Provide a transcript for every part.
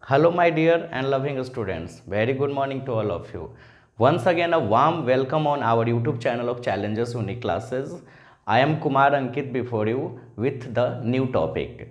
Hello my dear and loving students, very good morning to all of you. Once again a warm welcome on our YouTube channel of Challenges Unique Classes. I am Kumar Ankit before you with the new topic.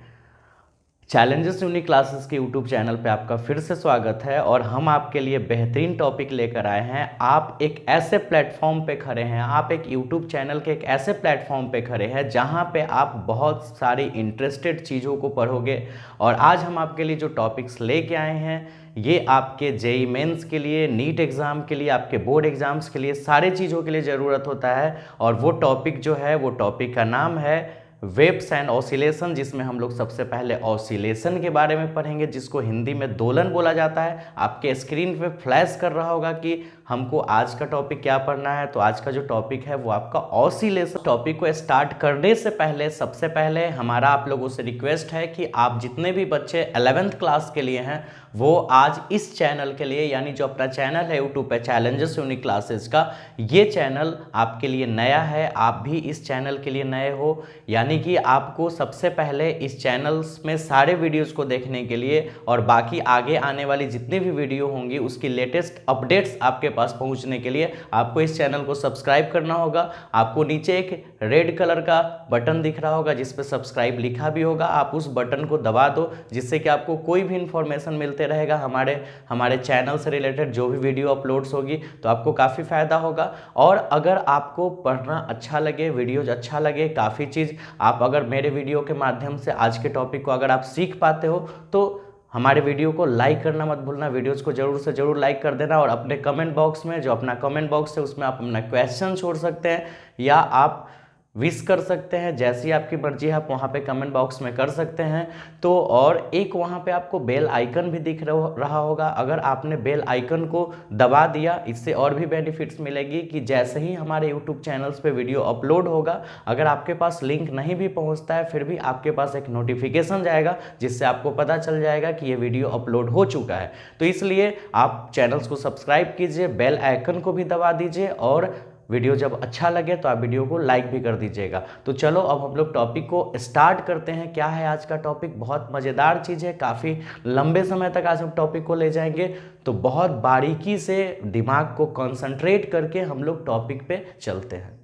Challenges unique classes के YouTube channel पे आपका फिर से स्वागत है और हम आपके लिए बेहतरीन टॉपिक लेकर आए हैं। आप एक ऐसे प्लेटफॉर्म पे खड़े हैं, आप एक यूट्यूब चैनल के एक ऐसे प्लेटफॉर्म पे खड़े हैं जहां पे आप बहुत सारी इंटरेस्टेड चीज़ों को पढ़ोगे। और आज हम आपके लिए जो टॉपिक्स लेके आए हैं ये आपके जेईई मेंस के लिए, नीट एग्ज़ाम के लिए, आपके बोर्ड एग्ज़ाम्स के लिए, सारी चीज़ों के लिए ज़रूरत होता है। और वो टॉपिक जो है वो टॉपिक का नाम है वेव्स एंड ऑसिलेशन, जिसमें हम लोग सबसे पहले ऑसिलेशन के बारे में पढ़ेंगे, जिसको हिंदी में दोलन बोला जाता है। आपके स्क्रीन पे फ्लैश कर रहा होगा कि हमको आज का टॉपिक क्या पढ़ना है। तो आज का जो टॉपिक है वो आपका ऑसिलेशन। टॉपिक को स्टार्ट करने से पहले सबसे पहले हमारा आप लोगों से रिक्वेस्ट है कि आप जितने भी बच्चे 11th क्लास के लिए हैं वो आज इस चैनल के लिए, यानी जो अपना चैनल है यूट्यूब पे चैलेंजेस यूनिक क्लासेस का, ये चैनल आपके लिए नया है, आप भी इस चैनल के लिए नए हो, यानी कि आपको सबसे पहले इस चैनल्स में सारे वीडियोस को देखने के लिए और बाकी आगे आने वाली जितनी भी वीडियो होंगी उसकी लेटेस्ट अपडेट्स आपके पास पहुंचने के लिए आपको इस चैनल को सब्सक्राइब करना होगा। आपको नीचे एक रेड कलर का बटन दिख रहा होगा जिस पे सब्सक्राइब लिखा भी होगा, आप उस बटन को दबा दो, जिससे कि आपको कोई भी इंफॉर्मेशन मिलते रहेगा हमारे चैनल से रिलेटेड जो भी वीडियो अपलोड्स होगी, तो आपको काफ़ी फ़ायदा होगा। और अगर आपको पढ़ना अच्छा लगे, वीडियोज अच्छा लगे, काफ़ी चीज़ आप अगर मेरे वीडियो के माध्यम से आज के टॉपिक को अगर आप सीख पाते हो तो हमारे वीडियो को लाइक करना मत भूलना, वीडियोस को जरूर से जरूर लाइक कर देना। और अपने कमेंट बॉक्स में, जो अपना कमेंट बॉक्स है उसमें आप अपना क्वेश्चन छोड़ सकते हैं या आप विश कर सकते हैं, जैसी आपकी मर्जी है आप वहाँ पे कमेंट बॉक्स में कर सकते हैं। तो और एक वहाँ पे आपको बेल आइकन भी दिख रहा होगा, अगर आपने बेल आइकन को दबा दिया इससे और भी बेनिफिट्स मिलेगी कि जैसे ही हमारे यूट्यूब चैनल्स पे वीडियो अपलोड होगा, अगर आपके पास लिंक नहीं भी पहुँचता है फिर भी आपके पास एक नोटिफिकेशन जाएगा जिससे आपको पता चल जाएगा कि ये वीडियो अपलोड हो चुका है। तो इसलिए आप चैनल्स को सब्सक्राइब कीजिए, बेल आइकन को भी दबा दीजिए और वीडियो जब अच्छा लगे तो आप वीडियो को लाइक भी कर दीजिएगा। तो चलो अब हम लोग टॉपिक को स्टार्ट करते हैं। क्या है आज का टॉपिक? बहुत मज़ेदार चीज़ है, काफ़ी लंबे समय तक आज हम टॉपिक को ले जाएंगे, तो बहुत बारीकी से दिमाग को कंसंट्रेट करके हम लोग टॉपिक पे चलते हैं।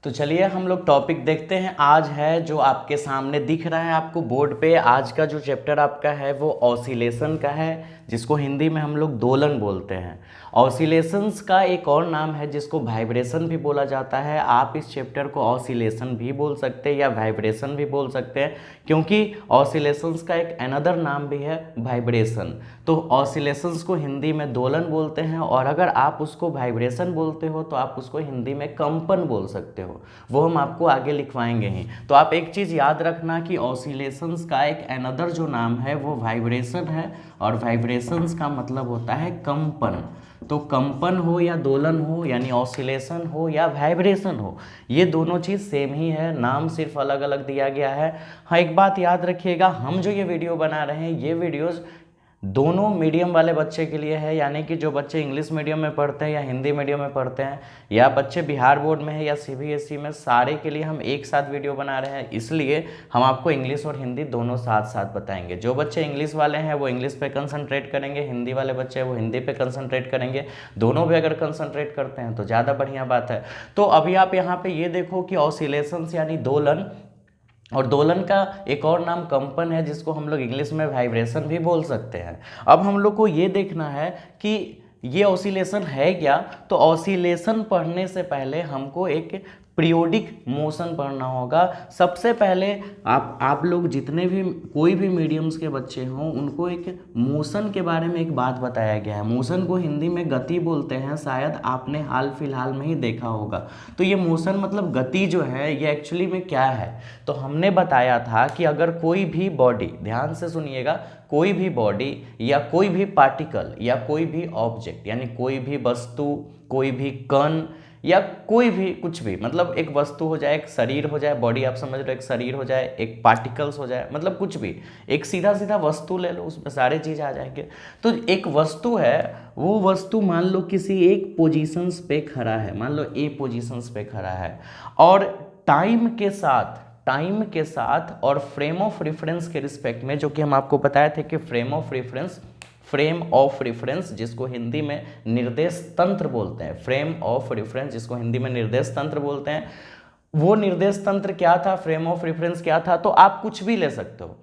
तो चलिए हम लोग टॉपिक देखते हैं। आज है जो आपके सामने दिख रहा है आपको बोर्ड पे, आज का जो चैप्टर आपका है वो ऑसिलेशन का है, जिसको हिंदी में हम लोग दोलन बोलते हैं। ऑसिलेशंस का एक और नाम है जिसको वाइब्रेशन भी बोला जाता है। आप इस चैप्टर को ऑसिलेशन भी बोल सकते हैं या वाइब्रेशन भी बोल सकते हैं, क्योंकि ऑसिलेशंस का एक अनदर नाम भी है वाइब्रेशन। तो ऑसिलेशंस को हिंदी में दोलन बोलते हैं और अगर आप उसको वाइब्रेशन बोलते हो तो आप उसको हिंदी में कंपन बोल सकते हो, वो हम आपको आगे लिखवाएंगे ही। तो आप एक चीज़ याद रखना कि ऑसिलेशंस का एक अनदर जो नाम है वो वाइब्रेशन है और वाइब्रेशंस का मतलब होता है कंपन। तो कंपन हो या दोलन हो, यानी ऑसिलेशन हो या वाइब्रेशन हो, ये दोनों चीज़ सेम ही है, नाम सिर्फ अलग अलग दिया गया है। हाँ, एक बात याद रखिएगा, हम जो ये वीडियो बना रहे हैं ये वीडियोज़ दोनों मीडियम वाले बच्चे के लिए है, यानी कि जो बच्चे इंग्लिश मीडियम में पढ़ते हैं या हिंदी मीडियम में पढ़ते हैं या बच्चे बिहार बोर्ड में है या सीबीएसई में, सारे के लिए हम एक साथ वीडियो बना रहे हैं। इसलिए हम आपको इंग्लिश और हिंदी दोनों साथ साथ बताएंगे। जो बच्चे इंग्लिश वाले हैं वो इंग्लिश पे कंसंट्रेट करेंगे, हिंदी वाले बच्चे वो हिंदी पे कंसंट्रेट करेंगे। दोनों भी अगर कंसंट्रेट करते हैं तो ज़्यादा बढ़िया बात है। तो अभी आप यहाँ पे ये देखो कि ऑसिलेशंस यानी दोलन, और दोलन का एक और नाम कंपन है जिसको हम लोग इंग्लिश में वाइब्रेशन भी बोल सकते हैं। अब हम लोग को ये देखना है कि ये ऑसिलेशन है क्या। तो ऑसिलेशन पढ़ने से पहले हमको एक पीरियोडिक मोशन पढ़ना होगा। सबसे पहले आप लोग जितने भी कोई भी मीडियम्स के बच्चे हों उनको एक मोशन के बारे में एक बात बताया गया है। मोशन को हिंदी में गति बोलते हैं, शायद आपने हाल फिलहाल में ही देखा होगा। तो ये मोशन मतलब गति जो है ये एक्चुअली में क्या है, तो हमने बताया था कि अगर कोई भी बॉडी, ध्यान से सुनिएगा, कोई भी बॉडी या कोई भी पार्टिकल या कोई भी ऑब्जेक्ट यानी कोई भी वस्तु कोई भी कण या कोई भी कुछ भी, मतलब एक वस्तु हो जाए, एक शरीर हो जाए, बॉडी आप समझ रहे हो, एक शरीर हो जाए, एक पार्टिकल्स हो जाए, मतलब कुछ भी, एक सीधा सीधा वस्तु ले लो, उसमें सारे चीज़ आ जाएंगे। तो एक वस्तु है, वो वस्तु मान लो किसी एक पोजीशंस पे खड़ा है, मान लो ए पोजीशंस पे खड़ा है, और टाइम के साथ और फ्रेम ऑफ रेफरेंस के रिस्पेक्ट में, जो कि हम आपको बताए थे कि फ्रेम ऑफ रेफरेंस जिसको हिंदी में निर्देश तंत्र बोलते हैं, फ्रेम ऑफ रेफरेंस जिसको हिंदी में निर्देश तंत्र बोलते हैं, वो निर्देश तंत्र क्या था, फ्रेम ऑफ रेफरेंस क्या था, तो आप कुछ भी ले सकते हो।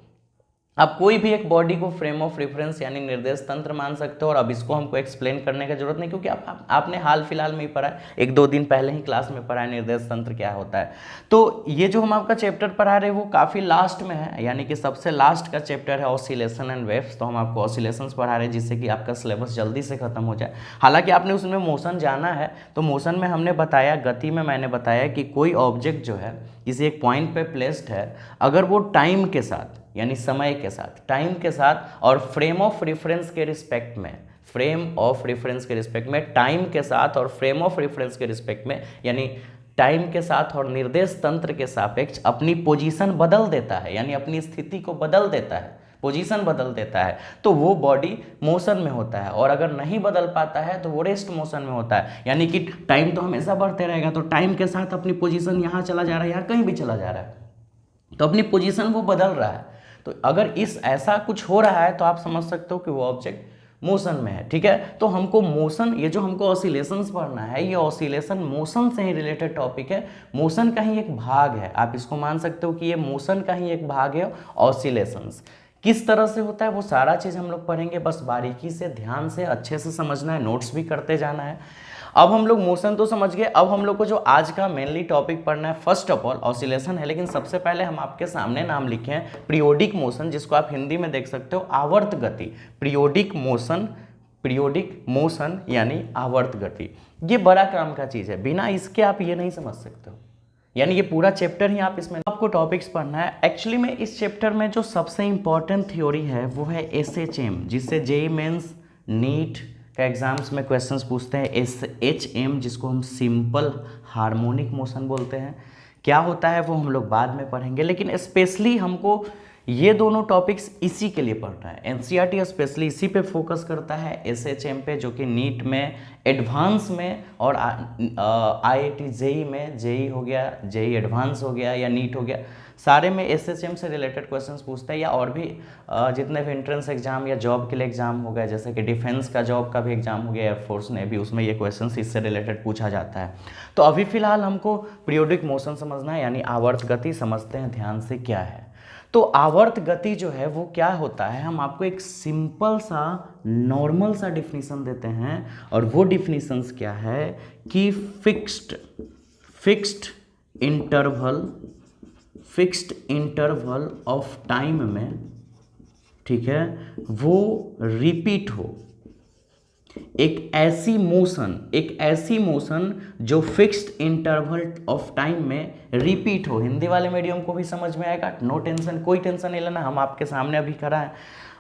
आप कोई भी एक बॉडी को फ्रेम ऑफ रेफरेंस यानी निर्देश तंत्र मान सकते हो, और अब इसको हमको एक्सप्लेन करने की जरूरत नहीं, क्योंकि आपने हाल फिलहाल में ही पढ़ा है, 1-2 दिन पहले ही क्लास में पढ़ा है निर्देश तंत्र क्या होता है। तो ये जो हम आपका चैप्टर पढ़ा रहे हैं वो काफ़ी लास्ट में है, यानी कि सबसे लास्ट का चैप्टर है ऑसिलेशन एंड वेव्स। तो हम आपको ऑसिलेशंस पढ़ा रहे हैं जिससे कि आपका सिलेबस जल्दी से खत्म हो जाए। हालांकि आपने उसमें मोशन जाना है, तो मोशन में हमने बताया, गति में मैंने बताया कि कोई ऑब्जेक्ट जो है किसी एक पॉइंट पे प्लेस्ड है, अगर वो टाइम के साथ यानी समय के साथ, टाइम के साथ और फ्रेम ऑफ रेफरेंस के रिस्पेक्ट में, टाइम के साथ और फ्रेम ऑफ रेफरेंस के रिस्पेक्ट में, यानी टाइम के साथ और निर्देश तंत्र के सापेक्ष अपनी पोजीशन बदल देता है, यानी अपनी स्थिति को बदल देता है, पोजीशन बदल देता है, तो वो बॉडी मोशन में होता है। और अगर नहीं बदल पाता है तो वो रेस्ट मोशन में होता है, यानी कि टाइम तो हमेशा बढ़ते रहेगा, तो टाइम के साथ अपनी पोजीशन यहाँ चला जा रहा है, यहाँ कहीं भी चला जा रहा है, तो अपनी पोजीशन वो बदल रहा है। तो अगर ऐसा कुछ हो रहा है तो आप समझ सकते हो कि वो ऑब्जेक्ट मोशन में है। ठीक है, तो हमको मोशन, ये जो हमको ऑसिलेशंस पढ़ना है, ये ऑसिलेशन मोशन से ही रिलेटेड टॉपिक है, मोशन का ही एक भाग है, आप इसको मान सकते हो कि ये मोशन का ही एक भाग है ऑसिलेशंस। किस तरह से होता है वो सारा चीज़ हम लोग पढ़ेंगे, बस बारीकी से, ध्यान से, अच्छे से समझना है, नोट्स भी करते जाना है। अब हम लोग मोशन तो समझ गए, अब हम लोग को जो आज का मेनली टॉपिक पढ़ना है, फर्स्ट ऑफ ऑल ऑसिलेशन है, लेकिन सबसे पहले हम आपके सामने नाम लिखे हैं पीरियोडिक मोशन, जिसको आप हिंदी में देख सकते हो आवर्त गति। पीरियोडिक मोशन यानी आवर्त गति, ये बड़ा काम का चीज़ है, बिना इसके आप ये नहीं समझ सकते हो, यानी ये पूरा चैप्टर ही आप इसमें आपको टॉपिक्स पढ़ना है। एक्चुअली में इस चैप्टर में जो सबसे इंपॉर्टेंट थ्योरी है वो है SHM, जिससे जेईई मेंस, नीट का एग्जाम्स में क्वेश्चंस पूछते हैं। SHM जिसको हम सिंपल हार्मोनिक मोशन बोलते हैं, क्या होता है वो हम लोग बाद में पढ़ेंगे, लेकिन स्पेशली हमको ये दोनों टॉपिक्स इसी के लिए पढ़ना है। NCERT स्पेशली इसी पे फोकस करता है, SHM पे, जो कि नीट में, एडवांस में और IIT जेईई में, जेईई हो गया, जेईई एडवांस हो गया या नीट हो गया, सारे में SHM से रिलेटेड क्वेश्चंस पूछते हैं, या और भी जितने भी एंट्रेंस एग्जाम या जॉब के लिए एग्जाम हो गया, जैसे कि डिफेंस का जॉब का भी एग्जाम हो गया, एयरफोर्स ने भी, उसमें ये क्वेश्चंस इससे रिलेटेड पूछा जाता है। तो अभी फिलहाल हमको पीरियोडिक मोशन समझना है, यानी आवर्त गति समझते हैं ध्यान से क्या है। तो आवर्त गति जो है वो क्या होता है, हम आपको एक सिंपल सा नॉर्मल सा डिफिनीशन देते हैं, और वो डिफिनीशंस क्या है कि फिक्स्ड इंटरवल ऑफ टाइम में, ठीक है, वो रिपीट हो, एक ऐसी मोशन जो फिक्स्ड इंटरवल ऑफ टाइम में रिपीट हो। हिंदी वाले मीडियम को भी समझ में आएगा, नो टेंशन, कोई टेंशन नहीं लेना, हम आपके सामने अभी खड़ा है,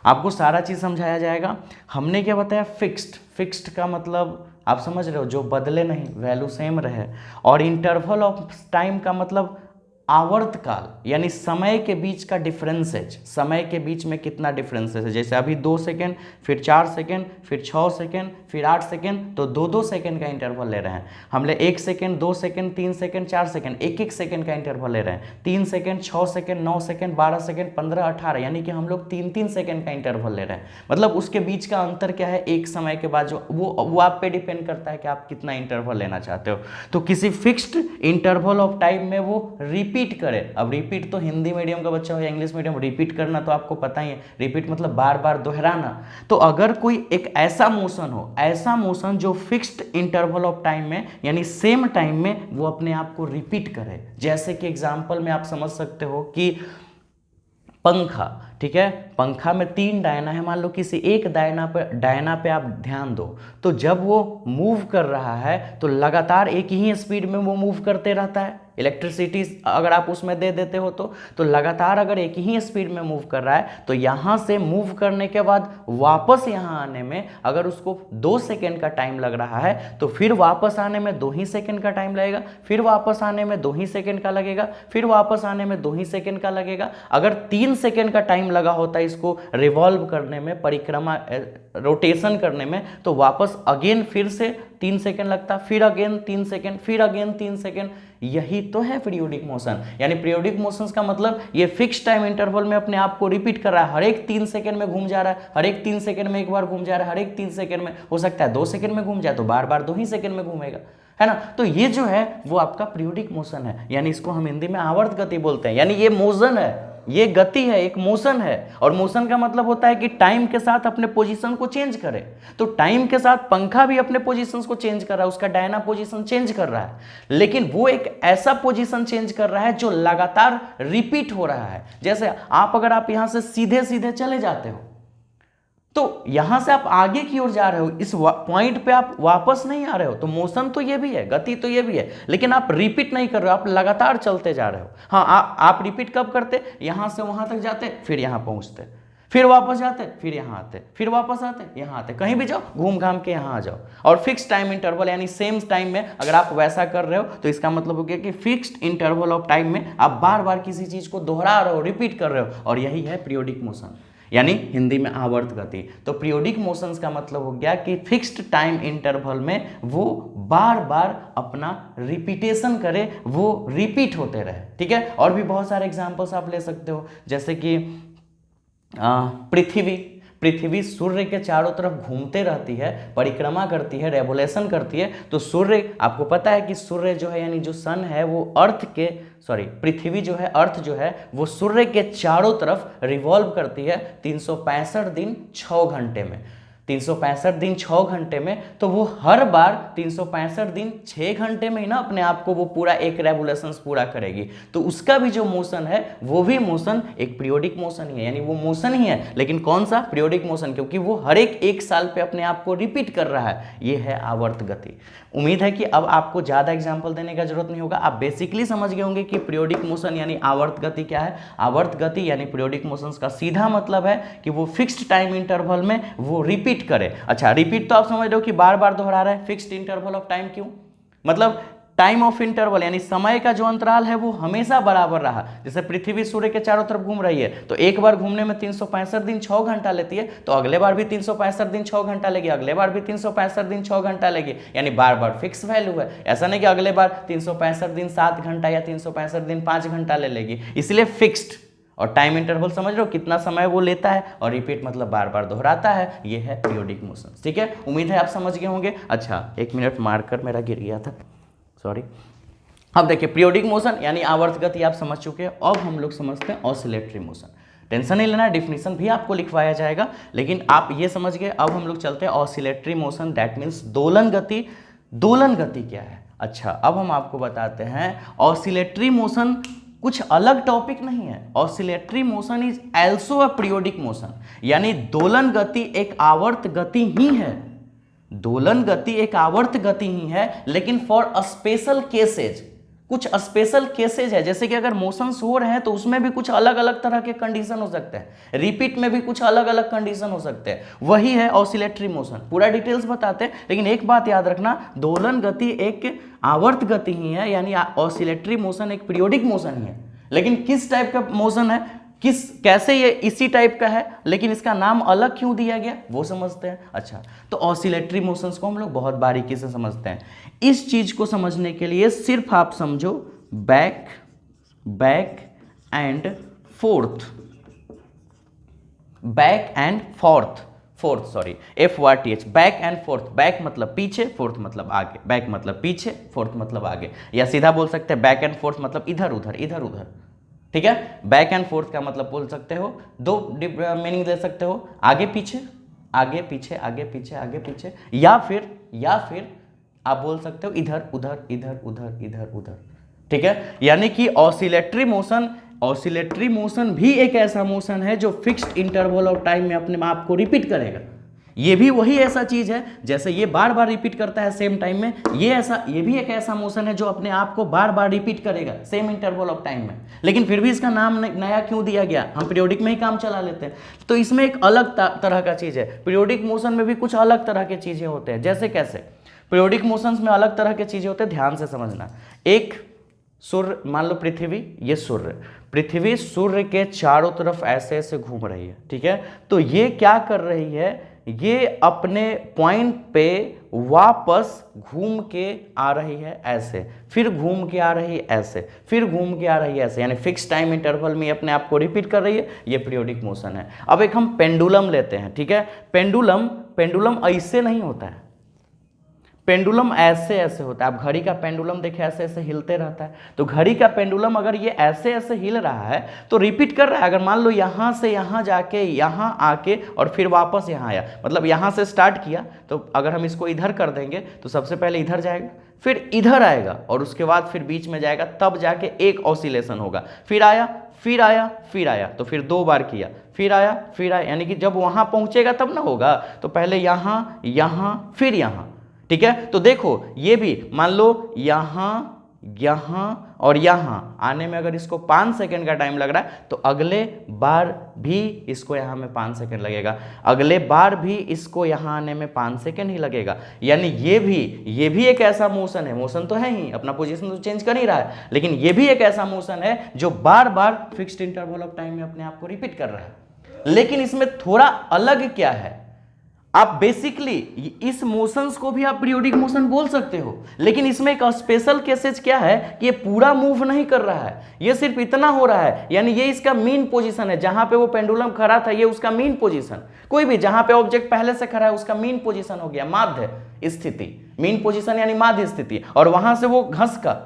आपको सारा चीज़ समझाया जाएगा। हमने क्या बताया, फिक्स्ड का मतलब आप समझ रहे हो, जो बदले नहीं, वैल्यू सेम रहे, और इंटरवल ऑफ टाइम का मतलब आवर्त काल, यानी समय के बीच का डिफरेंसेज, समय के बीच में कितना डिफरेंसेज है, जैसे अभी 2 सेकेंड, फिर 4 सेकेंड, फिर 6 सेकेंड, फिर 8 सेकेंड, तो 2-2 सेकेंड का इंटरवल ले रहे हैं हम। 1 second, 2 second, 3 second, 4 second, 1-1 second का इंटरवल ले रहे हैं, 3 सेकेंड, 6 सेकेंड, 9 सेकेंड, 12 सेकेंड, 15, 18, यानी कि हम लोग 3-3 सेकेंड का इंटरवल ले रहे हैं। मतलब उसके बीच का अंतर क्या है, एक समय के बाद जो वो आप पे डिपेंड करता है कि आप कितना इंटरवल लेना चाहते हो। तो किसी फिक्स्ड इंटरवल ऑफ टाइम में वो रिपीट करे। अब रिपीट तो हिंदी मीडियम का बच्चा हो या इंग्लिश मीडियम, रिपीट करना तो आपको पता ही है, रिपीट मतलब बार बार दोहराना। तो अगर कोई एक ऐसा मोशन हो, ऐसा मोशन जो फिक्स्ड इंटरवल ऑफ टाइम में, यानी सेम टाइम में वो अपने आप को रिपीट करे, जैसे कि एग्जांपल में आप समझ सकते हो कि पंखा, ठीक है, पंखा में 3 डायना है, मान लो किसी एक डायना पे आप ध्यान दो, तो जब वो मूव कर रहा है तो लगातार एक ही स्पीड में वो मूव करते रहता है। इलेक्ट्रिसिटी अगर आप उसमें दे देते हो तो लगातार अगर एक ही स्पीड में मूव कर रहा है, तो यहाँ से मूव करने के बाद वापस यहाँ आने में अगर उसको 2 सेकेंड का टाइम लग रहा है, तो फिर वापस आने में 2 ही सेकेंड का टाइम लगेगा, फिर वापस आने में 2 ही सेकेंड का लगेगा, फिर वापस आने में 2 ही सेकेंड का लगेगा। अगर 3 सेकेंड का टाइम लगा होता है इसको रिवॉल्व करने में, परिक्रमा रोटेशन करने में, तो वापस अगेन फिर से 3 सेकेंड लगता, फिर अगेन 3 सेकेंड, फिर अगेन 3 सेकेंड। यही तो है पीरियोडिक मोशन। यानी पीरियोडिक मोशंस का मतलब ये फिक्स टाइम इंटरवल में अपने आप को रिपीट कर रहा है, हर एक 3 सेकेंड में घूम जा रहा है, हर एक 3 सेकेंड में एक बार घूम जा रहा है, हर एक 3 सेकेंड में, हो सकता है 2 सेकेंड में घूम जाए तो बार बार 2 ही सेकेंड में घूमेगा, है ना। तो ये जो है वो आपका पीरियोडिक मोशन है, यानी इसको हम हिंदी में आवर्त गति बोलते हैं। यानी ये मोशन है, ये गति है, एक मोशन है। और मोशन का मतलब होता है कि टाइम के साथ अपने पोजीशन को चेंज करे। तो टाइम के साथ पंखा भी अपने पोजीशंस को चेंज कर रहा है, उसका डायना पोजीशन चेंज कर रहा है, लेकिन वो एक ऐसा पोजीशन चेंज कर रहा है जो लगातार रिपीट हो रहा है। जैसे अगर आप यहां से सीधे सीधे चले जाते हो, तो यहां से आप आगे की ओर जा रहे हो, इस पॉइंट पे आप वापस नहीं आ रहे हो, तो मोशन तो ये भी है, गति तो ये भी है, लेकिन आप रिपीट नहीं कर रहे हो, आप लगातार चलते जा रहे हो। हाँ, आप रिपीट कब करते? यहां से वहां तक जाते, फिर यहां पहुंचते, फिर वापस जाते, फिर यहां आते, फिर वापस आते, यहां आते, कहीं भी जाओ घूम घाम के यहां आ जाओ। और फिक्स टाइम इंटरवल यानी सेम टाइम में अगर आप वैसा कर रहे हो, तो इसका मतलब हो गया कि फिक्स्ड इंटरवल ऑफ टाइम में आप बार बार किसी चीज को दोहरा रहे हो, रिपीट कर रहे हो, और यही है पीरियोडिक मोशन, यानी हिंदी में आवर्त गति। तो पीरियोडिक मोशंस का मतलब हो गया कि फिक्स्ड टाइम इंटरवल में वो बार बार अपना रिपीटेशन करे, वो रिपीट होते रहे, ठीक है। और भी बहुत सारे एग्जांपल्स आप ले सकते हो, जैसे कि पृथ्वी सूर्य के चारों तरफ घूमते रहती है, परिक्रमा करती है, रेवोल्यूशन करती है। तो सूर्य, आपको पता है कि सूर्य जो है यानी जो सन है वो पृथ्वी जो है, अर्थ जो है वो सूर्य के चारों तरफ रिवॉल्व करती है 365 दिन 6 घंटे में। 365 दिन 6 घंटे में, तो वो हर बार 365 दिन 6 घंटे में ही ना अपने आप को वो पूरा एक रेवोल्यूशन पूरा करेगी। तो उसका भी जो मोशन है वो भी मोशन एक पीरियोडिक मोशन ही है, यानी वो मोशन ही है, लेकिन कौन सा? पीरियोडिक मोशन, क्योंकि वो हर एक साल पे अपने आप को रिपीट कर रहा है। ये है आवर्त गति। उम्मीद है कि अब आपको ज़्यादा एग्जाम्पल देने का जरूरत नहीं होगा, आप बेसिकली समझ गए होंगे कि पीरियोडिक मोशन यानी आवर्त गति क्या है। आवर्त गति यानी पीरियोडिक मोशन का सीधा मतलब है कि वो फिक्स्ड टाइम इंटरवल में वो रिपीट करे। अच्छा, रिपीट तो आप समझ रहे हो कि बार बार दोहरा रहा है। फिक्स्ड इंटरवल ऑफ टाइम क्यों? मतलब टाइम ऑफ इंटरवल यानी समय का जो अंतराल है वो हमेशा बराबर रहा। जैसे पृथ्वी सूर्य के चारों तरफ घूम रही है, तो एक बार घूमने में 365 दिन 6 घंटा लेती है, तो अगले बार भी 365 दिन 6 घंटा लेगी, अगले बार भी 365 दिन 6 घंटा लेगी, यानी बार बार फिक्स वैल्यू है। ऐसा नहीं कि अगले बार 365 दिन 7 घंटा या 365 दिन 5 घंटा ले लेगी, इसलिए फिक्स्ड। और टाइम इंटरवल समझ रहे हो कितना समय वो लेता है, और रिपीट मतलब बार बार दोहराता है। ये है पीरियोडिक मोशन, ठीक है। उम्मीद है आप समझ गए होंगे। अच्छा, 1 मिनट मार्कर मेरा गिर गया था, सॉरी। अब देखिए, पीरियोडिक मोशन यानी आवर्त गति आप समझ चुके हैं। अब हम लोग समझते हैं ऑसिलेटरी मोशन। टेंशन नहीं लेना, डिफिनीशन भी आपको लिखवाया जाएगा, लेकिन आप ये समझ गए। अब हम लोग चलते हैं ऑसिलेटरी मोशन, दैट मीन्स दोलन गति। दोलन गति क्या है? अच्छा, अब हम आपको बताते हैं ऑसिलेटरी मोशन कुछ अलग टॉपिक नहीं है। Oscillatory motion is also a periodic motion, यानी दोलन गति एक आवर्त गति ही है। दोलन गति एक आवर्त गति ही है, लेकिन फॉर अ स्पेशल केसेज, कुछ स्पेशल केसेज है। जैसे कि अगर मोशंस हो रहे हैं तो उसमें भी कुछ अलग अलग तरह के कंडीशन हो सकते हैं, रिपीट में भी कुछ अलग अलग कंडीशन हो सकते हैं। वही है ऑसिलेटरी मोशन। पूरा डिटेल्स बताते हैं, लेकिन एक बात याद रखना, दोलन गति एक आवर्त गति ही है, यानी ऑसिलेटरी मोशन एक पीरियोडिक मोशन ही है। लेकिन किस टाइप का मोशन है, कैसे ये इसी टाइप का है, लेकिन इसका नाम अलग क्यों दिया गया वो समझते हैं। अच्छा, तो ऑसिलेटरी मोशंस को हम लोग बहुत बारीकी से समझते हैं। इस चीज को समझने के लिए सिर्फ आप समझो back and fourth, back and fourth, FORTH, back and fourth. Back मतलब पीछे, फोर्थ मतलब आगे। बैक मतलब पीछे, फोर्थ मतलब आगे, या सीधा बोल सकते हैं बैक एंड फोर्थ मतलब इधर उधर इधर उधर, ठीक है। बैक एंड फोर्थ का मतलब बोल सकते हो, दो मीनिंग दे सकते हो, आगे पीछे, आगे पीछे, आगे पीछे, आगे पीछे, या फिर आप बोल सकते हो इधर उधर इधर उधर इधर उधर, ठीक है। यानी कि ऑसिलेटरी मोशन ऑसिलेटरी मोशन भी एक ऐसा मोशन है जो फिक्स्ड इंटरवल ऑफ टाइम में अपने आप को रिपीट करेगा। ये भी वही ऐसा चीज है, जैसे ये बार बार रिपीट करता है सेम टाइम में, ये भी एक ऐसा मोशन है जो अपने आप को बार बार रिपीट करेगा सेम इंटरवल ऑफ टाइम में। लेकिन फिर भी इसका नाम नया क्यों दिया गया? हम पीरियोडिक में ही काम चला लेते हैं। तो इसमें एक अलग तरह का चीज है। पीरियोडिक मोशन में भी कुछ अलग तरह के चीजें होते हैं। जैसे कैसे? पीरियोडिक मोशंस में अलग तरह के चीजें होते हैं, ध्यान से समझना। एक सूर्य, मान लो पृथ्वी, ये पृथ्वी सूर्य के चारों तरफ ऐसे ऐसे घूम रही है, ठीक है। तो ये क्या कर रही है? ये अपने पॉइंट पे वापस घूम के आ रही है ऐसे, फिर घूम के आ रही है ऐसे, फिर घूम के आ रही है ऐसे, यानी फिक्स टाइम इंटरवल में अपने आप को रिपीट कर रही है। ये पीरियोडिक मोशन है। अब एक हम पेंडुलम लेते हैं, ठीक है। पेंडुलम ऐसे नहीं होता है, पेंडुलम ऐसे ऐसे होता है। आप घड़ी का पेंडुलम देखे, ऐसे ऐसे हिलते रहता है। तो घड़ी का पेंडुलम अगर ये ऐसे ऐसे हिल रहा है तो रिपीट कर रहा है। अगर मान लो यहां से यहां जाके यहां आके और फिर वापस यहां आया, मतलब यहां से स्टार्ट किया, तो अगर हम इसको इधर कर देंगे तो सबसे पहले इधर जाएगा, फिर इधर आएगा और उसके बाद फिर बीच में जाएगा, तब जाके एक ऑसिलेशन होगा। फिर आया, फिर आया, फिर आया, तो फिर 2 बार किया, फिर आया, फिर आया, यानी कि जब वहां पहुंचेगा तब ना होगा। तो पहले यहां, यहां, फिर यहां, ठीक है। तो देखो ये भी मान लो यहां, यहां और यहां आने में अगर इसको 5 सेकंड का टाइम लग रहा है, तो अगले बार भी इसको यहां में 5 सेकंड लगेगा, अगले बार भी इसको यहां आने में 5 सेकंड ही लगेगा। यानी ये भी एक ऐसा मोशन है, मोशन तो है ही, अपना पोजीशन तो चेंज कर ही रहा है, लेकिन ये भी एक ऐसा मोशन है जो बार बार फिक्स्ड इंटरवल ऑफ टाइम में अपने आप को रिपीट कर रहा है। लेकिन इसमें थोड़ा अलग क्या है, आप बेसिकली इस मोशंस को भी आप पीरियोडिक मोशन बोल सकते हो, लेकिन इसमें एक स्पेशल केसेज क्या है कि ये पूरा मूव नहीं कर रहा है, ये सिर्फ इतना हो रहा है, यानी ये इसका मीन पोजीशन है। जहां पे वो पेंडुलम खड़ा था, ये उसका मीन पोजीशन, कोई भी जहां पे ऑब्जेक्ट पहले से खड़ा है उसका मीन पोजीशन हो गया, माध्य स्थिति, मीन पोजीशन यानी माध्य स्थिति। और वहां से वो घस का,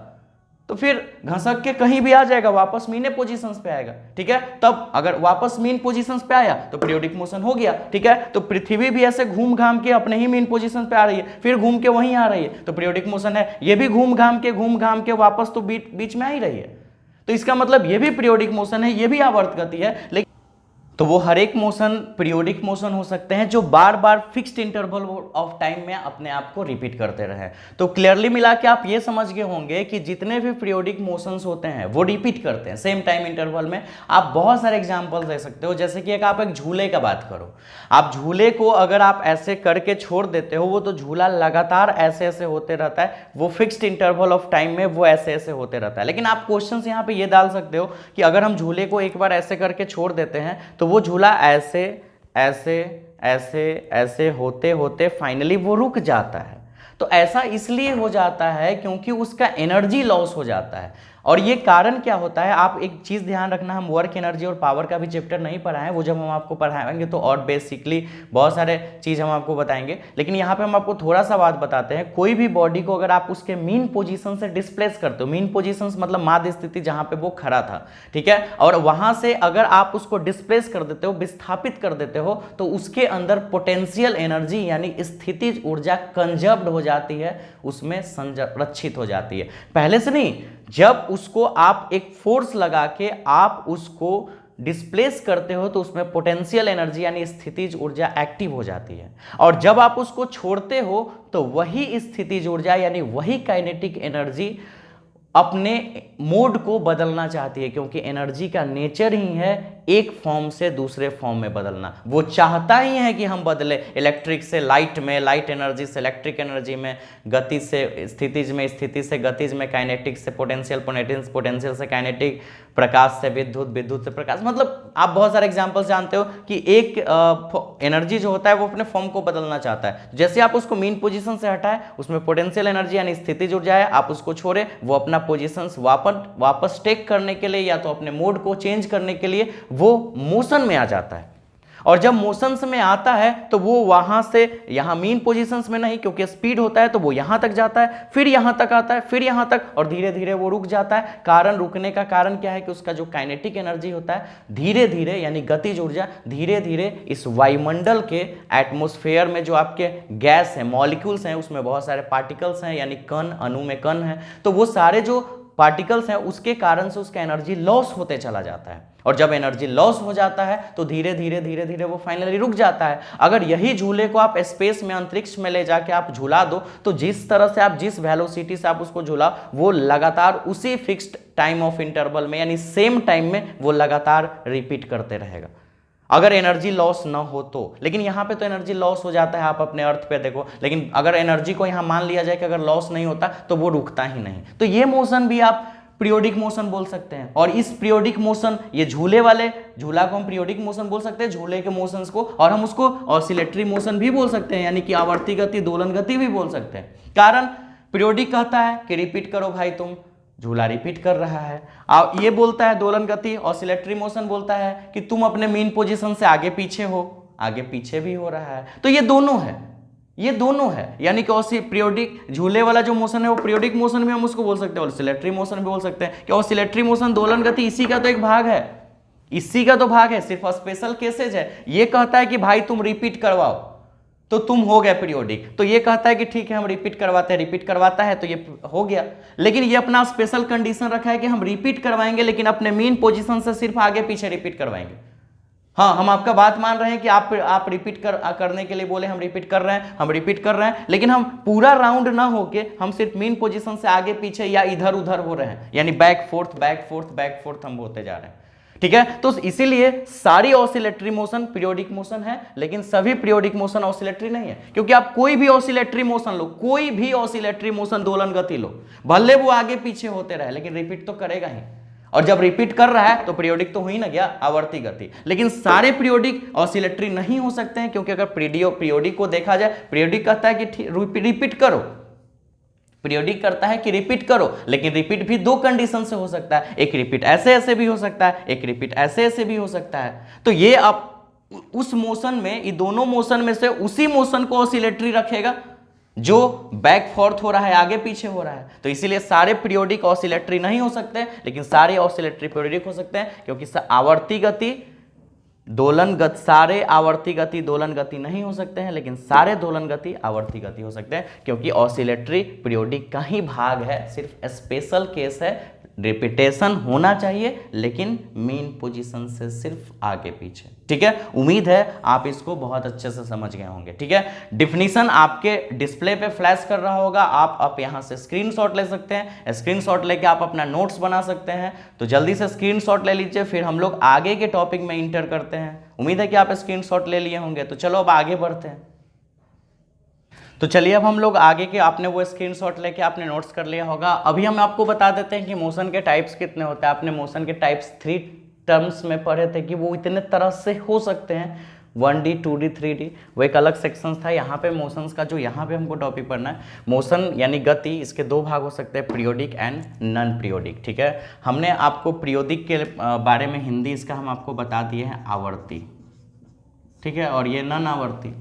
तो फिर घसक के कहीं भी आ जाएगा, वापस मीन पोजीशंस पे आएगा, ठीक है। तब अगर वापस मीन पोजीशंस पे आया तो पीरियोडिक मोशन हो गया, ठीक है। तो पृथ्वी भी ऐसे घूम घाम के अपने ही मीन पोजीशन पे आ रही है, फिर घूम के वहीं आ रही है, तो पीरियोडिक मोशन है। ये भी घूम घाम के वापस तो बीच में आ ही रही है, तो इसका मतलब ये भी पीरियोडिक मोशन है, ये भी आवर्त गति है। लेकिन तो वो हर एक मोशन पीरियोडिक मोशन हो सकते हैं जो बार बार फिक्स्ड इंटरवल ऑफ टाइम में अपने आप को रिपीट करते रहे। तो क्लियरली मिला के आप ये समझ गए होंगे कि जितने भी पीरियोडिक मोशंस होते हैं वो रिपीट करते हैं सेम टाइम इंटरवल में। आप बहुत सारे एग्जांपल दे सकते हो, जैसे कि आप एक झूले का बात करो, आप झूले को अगर आप ऐसे करके छोड़ देते हो, वो तो झूला लगातार ऐसे ऐसे होते रहता है, वो फिक्स्ड इंटरवल ऑफ टाइम में वो ऐसे ऐसे होते रहता है। लेकिन आप क्वेश्चन यहाँ पे ये डाल सकते हो कि अगर हम झूले को एक बार ऐसे करके छोड़ देते हैं तो वो झूला ऐसे ऐसे ऐसे ऐसे होते होते फाइनली वो रुक जाता है। तो ऐसा इसलिए हो जाता है क्योंकि उसका एनर्जी लॉस हो जाता है। और ये कारण क्या होता है, आप एक चीज ध्यान रखना, हम वर्क एनर्जी और पावर का भी चैप्टर नहीं पढ़ाएं, वो जब हम आपको पढ़ाएंगे तो और बेसिकली बहुत सारे चीज हम आपको बताएंगे। लेकिन यहाँ पे हम आपको थोड़ा सा बात बताते हैं, कोई भी बॉडी को अगर आप उसके मीन पोजीशन से डिस्प्लेस करते हो, मीन पोजीशन मतलब माध्य स्थिति जहां पे वो खड़ा था, ठीक है, और वहां से अगर आप उसको डिस्प्लेस कर देते हो, विस्थापित कर देते हो, तो उसके अंदर पोटेंशियल एनर्जी यानी स्थितिज ऊर्जा कंजर्व्ड हो जाती है, उसमें संरक्षित हो जाती है। पहले से नहीं, जब उसको आप एक फोर्स लगा के आप उसको डिस्प्लेस करते हो तो उसमें पोटेंशियल एनर्जी यानी स्थितिज ऊर्जा एक्टिव हो जाती है। और जब आप उसको छोड़ते हो तो वही स्थितिज ऊर्जा यानी वही काइनेटिक एनर्जी अपने मोड को बदलना चाहती है, क्योंकि एनर्जी का नेचर ही है एक फॉर्म से दूसरे फॉर्म में बदलना। वो चाहता ही है कि हम बदले, इलेक्ट्रिक से लाइट में, लाइट एनर्जी से इलेक्ट्रिक एनर्जी में, गति से स्थितिज में, स्थिति से गतिज में, काइनेटिक से पोटेंशियल, पोटेंशियल से काइनेटिक, प्रकाश से विद्युत, विद्युत से प्रकाश। मतलब आप बहुत सारे एग्जांपल्स जानते हो कि एक एनर्जी जो होता है वो अपने फॉर्म को बदलना चाहता है। जैसे आप उसको मीन पोजीशन से हटाए, उसमें पोटेंशियल एनर्जी यानी स्थितिज ऊर्जा है, आप उसको छोड़े, वो अपना पोजीशंस वापस टेक करने के लिए या तो अपने मोड को चेंज करने के लिए वो मोशन में आ जाता है। और जब मोशंस में आता है तो वो वहां से यहां मीन पोजीशंस में नहीं, क्योंकि स्पीड होता है तो वो यहां तक जाता है, फिर यहां तक आता है, फिर यहां तक, और धीरे धीरे वो रुक जाता है। कारण रुकने का कारण क्या है कि उसका जो काइनेटिक एनर्जी होता है धीरे धीरे यानी गतिज ऊर्जा धीरे धीरे इस वायुमंडल के एटमॉस्फेयर में जो आपके गैस है, मॉलिक्यूल्स हैं, उसमें बहुत सारे पार्टिकल्स हैं यानी कण, अणु में कण है, तो वो सारे जो पार्टिकल्स हैं उसके कारण से उसका एनर्जी लॉस होते चला जाता है, और जब एनर्जी लॉस हो जाता है तो धीरे धीरे धीरे धीरे वो फाइनली रुक जाता है। अगर यही झूले को आप स्पेस में, अंतरिक्ष में ले जाके आप झूला दो तो जिस तरह से आप, जिस वेलोसिटी से आप उसको झूला, वो लगातार उसी फिक्स्ड टाइम ऑफ इंटरवल में यानी सेम टाइम में वो लगातार रिपीट करते रहेगा, अगर एनर्जी लॉस ना हो तो। लेकिन यहाँ पे तो एनर्जी लॉस हो जाता है, आप अपने अर्थ पे देखो, लेकिन अगर एनर्जी को यहाँ मान लिया जाए कि अगर लॉस नहीं होता तो वो रुकता ही नहीं। तो ये मोशन भी आप पीरियोडिक मोशन बोल सकते हैं। और इस पीरियोडिक मोशन, ये झूले वाले झूला को हम पीरियोडिक मोशन बोल सकते हैं, झूले के मोशंस को, और हम उसको ऑसिलेटरी मोशन भी बोल सकते हैं, यानी कि आवर्ती गति, दोलन गति भी बोल सकते हैं। कारण पीरियोडिक कहता है कि रिपीट करो भाई, तुम झूला रिपीट कर रहा है। ये बोलता है दोलन गति, ऑसिलेटरी मोशन बोलता है कि तुम अपने मीन पोजीशन से आगे पीछे हो, आगे पीछे भी हो रहा है। तो ये दोनों है, ये दोनों है, यानी कि पीरियोडिक झूले वाला जो मोशन है वो पीरियोडिक मोशन भी हम उसको बोल सकते हैं, ऑसिलेटरी मोशन भी बोल सकते हैं कि ऑसिलेटरी मोशन, दोलन गति इसी का तो एक भाग है, इसी का तो भाग है, सिर्फ स्पेशल केसेज है। ये कहता है कि भाई तुम रिपीट करवाओ तो तुम हो गया पीरियोडिक, तो ये कहता है कि ठीक है हम रिपीट करवाते हैं, रिपीट करवाता है तो ये हो गया। लेकिन ये अपना स्पेशल कंडीशन रखा है कि हम रिपीट करवाएंगे लेकिन अपने मीन पोजीशन से सिर्फ आगे पीछे रिपीट करवाएंगे। हाँ, हम आपका बात मान रहे हैं कि आप रिपीट करने के लिए बोले, हम रिपीट कर रहे हैं, हम रिपीट कर रहे हैं, लेकिन हम पूरा राउंड ना होके हम सिर्फ मीन पोजीशन से आगे पीछे या इधर उधर हो रहे हैं, यानी back fourth back fourth back fourth हम होते जा रहे हैं। ठीक है, तो इसीलिए सारी ऑसिलेटरी मोशन पीरियोडिक मोशन है, लेकिन सभी पीरियोडिक मोशन ऑसिलेटरी नहीं है। क्योंकि आप कोई भी ऑसिलेटरी मोशन लो, कोई भी ऑसिलेटरी मोशन, दोलन गति लो, भले वो आगे पीछे होते रहे लेकिन रिपीट तो करेगा ही, और जब रिपीट कर रहा है तो पीरियोडिक तो हुई ना गया, आवर्ती गति। लेकिन सारे पीरियोडिक ऑसिलेटरी नहीं हो सकते हैं, क्योंकि अगर पीरियोडिक को देखा जाए, पीरियोडिक कहता है कि रिपीट करो, पीरियोडिक करता है कि रिपीट करो, लेकिन रिपीट भी दो कंडीशन से हो सकता है, एक रिपीट ऐसे ऐसे भी हो सकता है, एक रिपीट ऐसे ऐसे भी हो सकता है। तो ये अब उस मोशन में, ये दोनों मोशन में से उसी मोशन को ऑसिलेटरी रखेगा जो बैक फोर्थ हो रहा है, आगे पीछे हो रहा है। तो इसीलिए सारे पीरियोडिक ऑसिलेटरी नहीं हो सकते, लेकिन सारे ऑसिलेटरी पीरियोडिक हो सकते हैं, क्योंकि आवर्ती गति, दोलन गति, सारे आवर्ती गति दोलन गति नहीं हो सकते हैं, लेकिन सारे दोलन गति आवर्ती गति हो सकते हैं, क्योंकि ऑसिलेटरी पीरियोडिक का ही भाग है, सिर्फ स्पेशल केस है, रिपीटेशन होना चाहिए लेकिन मीन पोजीशन से सिर्फ आगे पीछे। ठीक है, उम्मीद है आप इसको बहुत अच्छे से समझ गए होंगे। ठीक है, डिफिनीशन आपके डिस्प्ले पे फ्लैश कर रहा होगा, आप यहां से स्क्रीनशॉट ले सकते हैं, स्क्रीनशॉट लेके आप अपना नोट्स बना सकते हैं। तो जल्दी से स्क्रीनशॉट ले लीजिए, फिर हम लोग आगे के टॉपिक में इंटर करते हैं। उम्मीद है कि आप स्क्रीनशॉट ले लिए होंगे। तो चलो अब आगे बढ़ते हैं। तो चलिए अब हम लोग आगे के, आपने वो स्क्रीनशॉट लेके आपने नोट्स कर लिया होगा। अभी हम आपको बता देते हैं कि मोशन के टाइप्स कितने होते हैं। आपने मोशन के टाइप्स 3 टर्म्स में पढ़े थे कि वो इतने तरह से हो सकते हैं, 1D 2D 3D, वो एक अलग सेक्शन था। यहाँ पे मोशंस का जो यहाँ पे हमको टॉपिक पढ़ना है, मोशन यानी गति, इसके दो भाग हो सकते हैं, पीरियोडिक एंड नॉन पीरियोडिक। ठीक है, हमने आपको पीरियोडिक के बारे में हिंदी इसका हम आपको बता दिए हैं आवर्ती। ठीक है, और ये नॉन आवर्ती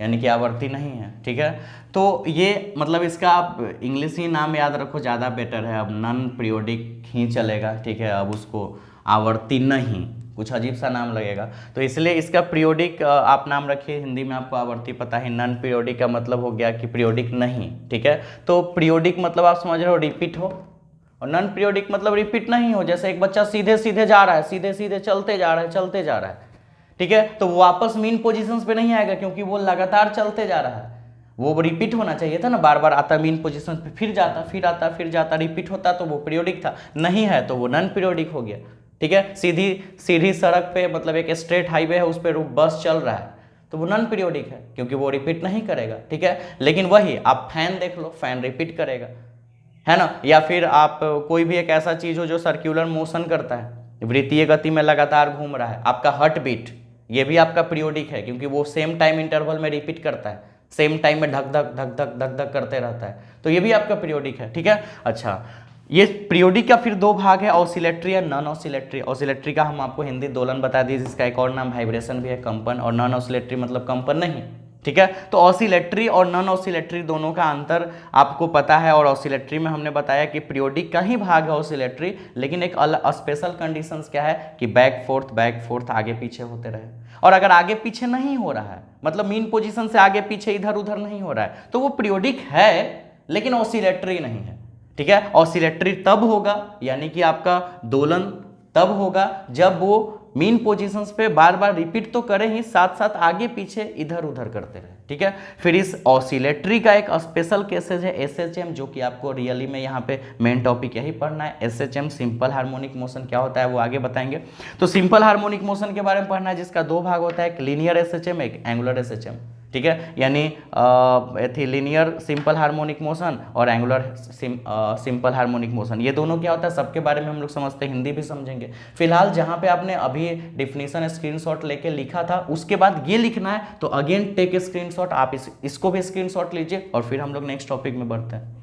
यानी कि आवर्ती नहीं है। ठीक है, तो ये मतलब इसका आप इंग्लिश ही नाम याद रखो, ज़्यादा बेटर है। अब नॉन पीरियोडिक ही चलेगा। ठीक है, अब उसको आवर्ती नहीं, कुछ अजीब सा नाम लगेगा, तो इसलिए इसका पीरियोडिक आप नाम रखिए। हिंदी में आपको आवर्ती पता है, नॉन पीरियोडिक का मतलब हो गया कि पीरियोडिक नहीं। ठीक है, तो पीरियोडिक मतलब आप समझ रहे हो रिपीट हो, और नॉन पीरियोडिक मतलब रिपीट नहीं हो। जैसे एक बच्चा सीधे सीधे जा रहा है, सीधे सीधे चलते जा रहा है, चलते जा रहा है। ठीक है, तो वो वापस मीन पोजीशंस पे नहीं आएगा, क्योंकि वो लगातार चलते जा रहा है। वो रिपीट होना चाहिए था ना, बार बार आता मीन पोजीशन पे, फिर जाता, फिर आता, फिर जाता, रिपीट होता, तो वो पीरियोडिक था। नहीं है तो वो नॉन पीरियोडिक हो गया। ठीक है, सीधी सड़क पे, मतलब एक स्ट्रेट हाईवे है, उस पर बस चल रहा है, तो वो नॉन पीरियोडिक है, क्योंकि वो रिपीट नहीं करेगा। ठीक है, लेकिन वही आप फैन देख लो, फैन रिपीट करेगा, है ना। या फिर आप कोई भी एक ऐसा चीज हो जो सर्कुलर मोशन करता है, वृत्तीय गति में लगातार घूम रहा है, आपका हार्ट बीट, ये भी आपका पीरियोडिक है, क्योंकि वो सेम टाइम इंटरवल में रिपीट करता है, सेम टाइम में धक धक धक धक धक धक करते रहता है, तो ये भी आपका पीरियोडिक है। ठीक है, अच्छा, ये पीरियोडिक का फिर दो भाग है, ऑसिलेटरी और नॉन ऑसिलेटरी। ऑसिलेटरी का हम आपको हिंदी दोलन बता दी, जिसका एक और नाम वाइब्रेशन भी है, कंपन, और नॉन ऑसिलेटरी मतलब कंपन नहीं। ठीक है, तो ऑसिलेटरी और नॉन ऑसिलेटरी दोनों का अंतर आपको पता है, और ऑसिलेटरी में हमने बताया कि पीरियोडिक का ही भाग है ऑसिलेटरी, लेकिन एक अलग स्पेशल कंडीशंस क्या है कि बैक फोर्थ आगे पीछे होते रहे। और अगर आगे पीछे नहीं हो रहा है, मतलब मीन पोजीशन से आगे पीछे इधर उधर नहीं हो रहा है, तो वो पीरियोडिक है लेकिन ऑसिलेटरी नहीं है। ठीक है। ऑसिलेटरी तब होगा यानी कि आपका दोलन तब होगा जब वो मीन पोजीशंस पे बार बार रिपीट तो करें ही, साथ साथ आगे पीछे इधर उधर करते रहे, ठीक है। फिर इस ऑसिलेटरी का एक स्पेशल केसेज है एसएचएम, जो कि आपको रियली में यहाँ पे मेन टॉपिक यही पढ़ना है। एसएचएम सिंपल हार्मोनिक मोशन क्या होता है वो आगे बताएंगे। तो सिंपल हार्मोनिक मोशन के बारे में पढ़ना है, जिसका दो भाग होता है, एक लीनियर एसएचएम, एक एंगुलर एसएचएम, ठीक है। यानी लीनियर सिंपल हार्मोनिक मोशन और एंगुलर सिंपल हार्मोनिक मोशन, ये दोनों क्या होता है सबके बारे में हम लोग समझते हैं, हिंदी भी समझेंगे। फिलहाल जहाँ पे आपने अभी डिफिनीशन स्क्रीनशॉट लेके लिखा था उसके बाद ये लिखना है, तो अगेन टेक स्क्रीनशॉट, आप इसको भी स्क्रीनशॉट लीजिए और फिर हम लोग नेक्स्ट टॉपिक में बढ़ते हैं।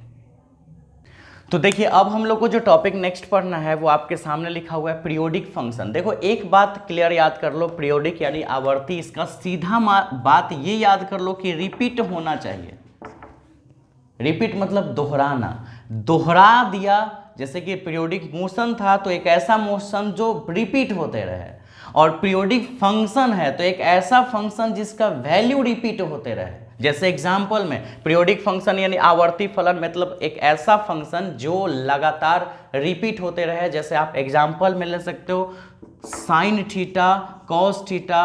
तो देखिए अब हम लोग को जो टॉपिक नेक्स्ट पढ़ना है वो आपके सामने लिखा हुआ है पीरियोडिक फंक्शन। देखो एक बात क्लियर याद कर लो, पीरियोडिक यानी आवर्ती, इसका सीधा बात ये याद कर लो कि रिपीट होना चाहिए। रिपीट मतलब दोहराना, दोहरा दिया, जैसे कि पीरियोडिक मोशन था तो एक ऐसा मोशन जो रिपीट होते रहे, और पीरियोडिक फंक्शन है तो एक ऐसा फंक्शन जिसका वैल्यू रिपीट होते रहे। जैसे एग्जाम्पल में पीरियोडिक फंक्शन यानी आवर्ती फलन मतलब एक ऐसा फंक्शन जो लगातार रिपीट होते रहे। जैसे आप एग्जाम्पल में ले सकते हो साइन थीटा कॉस थीटा,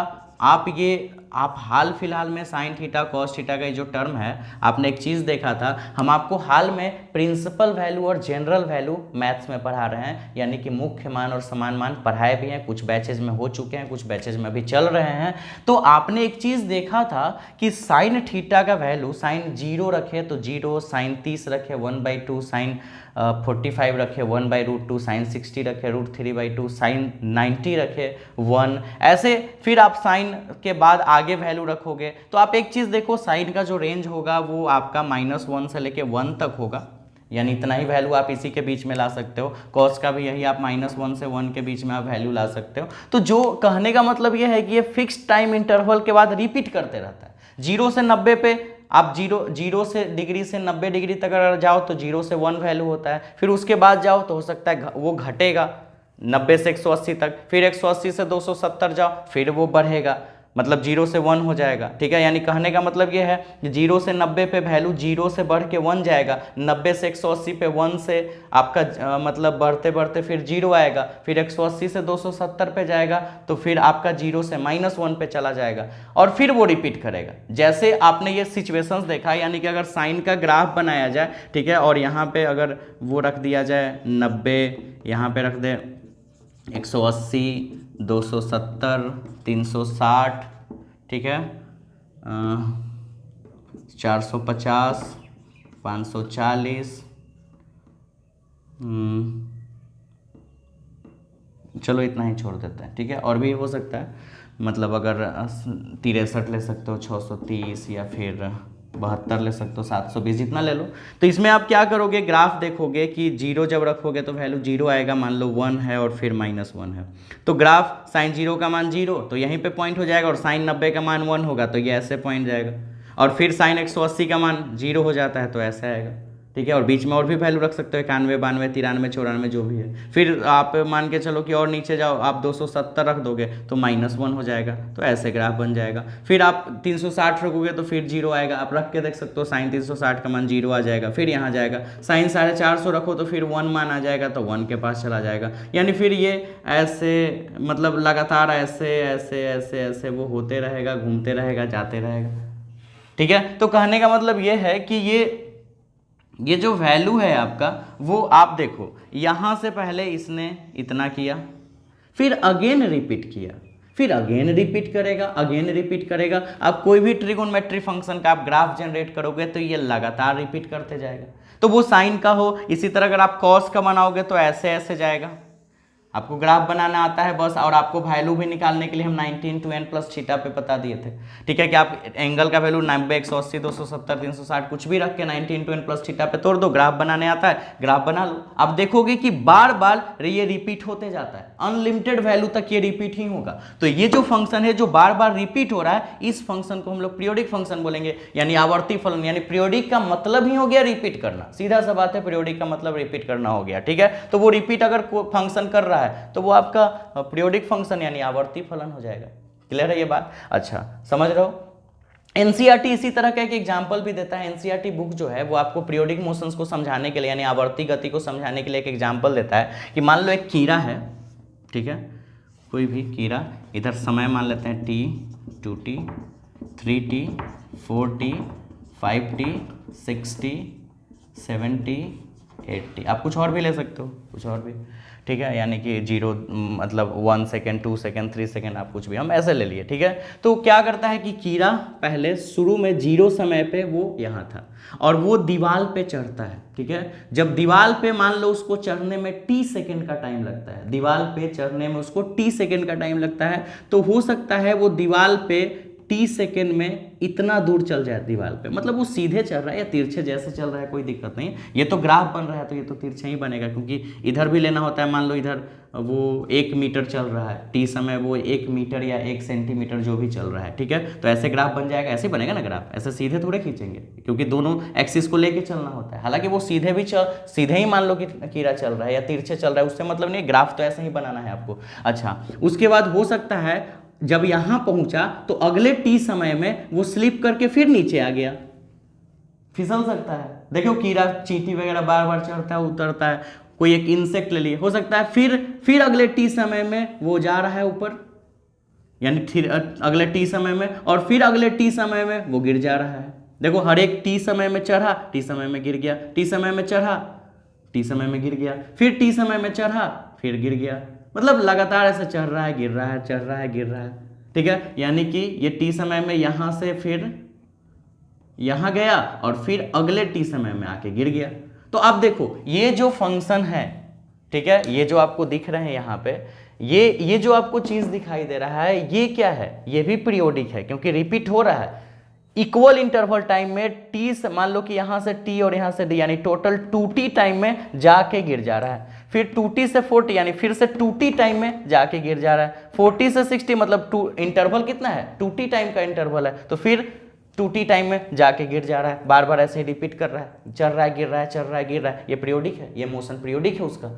आप हाल फिलहाल में साइन थीटा कॉस थीटा का जो टर्म है, आपने एक चीज़ देखा था, हम आपको हाल में प्रिंसिपल वैल्यू और जनरल वैल्यू मैथ्स में पढ़ा रहे हैं, यानी कि मुख्य मान और समान मान पढ़ाए भी हैं, कुछ बैचेज में हो चुके हैं, कुछ बैचेज में अभी चल रहे हैं। तो आपने एक चीज़ देखा था कि साइन थीटा का वैल्यू साइन 0 रखे तो 0, साइन 30 रखे 1/2, साइन 45 रखे 1/√2, साइन 60 रखे √3/2, साइन 90 रखे 1, ऐसे फिर आप साइन के बाद आगे वैल्यू रखोगे तो आप एक चीज़ देखो, साइन का जो रेंज होगा वो आपका -1 से लेके 1 तक होगा, यानी इतना ही वैल्यू आप इसी के बीच में ला सकते हो। कॉस का भी यही, आप -1 से 1 के बीच में आप वैल्यू ला सकते हो। तो जो कहने का मतलब ये है कि ये फिक्स टाइम इंटरवल के बाद रिपीट करते रहता है। 0 से 90 पे आप 0 से डिग्री से 90 डिग्री तक अगर जाओ तो 0 से 1 वैल्यू होता है, फिर उसके बाद जाओ तो हो सकता है वो घटेगा 90 से 180 तक, फिर 180 से 270 जाओ फिर वो बढ़ेगा, मतलब 0 से 1 हो जाएगा, ठीक है। यानी कहने का मतलब ये है कि 0 से 90 पे वैल्यू 0 से बढ़ के 1 जाएगा, 90 से 180 पे 1 से आपका मतलब बढ़ते बढ़ते फिर 0 आएगा, फिर 180 से 270 पे जाएगा तो फिर आपका 0 से -1 पे चला जाएगा और फिर वो रिपीट करेगा। जैसे आपने ये सिचुएशंस देखा, यानी कि अगर साइन का ग्राफ बनाया जाए, ठीक है, और यहाँ पे अगर वो रख दिया जाए 90, यहाँ पे रख दे 180, 270, 360, ठीक है, 450, 540, चलो इतना ही छोड़ देते हैं, ठीक है। और भी हो सकता है, मतलब अगर 63 ले सकते हो, 630 या फिर 72 ले सकते हो, 720, जितना ले लो। तो इसमें आप क्या करोगे, ग्राफ देखोगे कि 0 जब रखोगे तो वैल्यू 0 आएगा, मान लो 1 है और फिर -1 है, तो ग्राफ साइन 0 का मान 0 तो यहीं पे पॉइंट हो जाएगा, और साइन 90 का मान 1 होगा तो ये ऐसे पॉइंट जाएगा, और फिर साइन 180 का मान 0 हो जाता है तो ऐसे आएगा, ठीक है। और बीच में और भी वैल्यू रख सकते हो, 91, 92, 93, 94 जो भी है। फिर आप मान के चलो कि और नीचे जाओ, आप 270 रख दोगे तो -1 हो जाएगा, तो ऐसे ग्राफ बन जाएगा। फिर आप 360 रखोगे तो फिर 0 आएगा, आप रख के देख सकते हो, साइन 360 का मान 0 आ जाएगा, फिर यहाँ जाएगा। साइन 450 रखो तो फिर 1 मान आ जाएगा तो 1 के पास चला जाएगा, यानी फिर ये ऐसे मतलब लगातार ऐसे ऐसे ऐसे ऐसे वो होते रहेगा, घूमते रहेगा, जाते रहेगा, ठीक है। तो कहने का मतलब ये है कि ये जो वैल्यू है आपका, वो आप देखो यहाँ से पहले इसने इतना किया, फिर अगेन रिपीट किया, फिर अगेन रिपीट करेगा, अगेन रिपीट करेगा। आप कोई भी ट्रिगोनोमेट्री फंक्शन का आप ग्राफ जनरेट करोगे तो ये लगातार रिपीट करते जाएगा। तो वो साइन का हो, इसी तरह अगर आप कॉस का बनाओगे तो ऐसे ऐसे जाएगा। आपको ग्राफ बनाना आता है बस, और आपको वैल्यू भी निकालने के लिए हम 90 × n + थीटा पे बता दिए थे, ठीक है, कि आप एंगल का वैल्यू 90, 180, 270, 360 कुछ भी रख के 90 × n + थीटा पे तोड़ दो, ग्राफ बनाने आता है, ग्राफ बना लो। आप देखोगे कि बार बार ये रिपीट होते जाता है, अनलिमिटेड वैल्यू तक ये रिपीट ही होगा। तो ये जो फंक्शन है जो बार बार रिपीट हो रहा है, इस फंक्शन को हम लोग पीरियोडिक फंक्शन बोलेंगे, यानी आवर्ती फलन। यानी पीरियोडिक का मतलब ही हो गया रिपीट करना, सीधा सा बात है, पीरियोडिक का मतलब रिपीट करना हो गया, ठीक है। तो वो रिपीट अगर फंक्शन कर रहा है तो वो आपका पीरियोडिक फंक्शन यानी आवर्ती फलन हो जाएगा। क्लियर है ये बात? अच्छा, समझ रहे हो? एनसीईआरटी इसी तरह का एक एग्जाम्पल भी देता है। एनसीईआरटी बुक जो है वो आपको पीरियोडिक मोशंस को समझाने के लिए यानी आवर्ती गति को समझाने के लिए एक एग्जाम्पल देता है कि मान लो एक कीड़ा है, ठीक है, कोई भी कीड़ा, इधर समय मान लेते हैं t, 2t, 3t, 4t, 5t, 6t, 7t, 8t, आप कुछ और भी ले सकते हो, कुछ और भी, ठीक है, यानी कि 0 मतलब 1 सेकेंड, 2 सेकेंड, 3 सेकेंड, आप कुछ भी, हम ऐसे ले लिए, ठीक है। तो क्या करता है कि कीड़ा पहले शुरू में 0 समय पे वो यहाँ था और वो दीवार पे चढ़ता है, ठीक है। जब दीवार पे मान लो उसको चढ़ने में t सेकेंड का टाइम लगता है, दीवार पे चढ़ने में उसको t सेकेंड का टाइम लगता है, तो हो सकता है वो दीवार पे t सेकेंड में इतना दूर चल जाए दीवार पे, मतलब वो सीधे चल रहा है या तिरछे जैसे चल रहा है कोई दिक्कत नहीं, ये तो ग्राफ बन रहा है तो ये तो तिरछे ही बनेगा, क्योंकि इधर भी लेना होता है, मान लो इधर वो 1 मीटर चल रहा है, t समय वो 1 मीटर या 1 सेंटीमीटर जो भी चल रहा है, ठीक है, तो ऐसे ग्राफ बन जाएगा, ऐसे बनेगा ना ग्राफ, ऐसे सीधे थोड़े खींचेंगे क्योंकि दोनों एक्सिस को लेके चलना होता है। हालांकि वो सीधे भी सीधे ही मान लो कि कीड़ा चल रहा है या तिरछे चल रहा है, उससे मतलब नहीं, ग्राफ तो ऐसे ही बनाना है आपको। अच्छा, उसके बाद हो सकता है जब यहां पहुंचा तो अगले t समय में वो स्लिप करके फिर नीचे आ गया, फिसल सकता है। देखो कीड़ा चींटी वगैरह बार बार चढ़ता है उतरता है, कोई एक इंसेक्ट ले लिए, हो सकता है फिर अगले t समय में वो जा रहा है ऊपर, यानी फिर अगले t समय में, और फिर अगले t समय में वो गिर जा रहा है। देखो हर एक t समय में चढ़ा, t समय में गिर गया, t समय में चढ़ा, t समय में गिर गया, फिर t समय में चढ़ा, फिर गिर गया, मतलब लगातार ऐसे चढ़ रहा है, गिर रहा है, चढ़ रहा है, गिर रहा है, ठीक है। यानी कि ये t समय में यहां से फिर यहां गया और फिर अगले t समय में आके गिर गया। तो अब देखो ये जो फंक्शन है, ठीक है, ये जो आपको दिख रहे हैं यहाँ पे, ये जो आपको चीज दिखाई दे रहा है, ये क्या है, ये भी पीरियोडिक है क्योंकि रिपीट हो रहा है इक्वल इंटरवल टाइम में। t से मान लो कि यहां से t और यहां से d, यानी टोटल 2t टाइम में जाके गिर जा रहा है, फिर 2t से 40 यानी फिर से 2t टाइम में जाके गिर जा रहा है, 40 से 60 मतलब 2 इंटरवल कितना है, 2t टाइम का इंटरवल है, तो फिर 2t टाइम में जाके गिर जा रहा है, बार बार ऐसे ही रिपीट कर रहा है, चल रहा है, गिर रहा है, चल रहा है, गिर रहा है, ये पीरियोडिक है, ये मोशन पीरियोडिक है उसका,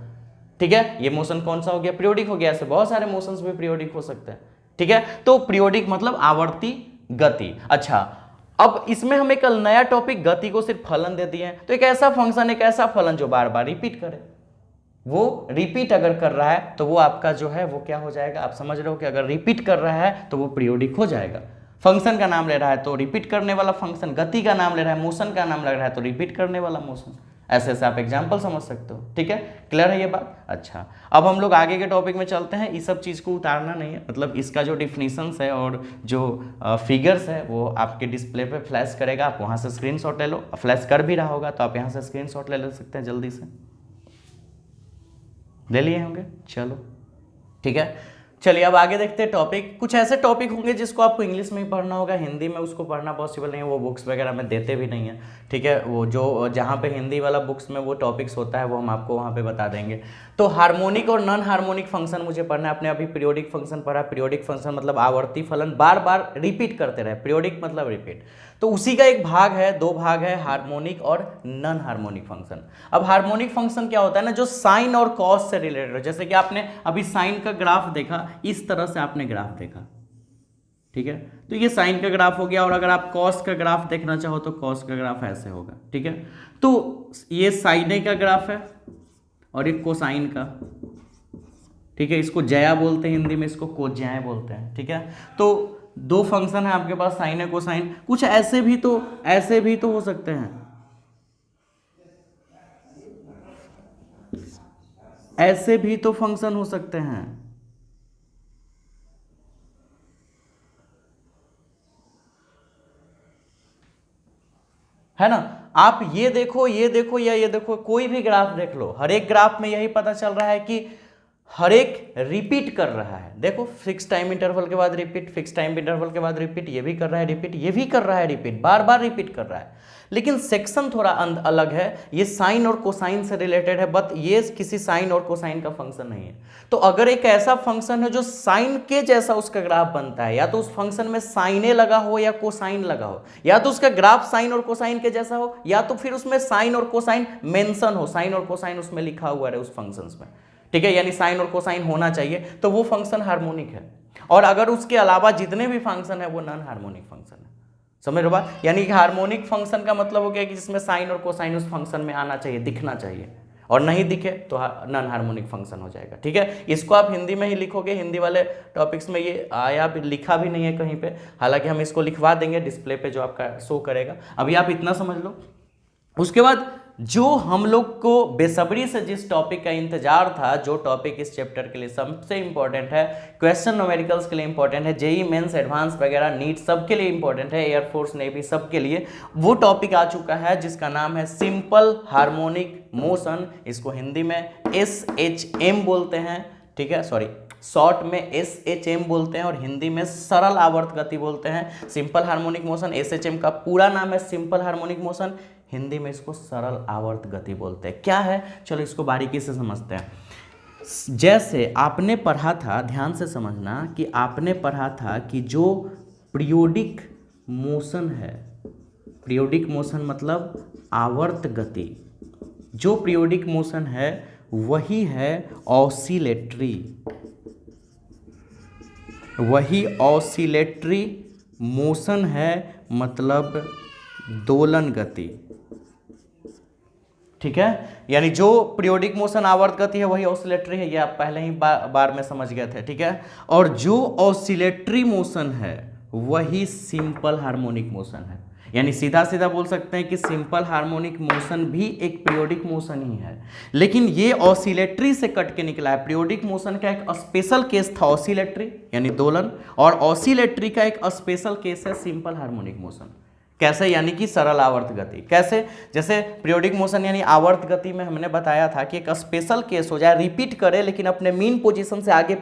ठीक है। ये मोशन कौन सा हो गया, पीरियोडिक हो गया। ऐसे बहुत सारे मोशंस भी पीरियोडिक हो सकते हैं, ठीक है। तो पीरियोडिक मतलब आवर्ती गति। अच्छा, अब इसमें हम एक नया टॉपिक गति को सिर्फ फलन दे दिए हैं, तो एक ऐसा फंक्शन, एक ऐसा फलन जो बार बार रिपीट करे, वो रिपीट अगर कर रहा है तो वो आपका जो है वो क्या हो जाएगा, आप समझ रहे हो कि अगर रिपीट कर रहा है तो वो पीरियोडिक हो जाएगा। फंक्शन का नाम ले रहा है तो रिपीट करने वाला फंक्शन, गति का नाम ले रहा है, मोशन का नाम लग रहा है तो रिपीट करने वाला मोशन। ऐसे ऐसे आप एग्जाम्पल समझ सकते हो, ठीक है, क्लियर है ये बात। अच्छा, अब हम लोग आगे के टॉपिक में चलते हैं। इस सब चीज़ को उतारना नहीं है, मतलब इसका जो डिफिनीशंस है और जो फिगर्स है वो आपके डिस्प्ले पे फ्लैश करेगा, आप वहाँ से स्क्रीनशॉट ले लो, फ्लैश कर भी रहा होगा तो आप यहाँ से स्क्रीनशॉट ले सकते हैं, जल्दी से ले लिए होंगे। चलो ठीक है, चलिए अब आगे देखते हैं टॉपिक। कुछ ऐसे टॉपिक होंगे जिसको आपको इंग्लिश में ही पढ़ना होगा, हिंदी में उसको पढ़ना पॉसिबल नहीं है, वो बुक्स वगैरह में देते भी नहीं है, ठीक है। वो जो जहाँ पे हिंदी वाला बुक्स में वो टॉपिक्स होता है वो हम आपको वहाँ पे बता देंगे। तो हार्मोनिक और नॉन हार्मोनिक फंक्शन मुझे पढ़ना है। आपने अभी पीरियोडिक फंक्शन पढ़ा, पीरियोडिक फंक्शन मतलब आवर्ती फलन बार बार रिपीट करते रहे, पीरियोडिक मतलब रिपीट। तो उसी का एक भाग है, दो भाग है, हार्मोनिक और नॉन हार्मोनिक फंक्शन। अब हार्मोनिक फंक्शन क्या होता है ना, जो साइन और कॉस से रिलेटेड हो। जैसे कि आपने अभी साइन का ग्राफ देखा, इस तरह से आपने ग्राफ देखा, ठीक है, तो ये साइन का ग्राफ हो गया। और अगर आप कॉस का ग्राफ देखना चाहो तो कॉस का ग्राफ ऐसे होगा, ठीक है। तो ये साइन का ग्राफ है और एक कोसाइन का, ठीक है, इसको जया बोलते हैं हिंदी में, इसको कोज्याएं बोलते हैं, ठीक है। तो दो फंक्शन है आपके पास, साइन है कोसाइन। कुछ ऐसे भी तो हो सकते हैं, ऐसे भी तो फंक्शन हो सकते हैं, है ना। आप ये देखो, ये देखो या ये देखो, कोई भी ग्राफ देख लो, हर एक ग्राफ में यही पता चल रहा है कि हर एक रिपीट कर रहा है। देखो फिक्स टाइम इंटरवल के बाद रिपीट, फिक्स टाइम इंटरवल के बाद रिपीट, ये भी कर रहा है रिपीट, ये भी कर रहा है रिपीट, बार बार रिपीट कर रहा है। लेकिन सेक्शन थोड़ा अलग है, ये साइन और कोसाइन से रिलेटेड है, बट ये किसी साइन और कोसाइन का फंक्शन नहीं है। तो अगर एक ऐसा फंक्शन है जो साइन के जैसा उसका ग्राफ बनता है, या तो उस फंक्शन में साइने लगा हो या कोसाइन लगा हो, या तो उसका ग्राफ साइन और कोसाइन के जैसा हो, या तो फिर उसमें साइन और कोसाइन मेंशन हो, साइन और कोसाइन उसमें लिखा हुआ है उस फंक्शन में, ठीक है, यानी साइन और कोसाइन होना चाहिए, तो वो फंक्शन हार्मोनिक है। और अगर उसके अलावा जितने भी फंक्शन है वो नॉन हार्मोनिक फंक्शन है। समझ रहे हो बात? यानी कि हार्मोनिक फंक्शन का मतलब हो गया कि जिसमें साइन और कोसाइन उस फंक्शन में आना चाहिए, दिखना चाहिए, और नहीं दिखे तो नॉन हार्मोनिक फंक्शन हो जाएगा। ठीक है, इसको आप हिंदी में ही लिखोगे, हिंदी वाले टॉपिक्स में ये आया भी, लिखा भी नहीं है कहीं पे, हालांकि हम इसको लिखवा देंगे डिस्प्ले पे जो आपका शो करेगा। अभी आप इतना समझ लो। उसके बाद जो हम लोग को बेसब्री से जिस टॉपिक का इंतजार था, जो टॉपिक इस चैप्टर के लिए सबसे इंपॉर्टेंट है, क्वेश्चन न्यूमेरिकल्स के लिए इंपॉर्टेंट है, जेई मेंस एडवांस वगैरह नीट सब के लिए इंपॉर्टेंट है, एयरफोर्स नेवी सब के लिए, वो टॉपिक आ चुका है जिसका नाम है सिंपल हार्मोनिक मोशन। इसको हिंदी में SHM बोलते हैं, ठीक है, सॉरी शॉर्ट में SHM बोलते हैं और हिंदी में सरल आवर्त गति बोलते हैं। सिंपल हार्मोनिक मोशन, SHM का पूरा नाम है सिंपल हार्मोनिक मोशन, हिंदी में इसको सरल आवर्त गति बोलते हैं। क्या है, चलो इसको बारीकी से समझते हैं। जैसे आपने पढ़ा था, ध्यान से समझना कि आपने पढ़ा था कि जो पीरियोडिक मोशन है, पीरियोडिक मोशन मतलब आवर्त गति, जो पीरियोडिक मोशन है वही है ऑसिलेटरी, वही ऑसिलेटरी मोशन है, मतलब दोलन गति। ठीक है, यानी जो पीरियोडिक मोशन आवर्त गति है वही ऑसिलेटरी है, ये आप पहले ही बार में समझ गए थे। ठीक है, और जो ऑसिलेटरी मोशन है वही सिंपल हार्मोनिक मोशन है। यानी सीधा सीधा बोल सकते हैं कि सिंपल हार्मोनिक मोशन भी एक पीरियोडिक मोशन ही है, लेकिन ये ऑसिलेटरी से कट के निकला है। पीरियोडिक मोशन का एक स्पेशल केस था ऑसिलेटरी यानी दोलन, और ऑसिलेटरी का एक स्पेशल केस है सिंपल हार्मोनिक मोशन। कैसे, यानी कि सरल आवर्त गति। कैसे, जैसे पीरियोडिक मोशन यानी आवर्त गति में हमने बताया था कि एक स्पेशल केस हो जाए, रिपीट करे लेकिन अपने मीन पोजीशन से आगे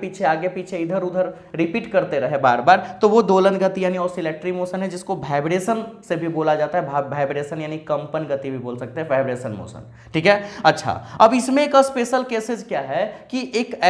पीछे इधर उधर रिपीट करते रहे बार बार, तो वो दोलन गति यानी ऑसिलेटरी मोशन है, जिसको वाइब्रेशन से भी बोला जाता है। वाइब्रेशन यानी कंपन गति भी बोल सकते हैं, वाइब्रेशन मोशन। ठीक है, अच्छा, अब इसमें एक स्पेशल केसेस क्या है कि एक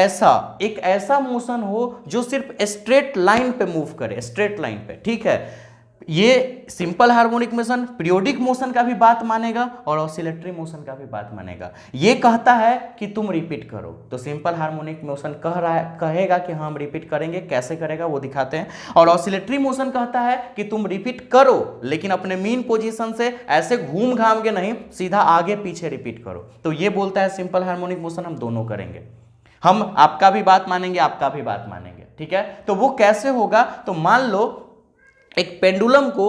ऐसा मोशन हो जो सिर्फ स्ट्रेट लाइन पे मूव करे, स्ट्रेट लाइन पे। ठीक है, ये simple harmonic motion periodic motion का भी बात मानेगा और ऑसिलेटरी मोशन का भी बात मानेगा। ये कहता है कि तुम रिपीट करो, तो सिंपल हार्मोनिक मोशन कहेगा कि हम रिपीट करेंगे, कैसे करेगा वो दिखाते हैं। और ऑसिलेटरी मोशन कहता है कि तुम रिपीट करो लेकिन अपने मीन पोजीशन से ऐसे घूम घाम के नहीं, सीधा आगे पीछे रिपीट करो। तो ये बोलता है सिंपल हार्मोनिक मोशन हम दोनों करेंगे, हम आपका भी बात मानेंगे, आपका भी बात मानेंगे। ठीक है, तो वो कैसे होगा, तो मान लो एक पेंडुलम को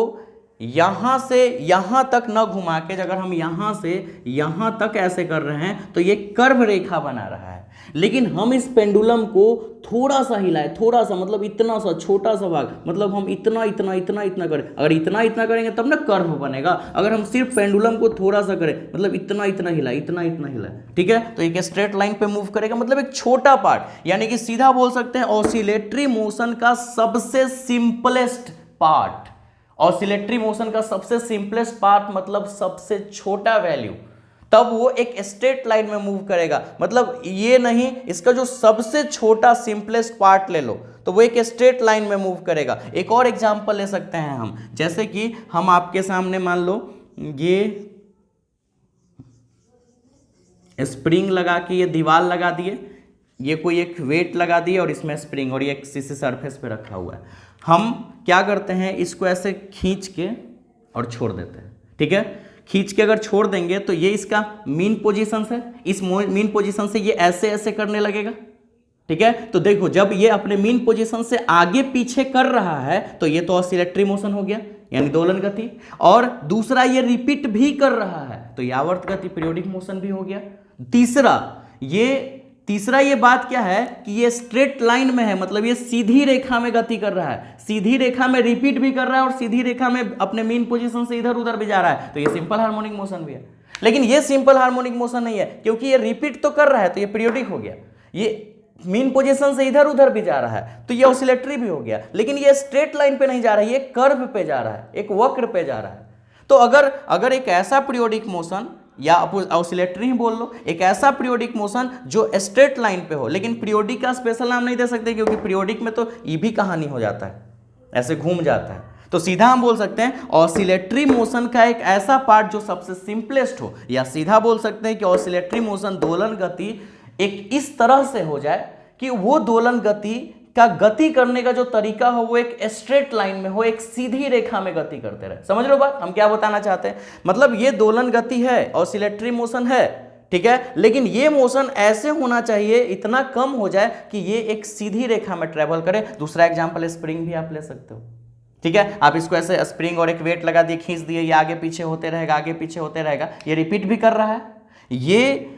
यहां से यहां तक न घुमा के, अगर हम यहां से यहां तक ऐसे कर रहे हैं तो ये कर्व रेखा बना रहा है, लेकिन हम इस पेंडुलम को थोड़ा सा हिलाए, थोड़ा सा मतलब इतना सा छोटा सा भाग, मतलब हम इतना इतना इतना इतना करें, अगर इतना इतना करेंगे तब ना कर्व बनेगा। अगर हम सिर्फ पेंडुलम को थोड़ा सा करें, मतलब इतना इतना हिलाए, इतना इतना हिलाए, ठीक है, तो एक स्ट्रेट लाइन पे मूव करेगा, मतलब एक छोटा पार्ट। यानी कि सीधा बोल सकते हैं ऑसिलेटरी मोशन का सबसे सिंपलेस्ट पार्ट, ऑसिलेटरी मोशन का सबसे सिंपलेस्ट पार्ट मतलब सबसे छोटा वैल्यू, तब वो एक स्ट्रेट लाइन में मूव करेगा। मतलब ये नहीं, इसका जो सबसे छोटा सिंपलेस्ट पार्ट ले लो तो वो एक स्ट्रेट लाइन में मूव करेगा। एक और एग्जांपल ले सकते हैं हम, जैसे कि हम आपके सामने मान लो ये स्प्रिंग लगा के ये दीवार लगा दिए, ये कोई एक वेट लगा दिए और इसमें स्प्रिंग, और ये किसी सरफेस पे रखा हुआ है। हम क्या करते हैं, इसको ऐसे खींच के और छोड़ देते हैं। ठीक है, खींच के अगर छोड़ देंगे तो ये इसका मीन पोजीशन से, इस मीन पोजीशन से ये ऐसे ऐसे करने लगेगा। ठीक है, तो देखो जब ये अपने मीन पोजीशन से आगे पीछे कर रहा है तो ये तो ऑसिलेटरी मोशन हो गया यानी दोलन गति, और दूसरा ये रिपीट भी कर रहा है तो ये आवर्त गति पीरियोडिक मोशन भी हो गया। तीसरा ये बात क्या है कि ये स्ट्रेट लाइन में है, मतलब ये सीधी रेखा में गति कर रहा है, सीधी रेखा में रिपीट भी कर रहा है और सीधी रेखा में अपने मीन पोजीशन से इधर उधर भी जा रहा है, तो ये सिंपल हार्मोनिक मोशन भी है। लेकिन ये सिंपल हार्मोनिक मोशन नहीं है, क्योंकि ये रिपीट तो कर रहा है तो ये पीरियोडिक हो गया, ये मीन पोजीशन से इधर उधर भी जा रहा है तो ये ऑसिलेटरी भी हो गया। लेकिन ये स्ट्रेट लाइन पे नहीं जा रहा है, ये कर्व पे जा रहा है, एक वक्र पे जा रहा है। तो अगर एक ऐसा पीरियोडिक मोशन, या ऑसिलेटरी ही बोल लो, एक ऐसा पीरियोडिक मोशन जो स्ट्रेट लाइन पे हो, लेकिन पीरियोडिक का स्पेशल नाम नहीं दे सकते क्योंकि पीरियोडिक में तो ये भी कहानी हो जाता है, ऐसे घूम जाता है, तो सीधा हम बोल सकते हैं ऑसिलेटरी मोशन का एक ऐसा पार्ट जो सबसे सिंपलेस्ट हो, या सीधा बोल सकते हैं कि ऑसिलेटरी मोशन दोलन गति एक इस तरह से हो जाए कि वो दोलन गति का गति करने का जो तरीका हो वो एक स्ट्रेट लाइन में हो, एक सीधी रेखा में गति करते रहे। समझ लो बात हम क्या बताना चाहते हैं? मतलब ये दोलन गति है, ऑसिलेटरी मोशन है, ठीक है, लेकिन ये मोशन ऐसे होना चाहिए, इतना कम हो जाए कि ये एक सीधी रेखा में ट्रेवल करे। दूसरा एग्जांपल स्प्रिंग भी आप ले सकते हो, ठीक है। आप इसको ऐसे स्प्रिंग और एक वेट लगा दिए, खींच दिए, ये आगे पीछे होते रहेगा, आगे पीछे होते रहेगा, ये रिपीट भी कर रहा है, ये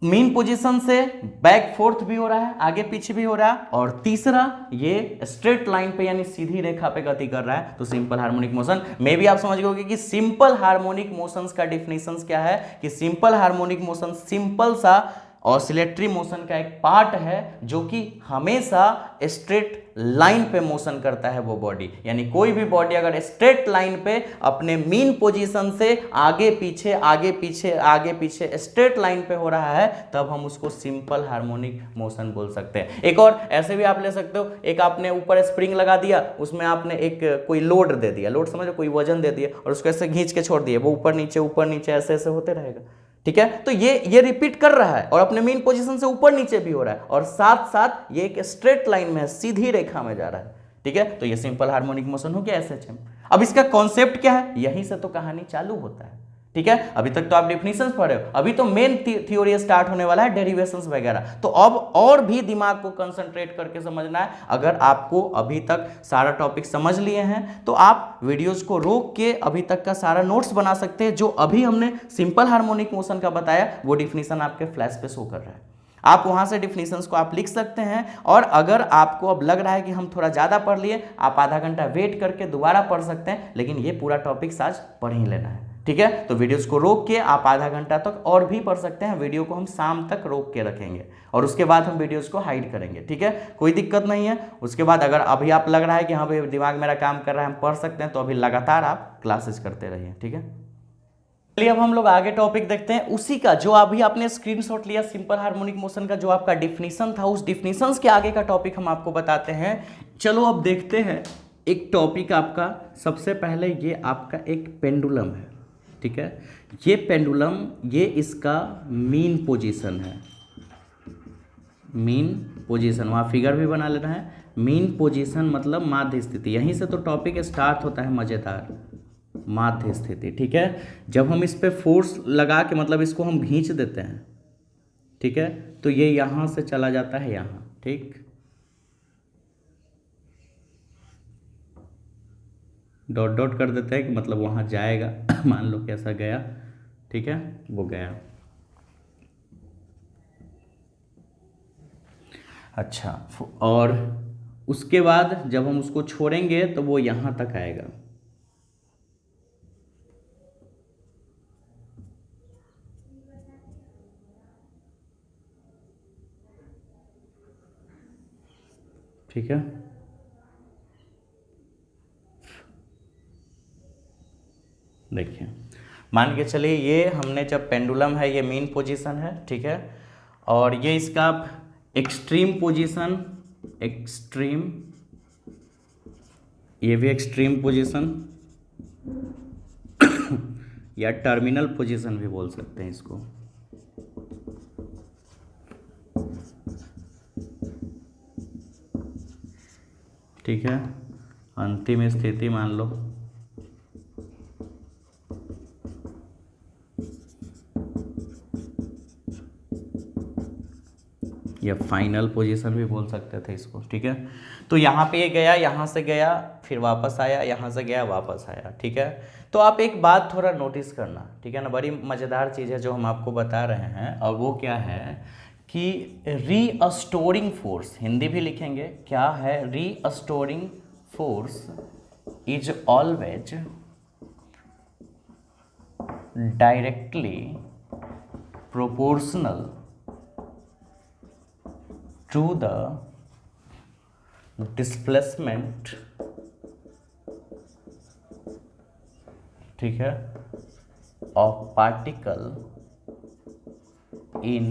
मीन पोजीशन से बैक फोर्थ भी हो रहा है, आगे पीछे भी हो रहा है, और तीसरा ये स्ट्रेट लाइन पे यानी सीधी रेखा पे गति कर रहा है। तो सिंपल हार्मोनिक मोशन में भी आप समझ गए कि सिंपल हार्मोनिक मोशंस का डिफिनेशन क्या है, कि सिंपल हार्मोनिक मोशन सिंपल सा ऑसिलेटरी मोशन का एक पार्ट है जो कि हमेशा स्ट्रेट लाइन पे मोशन करता है वो बॉडी। यानी कोई भी बॉडी अगर स्ट्रेट लाइन पे अपने मीन पोजीशन से आगे पीछे आगे पीछे आगे पीछे स्ट्रेट लाइन पे हो रहा है, तब हम उसको सिंपल हार्मोनिक मोशन बोल सकते हैं। एक और ऐसे भी आप ले सकते हो, एक आपने ऊपर स्प्रिंग लगा दिया, उसमें आपने एक कोई लोड दे दिया, लोड समझो, कोई वजन दे दिया, और उसको ऐसे खींच के छोड़ दिया, वो ऊपर नीचे ऐसे ऐसे होते रहेगा, ठीक है। तो ये रिपीट कर रहा है और अपने मेन पोजीशन से ऊपर नीचे भी हो रहा है, और साथ साथ ये एक स्ट्रेट लाइन में है, सीधी रेखा में जा रहा है, ठीक है। तो ये सिंपल हार्मोनिक मोशन हो गया एसएचएम। अब इसका कॉन्सेप्ट क्या है, यहीं से तो कहानी चालू होता है, ठीक है। अभी तक तो आप डेफिनेशंस पढ़े हो, अभी तो मेन थ्योरी स्टार्ट होने वाला है, डेरिवेशंस वगैरह। तो अब और भी दिमाग को कंसंट्रेट करके समझना है। अगर आपको अभी तक सारा टॉपिक समझ लिए हैं तो आप वीडियोस को रोक के अभी तक का सारा नोट्स बना सकते हैं। जो अभी हमने सिंपल हार्मोनिक मोशन का बताया वो डिफिनेशन आपके फ्लैश पे शो कर रहा है, आप वहां से डिफिनेशंस को आप लिख सकते हैं। और अगर आपको अब लग रहा है कि हम थोड़ा ज़्यादा पढ़ लिए, आप आधा घंटा वेट करके दोबारा पढ़ सकते हैं, लेकिन ये पूरा टॉपिक आज पढ़ ही लेना है, ठीक है। तो वीडियोस को रोक के आप आधा घंटा तक और भी पढ़ सकते हैं। वीडियो को हम शाम तक रोक के रखेंगे और उसके बाद हम वीडियोस को हाइड करेंगे, ठीक है, कोई दिक्कत नहीं है। उसके बाद अगर अभी आप लग रहा है कि हाँ भाई दिमाग मेरा काम कर रहा है, हम पढ़ सकते हैं, तो अभी लगातार आप क्लासेस करते रहिए, ठीक है। चलिए अब हम लोग आगे टॉपिक देखते हैं, उसी का जो अभी आपने स्क्रीनशॉट लिया सिंपल हार्मोनिक मोशन का, जो आपका डिफिनीशन था, उस डिफिनीशंस के आगे का टॉपिक हम आपको बताते हैं। चलो अब देखते हैं एक टॉपिक आपका। सबसे पहले ये आपका एक पेंडुलम है, ठीक है। ये पेंडुलम, ये इसका मीन पोजीशन है, मीन पोजीशन, वहाँ फिगर भी बना लेना है। मीन पोजीशन मतलब माध्य स्थिति, यहीं से तो टॉपिक स्टार्ट होता है मज़ेदार, माध्य स्थिति, ठीक है। जब हम इस पे फोर्स लगा के मतलब इसको हम खींच देते हैं, ठीक है, तो ये यहाँ से चला जाता है यहाँ, ठीक, डॉट डॉट कर देते हैं कि मतलब वहाँ जाएगा मान लो कैसा गया, ठीक है, वो गया। अच्छा, और उसके बाद जब हम उसको छोड़ेंगे तो वो यहाँ तक आएगा, ठीक है। देखिए मान के चलिए ये हमने जब पेंडुलम है, ये मीन पोजीशन है, ठीक है, और ये इसका एक्सट्रीम पोजीशन, एक्सट्रीम, ये भी एक्सट्रीम पोजीशन या टर्मिनल पोजीशन भी बोल सकते हैं इसको, ठीक है। अंतिम स्थिति मान लो, या फाइनल पोजीशन भी बोल सकते थे इसको, ठीक है। तो यहाँ पे ये गया, यहाँ से गया, फिर वापस आया, यहाँ से गया, वापस आया, ठीक है। तो आप एक बात थोड़ा नोटिस करना, ठीक है ना, बड़ी मज़ेदार चीज़ है जो हम आपको बता रहे हैं, और वो क्या है कि रीअस्टोरिंग फोर्स, हिंदी भी लिखेंगे, क्या है, restoring force is always directly proportional to the displacement, ठीक है, of particle इन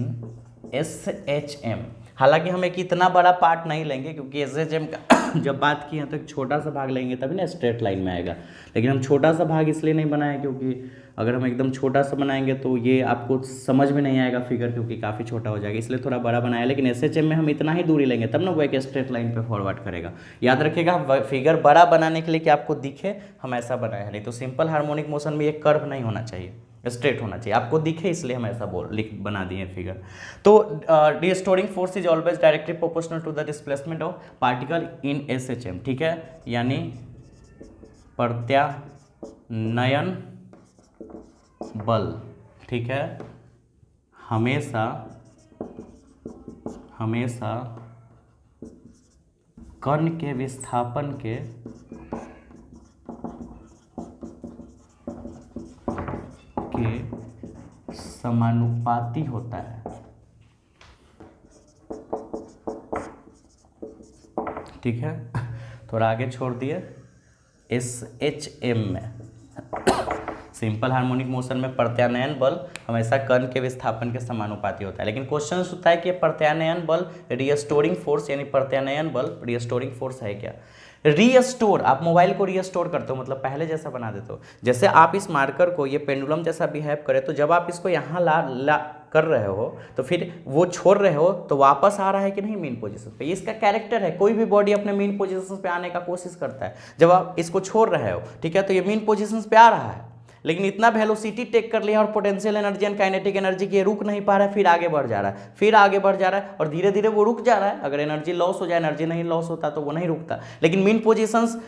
SHM। हालांकि हम एक इतना बड़ा पार्ट नहीं लेंगे क्योंकि SHM का जब बात की है तो एक छोटा सा भाग लेंगे तभी ना स्ट्रेट लाइन में आएगा। लेकिन हम छोटा सा भाग इसलिए नहीं बनाए क्योंकि अगर हम एकदम छोटा सा बनाएंगे तो ये आपको समझ में नहीं आएगा फिगर, क्योंकि काफ़ी छोटा हो जाएगा, इसलिए थोड़ा बड़ा बनाया। लेकिन SHM में हम इतना ही दूरी लेंगे तब ना वो एक स्ट्रेट लाइन पे फॉरवर्ड करेगा। याद रखिएगा, फिगर बड़ा बनाने के लिए कि आपको दिखे हम ऐसा बनाए हैं, नहीं तो सिंपल हार्मोनिक मोशन में एक कर्व नहीं होना चाहिए, स्ट्रेट होना चाहिए, आपको दिखे इसलिए हम ऐसा बना दिए फिगर। तो restoring force is always directly proportional to the displacement of particle in SHM। ठीक है, यानी प्रत्यानयन बल, ठीक है, हमेशा कण के विस्थापन के समानुपाती होता है। ठीक है, थोड़ा आगे छोड़ दिए। SHM में सिंपल हार्मोनिक मोशन में प्रत्यानयन बल हमेशा कण के विस्थापन के समानुपाती होता है। लेकिन क्वेश्चन होता है कि प्रत्यानयन बल रीस्टोरिंग फोर्स यानी प्रत्यानयन बल रीस्टोरिंग फोर्स है क्या? रीस्टोर, आप मोबाइल को रीस्टोर करते हो, मतलब पहले जैसा बना देते हो। जैसे आप इस मार्कर को, ये पेंडुलम जैसा बिहेव करे, तो जब आप इसको यहाँ ला कर रहे हो तो फिर वो छोड़ रहे हो तो वापस आ रहा है कि नहीं मीन पोजीशन पे। ये इसका कैरेक्टर है, कोई भी बॉडी अपने मीन पोजीशन पे आने का कोशिश करता है। जब आप इसको छोड़ रहे हो, ठीक है, तो ये मीन पोजीशन पे आ रहा है, लेकिन इतना वेलोसिटी टेक कर लिया और potential energy and kinetic energy की रुक नहीं पा रहा है, फिर आगे बढ़ जा रहा है, फिर आगे बढ़ जा रहा है और धीरे धीरे वो रुक जा रहा है। अगर एनर्जी लॉस हो जाए, एनर्जी नहीं लॉस होता तो वो नहीं रुकता। लेकिन मीन पोजीशंस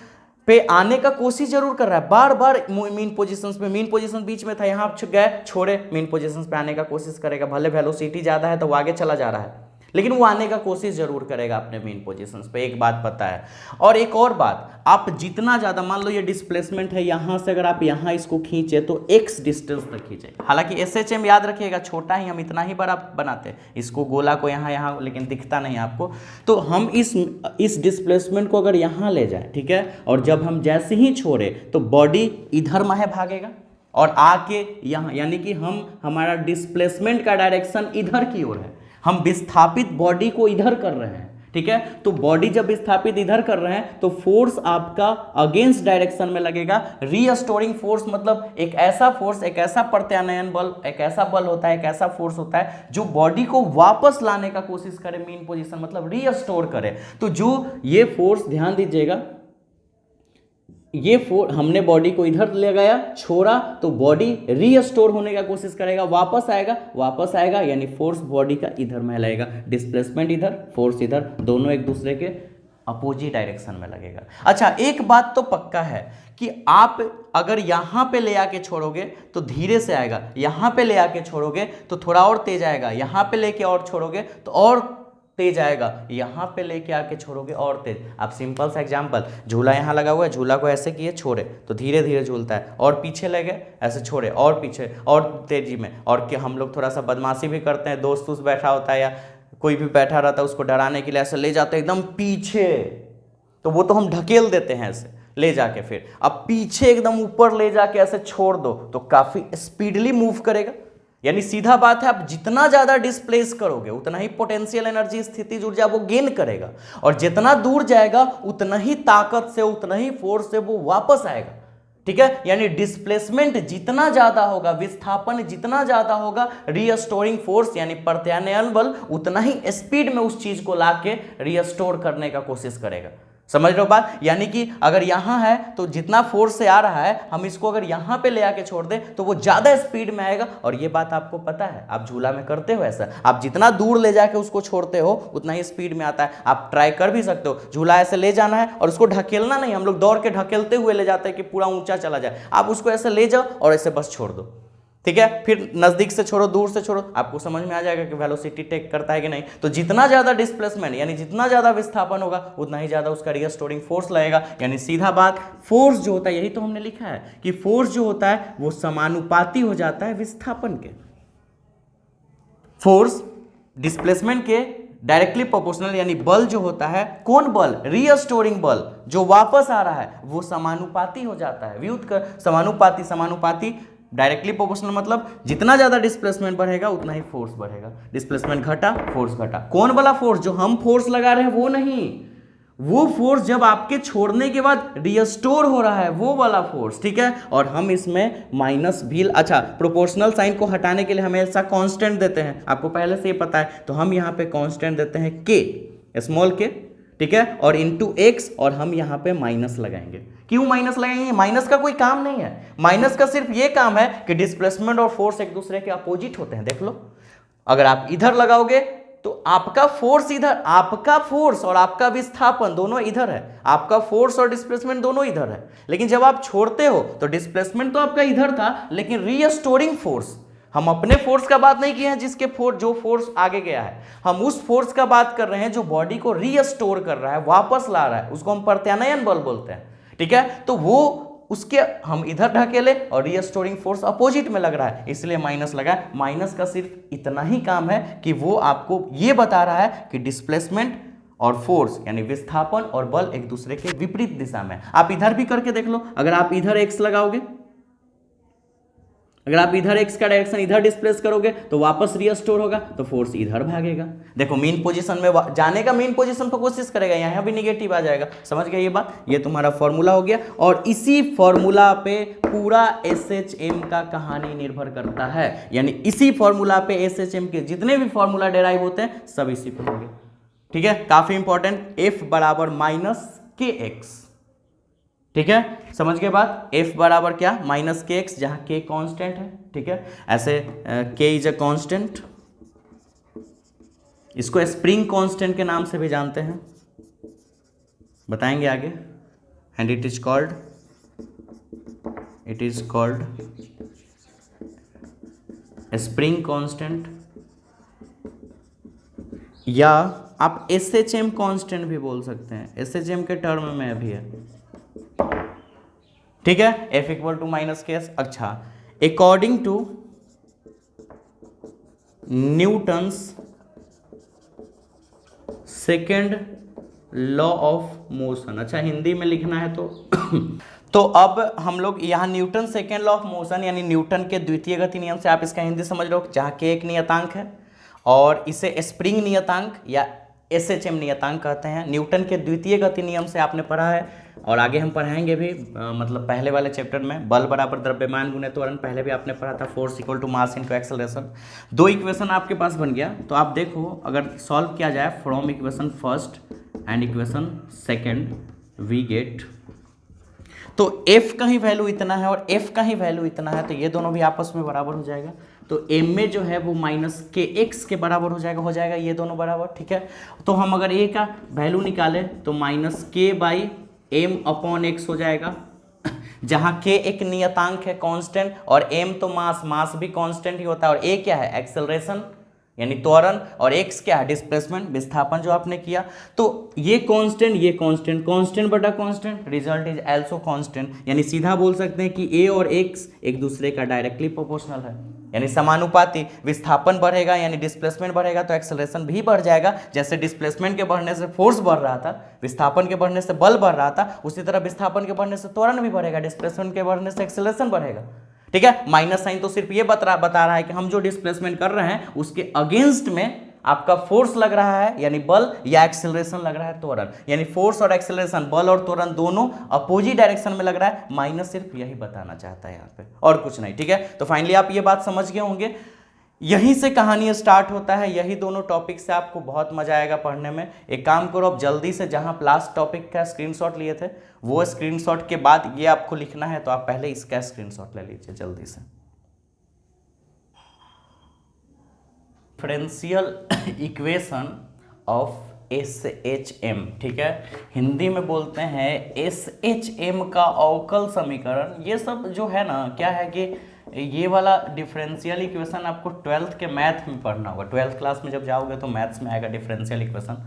पे आने का कोशिश जरूर कर रहा है, बार बार मीन पोजीशंस पे। मीन पोजीशन बीच में था, यहाँ गए, छोड़े, मीन पोजीशंस पे आने का कोशिश करेगा। भले वेलोसिटी ज़्यादा है तो वो आगे चला जा रहा है, लेकिन वो आने का कोशिश जरूर करेगा अपने मीन पोजीशंस पे, एक बात पता है। और एक और बात, आप जितना ज़्यादा, मान लो ये डिस्प्लेसमेंट है यहाँ से, अगर आप यहाँ इसको खींचे तो x डिस्टेंस तक खींचे। हालांकि SHM याद रखिएगा छोटा ही, हम इतना ही बड़ा बनाते हैं इसको, गोला को यहाँ, लेकिन दिखता नहीं आपको। तो हम इस डिस्प्लेसमेंट को अगर यहाँ ले जाए, ठीक है, और जब हम जैसे ही छोड़े तो बॉडी इधर माहे भागेगा और आके यहाँ, यानी कि हमारा डिस्प्लेसमेंट का डायरेक्शन इधर की ओर है, हम विस्थापित बॉडी को इधर कर रहे हैं। ठीक है, तो बॉडी जब विस्थापित इधर कर रहे हैं तो फोर्स आपका अगेंस्ट डायरेक्शन में लगेगा। रीस्टोरिंग फोर्स मतलब एक ऐसा फोर्स, एक ऐसा प्रत्यानयन बल, एक ऐसा बल होता है, एक ऐसा फोर्स होता है जो बॉडी को वापस लाने का कोशिश करे मीन पोजीशन, मतलब रीस्टोर करे। तो जो ये फोर्स, ध्यान दीजिएगा, ये फोर्स हमने बॉडी को इधर ले गया, छोड़ा, तो बॉडी रीस्टोर होने का कोशिश करेगा, वापस आएगा, यानी फोर्स बॉडी का इधर में लगेगा। डिस्प्लेसमेंट इधर, फोर्स इधर, दोनों एक दूसरे के अपोजिट डायरेक्शन में लगेगा। अच्छा, एक बात तो पक्का है कि आप अगर यहाँ पे ले आके छोड़ोगे तो धीरे से आएगा, यहाँ पे ले आके छोड़ोगे तो थोड़ा और तेज आएगा, यहाँ पे लेके और छोड़ोगे तो और तेज आएगा, यहाँ पे लेके आके छोड़ोगे और तेज। आप सिंपल सा एग्जांपल, झूला यहाँ लगा हुआ है, झूला को ऐसे किए, छोड़े तो धीरे धीरे झूलता है, और पीछे ले गए, ऐसे छोड़े और पीछे और तेजी में। और कि हम लोग थोड़ा सा बदमाशी भी करते हैं, दोस्त उस बैठा होता है या कोई भी बैठा रहता है, उसको डराने के लिए ऐसे ले जाते हैं एकदम पीछे, तो वो तो हम ढकेल देते हैं ऐसे ले जाके, फिर अब पीछे एकदम ऊपर ले जाके ऐसे छोड़ दो तो काफी स्पीडली मूव करेगा। यानी सीधा बात है, आप जितना ज्यादा डिस्प्लेस करोगे उतना ही पोटेंशियल एनर्जी, स्थितिज ऊर्जा वो गेन करेगा, और जितना दूर जाएगा उतना ही ताकत से, उतना ही फोर्स से वो वापस आएगा। ठीक है, यानी डिस्प्लेसमेंट जितना ज्यादा होगा, विस्थापन जितना ज्यादा होगा, रीस्टोरिंग फोर्स यानी प्रत्यानयन बल उतना ही स्पीड में उस चीज को लाके रीस्टोर करने का कोशिश करेगा। समझ रहे हो बात? यानी कि अगर यहाँ है तो जितना फोर्स से आ रहा है, हम इसको अगर यहाँ पे ले आके छोड़ दें तो वो ज़्यादा स्पीड में आएगा। और ये बात आपको पता है, आप झूला में करते हो ऐसा, आप जितना दूर ले जाके उसको छोड़ते हो उतना ही स्पीड में आता है। आप ट्राई कर भी सकते हो, झूला ऐसे ले जाना है और उसको ढकेलना नहीं, हम लोग दौड़ के ढकेलते हुए ले जाते हैं कि पूरा ऊंचा चला जाए। आप उसको ऐसे ले जाओ और ऐसे बस छोड़ दो, ठीक है, फिर नजदीक से छोड़ो, दूर से छोड़ो, आपको समझ में आ जाएगा कि वेलोसिटी टेक करता है कि नहीं। तो जितना ज्यादा डिस्प्लेसमेंट यानी जितना ज्यादा विस्थापन होगा उतना ही ज्यादा उसका रीस्टोरिंग फोर्स लगेगा। यानी सीधा बात, फोर्स जो होता है, यही तो हमने लिखा है कि फोर्स जो होता है वो समानुपाती हो जाता है विस्थापन के। फोर्स डिस्प्लेसमेंट के डायरेक्टली प्रोपोर्शनल, यानी बल जो होता है, कौन बल? रीस्टोरिंग बल जो वापस आ रहा है, वो समानुपाती हो जाता है। व्युत्क्रम समानुपाती, समानुपाती डायरेक्टली प्रोपोर्शनल मतलब जितना ज्यादा डिस्प्लेसमेंट बढ़ेगा उतना ही फोर्स बढ़ेगा, डिस्प्लेसमेंट घटा फोर्स घटा। कौन वाला फोर्स? जो हम फोर्स लगा रहे हैं वो नहीं, वो फोर्स जब आपके छोड़ने के बाद रिस्टोर हो रहा है वो वाला फोर्स, ठीक है। और हम इसमें माइनस भी, अच्छा प्रोपोर्शनल साइन को हटाने के लिए हमेशा कांस्टेंट देते हैं, आपको पहले से ही पता है, तो हम यहाँ पे कांस्टेंट देते हैं के, स्मॉल के, ठीक है, और इंटू एक्स, और हम यहाँ पे माइनस लगाएंगे। क्यों माइनस लगाएंगे? माइनस का कोई काम नहीं है, माइनस का सिर्फ ये काम है कि डिस्प्लेसमेंट और फोर्स एक दूसरे के अपोजिट होते हैं। देख लो, अगर आप इधर लगाओगे तो आपका फोर्स इधर, आपका फोर्स और आपका विस्थापन दोनों इधर है, आपका फोर्स और डिस्प्लेसमेंट दोनों इधर है। लेकिन जब आप छोड़ते हो तो डिस्प्लेसमेंट तो आपका इधर था, लेकिन रीस्टोरिंग फोर्स, हम अपने फोर्स का बात नहीं किए हैं जिसके जो फोर्स आगे गया है, हम उस फोर्स का बात कर रहे हैं जो बॉडी को रीस्टोर कर रहा है, वापस ला रहा है, उसको हम प्रत्यानयन बल बोलते हैं, ठीक है। तो वो उसके हम इधर ढकेले और रीस्टोरिंग फोर्स अपोजिट में लग रहा है, इसलिए माइनस लगा। माइनस का सिर्फ इतना ही काम है कि वो आपको ये बता रहा है कि डिस्प्लेसमेंट और फोर्स यानी विस्थापन और बल एक दूसरे के विपरीत दिशा में। आप इधर भी करके देख लो, अगर आप इधर एक्स लगाओगे, अगर आप इधर एक्स का डायरेक्शन इधर डिस्प्लेस करोगे तो वापस रीस्टोर होगा, तो फोर्स इधर भागेगा। देखो मीन पोजीशन में जाने का, मीन पोजीशन पर कोशिश करेगा, यहाँ भी निगेटिव आ जाएगा। समझ गए ये बात? ये तुम्हारा फॉर्मूला हो गया, और इसी फॉर्मूला पे पूरा SHM का कहानी निर्भर करता है, यानी इसी फॉर्मूला पे SHM के जितने भी फॉर्मूला डेराइव होते हैं सब इसी पे होंगे, ठीक है। काफी इंपॉर्टेंट, F बराबर माइनस KX, ठीक है, समझ गए बात। F बराबर क्या? माइनस KX, जहां K कांस्टेंट है, ठीक है। ऐसे K इज अ कांस्टेंट, इसको स्प्रिंग कांस्टेंट के नाम से भी जानते हैं, बताएंगे आगे। And it is called spring constant, या आप SHM कांस्टेंट भी बोल सकते हैं, SHM के टर्म में अभी है, ठीक है। F equal to minus K S. अच्छा, according to Newton's second law of motion, अच्छा हिंदी में लिखना है तो अब हम लोग यहाँ Newton second law of motion यानी न्यूटन के द्वितीय गति नियम से आप इसका हिंदी समझ लो, जहाँ के एक नियतांक है और इसे स्प्रिंग नियतांक या SHM नियतांक कहते हैं। न्यूटन के द्वितीय गति नियम से आपने पढ़ा है और आगे हम पढ़ाएंगे भी, मतलब पहले वाले चैप्टर में बल बराबर द्रव्यमान गुणे त्वरण, पहले भी आपने पढ़ा था, force equal to mass into acceleration. दो इक्वेशन आपके पास बन गया, तो आप देखो अगर सॉल्व किया जाए from equation first and equation second we get, तो F का ही वैल्यू इतना है और F का ही वैल्यू इतना है, तो ये दोनों भी आपस में बराबर हो जाएगा, तो M में जो है वो माइनस KX के बराबर हो जाएगा ये दोनों बराबर, ठीक है। तो हम अगर A का वैल्यू निकालें तो minus K by M upon X हो जाएगा, जहाँ K एक नियतांक है कांस्टेंट और M तो मास भी कांस्टेंट ही होता है, और A क्या है? एक्सेलरेशन यानी त्वरण, और x क्या है? डिस्प्लेसमेंट, विस्थापन जो आपने किया। तो ये कांस्टेंट, ये कांस्टेंट, कांस्टेंट बटा constant, result is also constant, यानी सीधा बोल सकते हैं कि a और x एक दूसरे का डायरेक्टली प्रोपोर्शनल है, यानी समानुपाती। विस्थापन बढ़ेगा यानी डिस्प्लेसमेंट बढ़ेगा तो एक्सेलरेशन भी बढ़ जाएगा। जैसे डिस्प्लेसमेंट के बढ़ने से फोर्स बढ़ रहा था, विस्थापन के बढ़ने से बल बढ़ रहा था, उसी तरह विस्थापन के बढ़ने से त्वरण भी बढ़ेगा, डिस्प्लेसमेंट के बढ़ने से एक्सेलरेशन बढ़ेगा, ठीक है। माइनस साइन तो सिर्फ ये बता रहा है कि हम जो डिस्प्लेसमेंट कर रहे हैं उसके अगेंस्ट में आपका फोर्स लग रहा है यानी बल, या एक्सेलरेशन लग रहा है त्वरण, यानी फोर्स और एक्सेलरेशन, बल और त्वरण दोनों अपोजिट डायरेक्शन में लग रहा है। माइनस सिर्फ यही बताना चाहता है यहाँ पे, और कुछ नहीं, ठीक है। तो फाइनली आप ये बात समझ गए होंगे, यहीं से कहानी स्टार्ट होता है, यही दोनों टॉपिक से आपको बहुत मजा आएगा पढ़ने में। एक काम करो, अब जल्दी से जहां लास्ट टॉपिक का स्क्रीनशॉट लिए थे वो स्क्रीनशॉट के बाद ये आपको लिखना है, तो आप पहले इसका स्क्रीनशॉट ले लीजिए जल्दी से। डिफरेंशियल इक्वेशन ऑफ SHM, ठीक है, हिंदी में बोलते हैं SHM का अवकल समीकरण। ये सब जो है ना, क्या है कि ये वाला डिफरेंशियल इक्वेशन आपको 12th के मैथ में पढ़ना होगा, 12th क्लास में जब जाओगे तो मैथ्स में आएगा डिफरेंशियल इक्वेशन।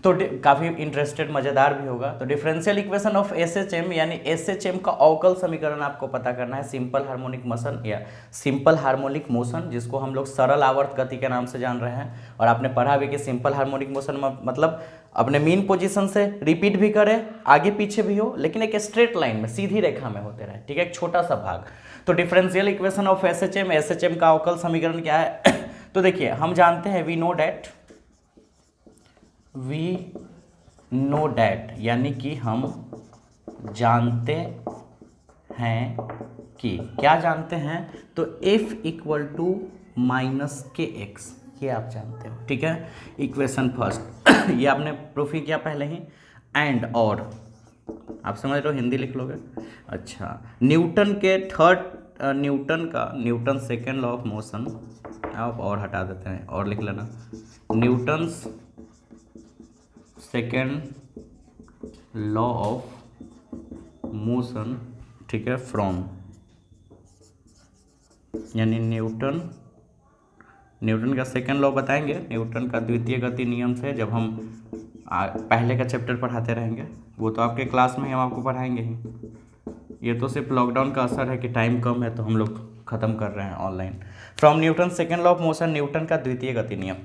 तो काफ़ी इंटरेस्टेड मज़ेदार भी होगा। तो डिफरेंशियल इक्वेशन ऑफ एसएचएम यानी एसएचएम का अवकल समीकरण आपको पता करना है, सिंपल हार्मोनिक मोशन या सिंपल हार्मोनिक मोशन, जिसको हम लोग सरल आवर्त गति के नाम से जान रहे हैं। और आपने पढ़ा भी कि सिंपल हार्मोनिक मोशन मतलब अपने मीन पोजीशन से रिपीट भी करे, आगे पीछे भी हो, लेकिन एक स्ट्रेट लाइन में सीधी रेखा में होते रहे, ठीक है, एक छोटा सा भाग। तो differential equation of SHM, SHM का अवकल समीकरण क्या है? तो देखिए हम जानते हैं वी नो डैट यानी कि हम जानते हैं कि, क्या जानते हैं? तो f इक्वल टू -kx, ये आप जानते हो, ठीक है। इक्वेशन फर्स्ट ये आपने प्रूफ ही किया पहले ही। एंड और आप समझ रहे हो, हिंदी लिख लोगे। अच्छा, न्यूटन के Newton second law of motion, आप और हटा देते हैं और लिख लेना, Newton's second law of motion, ठीक है, फ्रॉम, यानी न्यूटन का सेकेंड लॉ बताएंगे, न्यूटन का द्वितीय गति नियम से, जब हम पहले का चैप्टर पढ़ाते रहेंगे, वो तो आपके क्लास में ही हम आपको पढ़ाएंगे ही। ये तो सिर्फ लॉकडाउन का असर है कि टाइम कम है तो हम लोग ख़त्म कर रहे हैं online. From Newton second law of motion, Newton का द्वितीय गति नियम,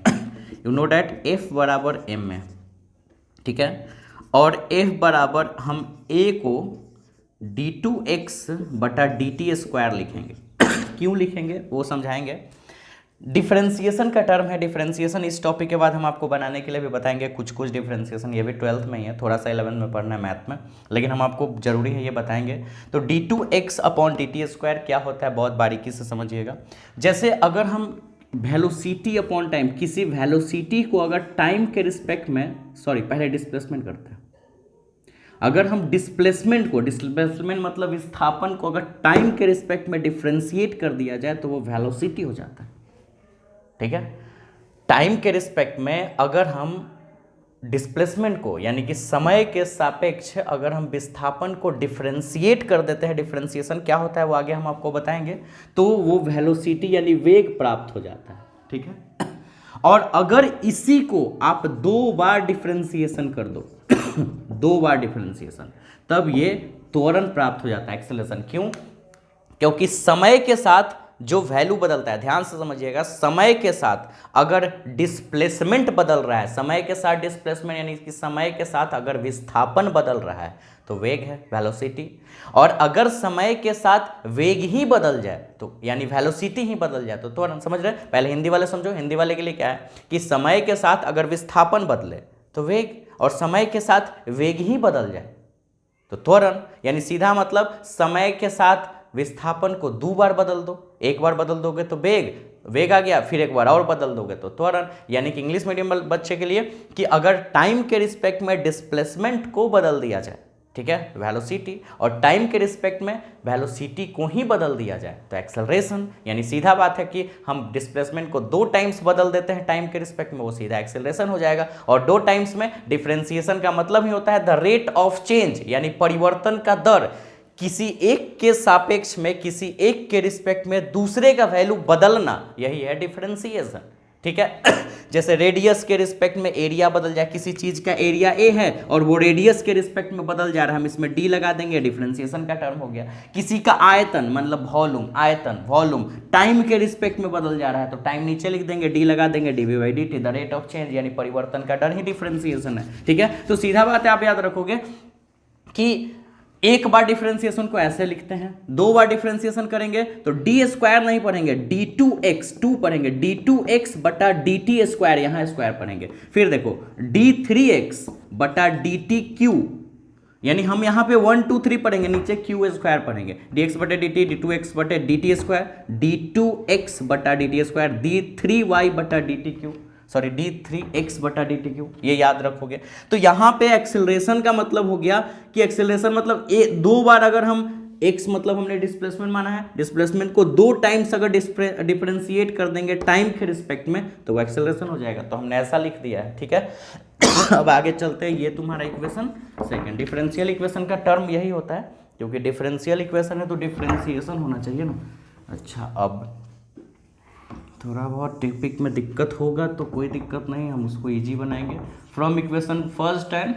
यू नो डैट F बराबर m में, ठीक है। और F बराबर हम a को d2x बटा dt² लिखेंगे। क्यों लिखेंगे वो समझाएंगे। डिफरेंशिएशन का टर्म है, डिफरेंशिएशन इस टॉपिक के बाद हम आपको बनाने के लिए भी बताएंगे कुछ डिफरेंशिएशन, ये भी 12th में ही है, थोड़ा सा 11th में पढ़ना है मैथ में, लेकिन हम आपको जरूरी है ये बताएंगे। तो d2x अपॉन dt² क्या होता है, बहुत बारीकी से समझिएगा। जैसे अगर हम वेलोसिटी अपॉन टाइम, किसी वेलोसिटी को अगर टाइम के रिस्पेक्ट में, सॉरी पहले डिस्प्लेसमेंट करते हैं, अगर हम डिस्प्लेसमेंट मतलब विस्थापन को अगर टाइम के रिस्पेक्ट में डिफरेंशिएट कर दिया जाए तो वो वेलोसिटी हो जाता है, ठीक है। टाइम के रिस्पेक्ट में अगर हम डिस्प्लेसमेंट को यानी कि समय के सापेक्ष अगर हम विस्थापन को डिफरेंशिएट कर देते हैं, डिफरेंशिएशन क्या होता है वो आगे हम आपको बताएंगे, तो वो वेलोसिटी यानी वेग प्राप्त हो जाता है, ठीक है। और अगर इसी को आप 2 बार डिफरेंशिएशन कर दो 2 बार डिफरेंशिएशन, तब ये त्वरण प्राप्त हो जाता है, एक्सेलरेशन। क्यों? क्योंकि समय के साथ जो वैल्यू बदलता है, ध्यान से समझिएगा, समय के साथ अगर डिस्प्लेसमेंट बदल रहा है, समय के साथ डिस्प्लेसमेंट यानी कि समय के साथ अगर विस्थापन बदल रहा है तो वेग है, वेलोसिटी। और अगर समय के साथ वेग ही बदल जाए तो यानी वेलोसिटी ही बदल जाए तो त्वरण। समझ रहे? पहले हिंदी वाले समझो, हिंदी वाले के लिए क्या है कि समय के साथ अगर विस्थापन बदले तो वेग, और समय के साथ वेग ही बदल जाए तो त्वरण। यानी सीधा मतलब समय के साथ विस्थापन को 2 बार बदल दो, एक बार बदल दोगे तो वेग आ गया, फिर एक बार और बदल दोगे तो त्वरण। यानी कि इंग्लिश मीडियम बच्चे के लिए कि अगर टाइम के रिस्पेक्ट में डिस्प्लेसमेंट को बदल दिया जाए, ठीक है, वेलोसिटी, और टाइम के रिस्पेक्ट में वेलोसिटी को ही बदल दिया जाए तो एक्सेलरेशन। यानी सीधा बात है कि हम डिस्प्लेसमेंट को 2 टाइम्स बदल देते हैं टाइम के रिस्पेक्ट में, वो सीधा एक्सेलरेशन हो जाएगा। और 2 टाइम्स में डिफरेंशिएशन का मतलब ही होता है द रेट ऑफ चेंज, यानी परिवर्तन का दर, किसी एक के सापेक्ष में किसी एक के रिस्पेक्ट में दूसरे का वैल्यू बदलना, यही है डिफरेंशिएशन, ठीक है। जैसे रेडियस के रिस्पेक्ट में एरिया बदल जाए, किसी चीज का एरिया ए है और वो रेडियस के रिस्पेक्ट में बदल जा रहा है, हम इसमें डी लगा देंगे, डिफरेंशिएशन का टर्म हो गया। किसी का आयतन मतलब वॉल्यूम टाइम के रिस्पेक्ट में बदल जा रहा है तो टाइम नीचे लिख देंगे, डी लगा देंगे, DV by D T, the rate of change, यानी परिवर्तन का दर ही डिफरेंशिएशन है, ठीक है। तो सीधा बात है, आप याद रखोगे कि एक बार डिफरेंशिएशन को ऐसे लिखते हैं, 2 बार डिफरेंशिएशन करेंगे तो d² नहीं पढ़ेंगे, d2x 2 पढ़ेंगे, d2x बटा dt², यहां स्क्वायर पढ़ेंगे। फिर देखो d3x बटा dtq, यानी हम यहां पे 1 2 3 पढ़ेंगे, नीचे q² पढ़ेंगे, dx बटे dt, d2x बटे dt², d2x बटा dt², d3y बटा dtq, सॉरी d3x बटा dtq, ये याद रखोगे। तो यहां पे एक्सेलरेशन का मतलब हो गया कि एक्सेलरेशन मतलब 2 बार अगर हम x मतलब हमने डिस्प्लेसमेंट माना है, डिस्प्लेसमेंट को 2 टाइम्स अगर डिफरेंशिएट कर देंगे टाइम के रिस्पेक्ट में तो वो एक्सेलरेशन हो जाएगा। तो हमने ऐसा लिख दिया है, ठीक है। अब आगे चलते हैं, ये तुम्हारा इक्वेशन सेकंड। डिफरेंशियल इक्वेशन का टर्म यही होता है, क्योंकि डिफरेंशियल इक्वेशन है तो डिफरेंशिएशन होना चाहिए ना। अच्छा, अब थोड़ा बहुत टॉपिक में दिक्कत होगा तो कोई दिक्कत नहीं, हम उसको इजी बनाएंगे। From equation first and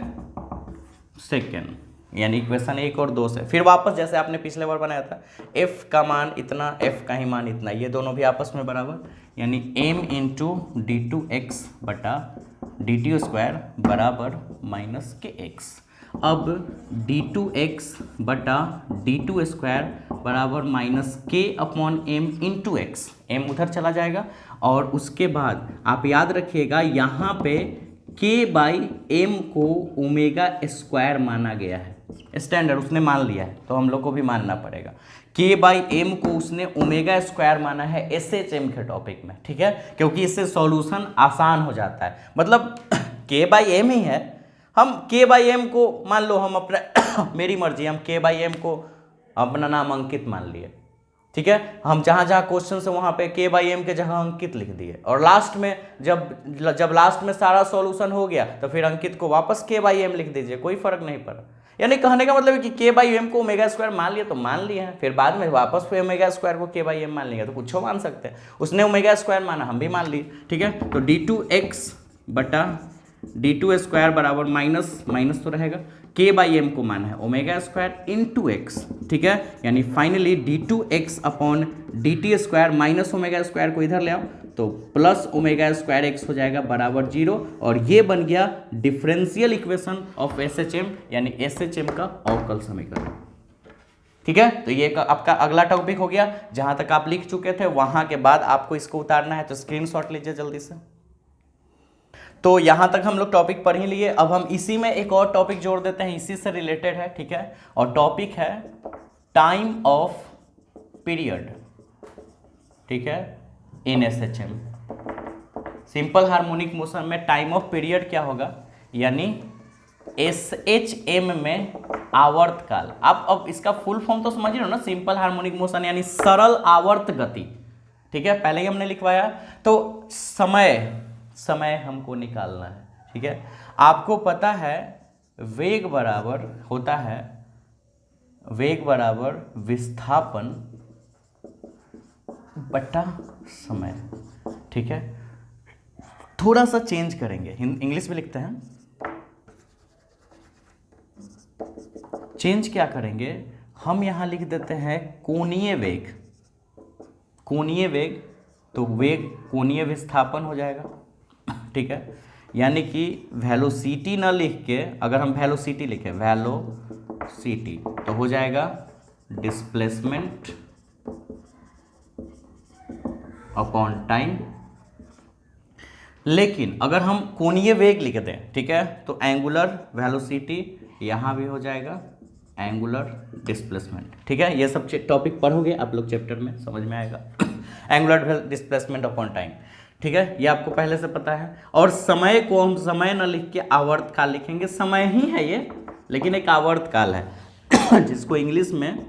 second, यानी इक्वेशन 1 और 2 से फिर वापस जैसे आपने पिछले बार बनाया था, f का मान इतना, f का ही मान इतना, ये दोनों भी आपस में बराबर, यानी m into D two X बटा डी टी स्क्वायर बराबर माइनस के एक्स। अब डी टू एक्स बटा डी टू स्क्वायर बराबर minus K upon M into X, M उधर चला जाएगा और उसके बाद आप याद रखिएगा यहाँ पे के बाई एम को ओमेगा स्क्वायर माना गया है, स्टैंडर्ड उसने मान लिया है तो हम लोग को भी मानना पड़ेगा। के बाई एम को उसने ओमेगा स्क्वायर माना है SHM के टॉपिक में, ठीक है, क्योंकि इससे सॉल्यूशन आसान हो जाता है। मतलब के बाई एम ही है, हम के बाई एम को मान लो हम अपना मेरी मर्जी, हम के बाई एम को अपना नाम अंकित मान लिए, ठीक है, हम जहाँ जहाँ क्वेश्चन से वहाँ पे के बाई एम के जगह अंकित लिख दिए और लास्ट में जब लास्ट में सारा सॉल्यूशन हो गया तो फिर अंकित को वापस के बाई एम लिख दीजिए, कोई फर्क नहीं पड़ा। यानी कहने का मतलब है कि के बाई एम को ओमेगा स्क्वायर मान लिया तो मान लिए हैं, फिर बाद में वापस फिर ओमेगा स्क्वायर को के बाई एम मान लेंगे तो कुछ मान सकते हैं। उसने ओमेगा स्क्वायर माना, हम भी मान लिए, ठीक है। तो डी टू एक्स बटा डी टू स्क्वायर बराबर माइनस माइनस तो रहेगा, के बाई एम को माना है ओमेगा स्क्वायर इंटू एक्स, ठीक है, यानी finally D two X upon D T square minus omega square को इधर ले आओ तो प्लस ओमेगा स्क्वायर एक्स हो जाएगा बराबर 0, और ये बन गया डिफरेंशियल इक्वेशन ऑफ SHM, यानी SHM का अवकल समीकरण, ठीक है। तो ये आपका अगला टॉपिक हो गया, जहां तक आप लिख चुके थे वहां के बाद आपको इसको उतारना है तो स्क्रीनशॉट लीजिए जल्दी से। तो यहां तक हम लोग टॉपिक पढ़ ही लिए, अब हम इसी में एक और टॉपिक जोड़ देते हैं, इसी से रिलेटेड है, ठीक है, और टॉपिक है टाइम ऑफ पीरियड, ठीक है, इन SHM। सिंपल हार्मोनिक मोशन में टाइम ऑफ पीरियड क्या होगा, यानी SHM में आवर्त काल। आप अब इसका फुल फॉर्म तो समझ रहे हो ना, सिंपल हार्मोनिक मोशन यानी सरल आवर्त गति, ठीक है, पहले ही हमने लिखवाया। तो समय हमको निकालना है, ठीक है। आपको पता है वेग बराबर होता है, वेग बराबर विस्थापन बटा समय, ठीक है। थोड़ा सा चेंज करेंगे, इंग्लिश में लिखते हैं, चेंज क्या करेंगे, हम यहां लिख देते हैं कोणीय वेग, कोणीय वेग, तो वेग कोणीय विस्थापन हो जाएगा, ठीक है, यानी कि वेलोसिटी ना लिख के अगर हम वेलोसिटी लिखें, वेलोसिटी, तो हो जाएगा डिस्प्लेसमेंट अपॉन टाइम। लेकिन अगर हम कोणीय वेग लिख दें, ठीक है, तो एंगुलर वेलोसिटी यहां भी हो जाएगा एंगुलर डिस्प्लेसमेंट, ठीक है। ये सब टॉपिक पढ़ोगे आप लोग चैप्टर में, समझ में आएगा। एंगुलर डिस्प्लेसमेंट अपॉन टाइम, ठीक है, ये आपको पहले से पता है। और समय को हम समय न लिख के आवर्त काल लिखेंगे, समय ही है ये लेकिन एक आवर्त काल है जिसको इंग्लिश में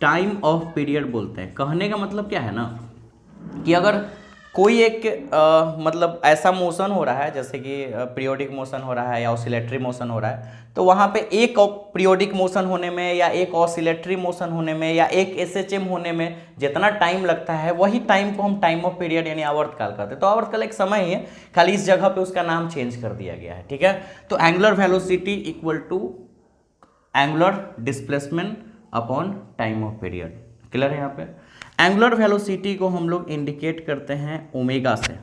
टाइम ऑफ पीरियड बोलते हैं। कहने का मतलब क्या है ना, कि अगर कोई एक मतलब ऐसा मोशन हो रहा है, जैसे कि पीरियोडिक मोशन हो रहा है या ऑसिलेटरी मोशन हो रहा है, तो वहाँ पे एक पीरियोडिक मोशन होने में या एक ऑसिलेटरी मोशन होने में या एक SHM होने में जितना टाइम लगता है, वही टाइम को हम टाइम ऑफ पीरियड यानी आवर्तकाल कहते हैं। तो आवर्तकाल एक समय ही है, खाली इस जगह पे उसका नाम चेंज कर दिया गया है, ठीक है। तो angular velocity equal to angular displacement upon time of period, clear है। यहाँ पे एंगुलर वेलोसिटी को हम लोग इंडिकेट करते हैं ओमेगा से,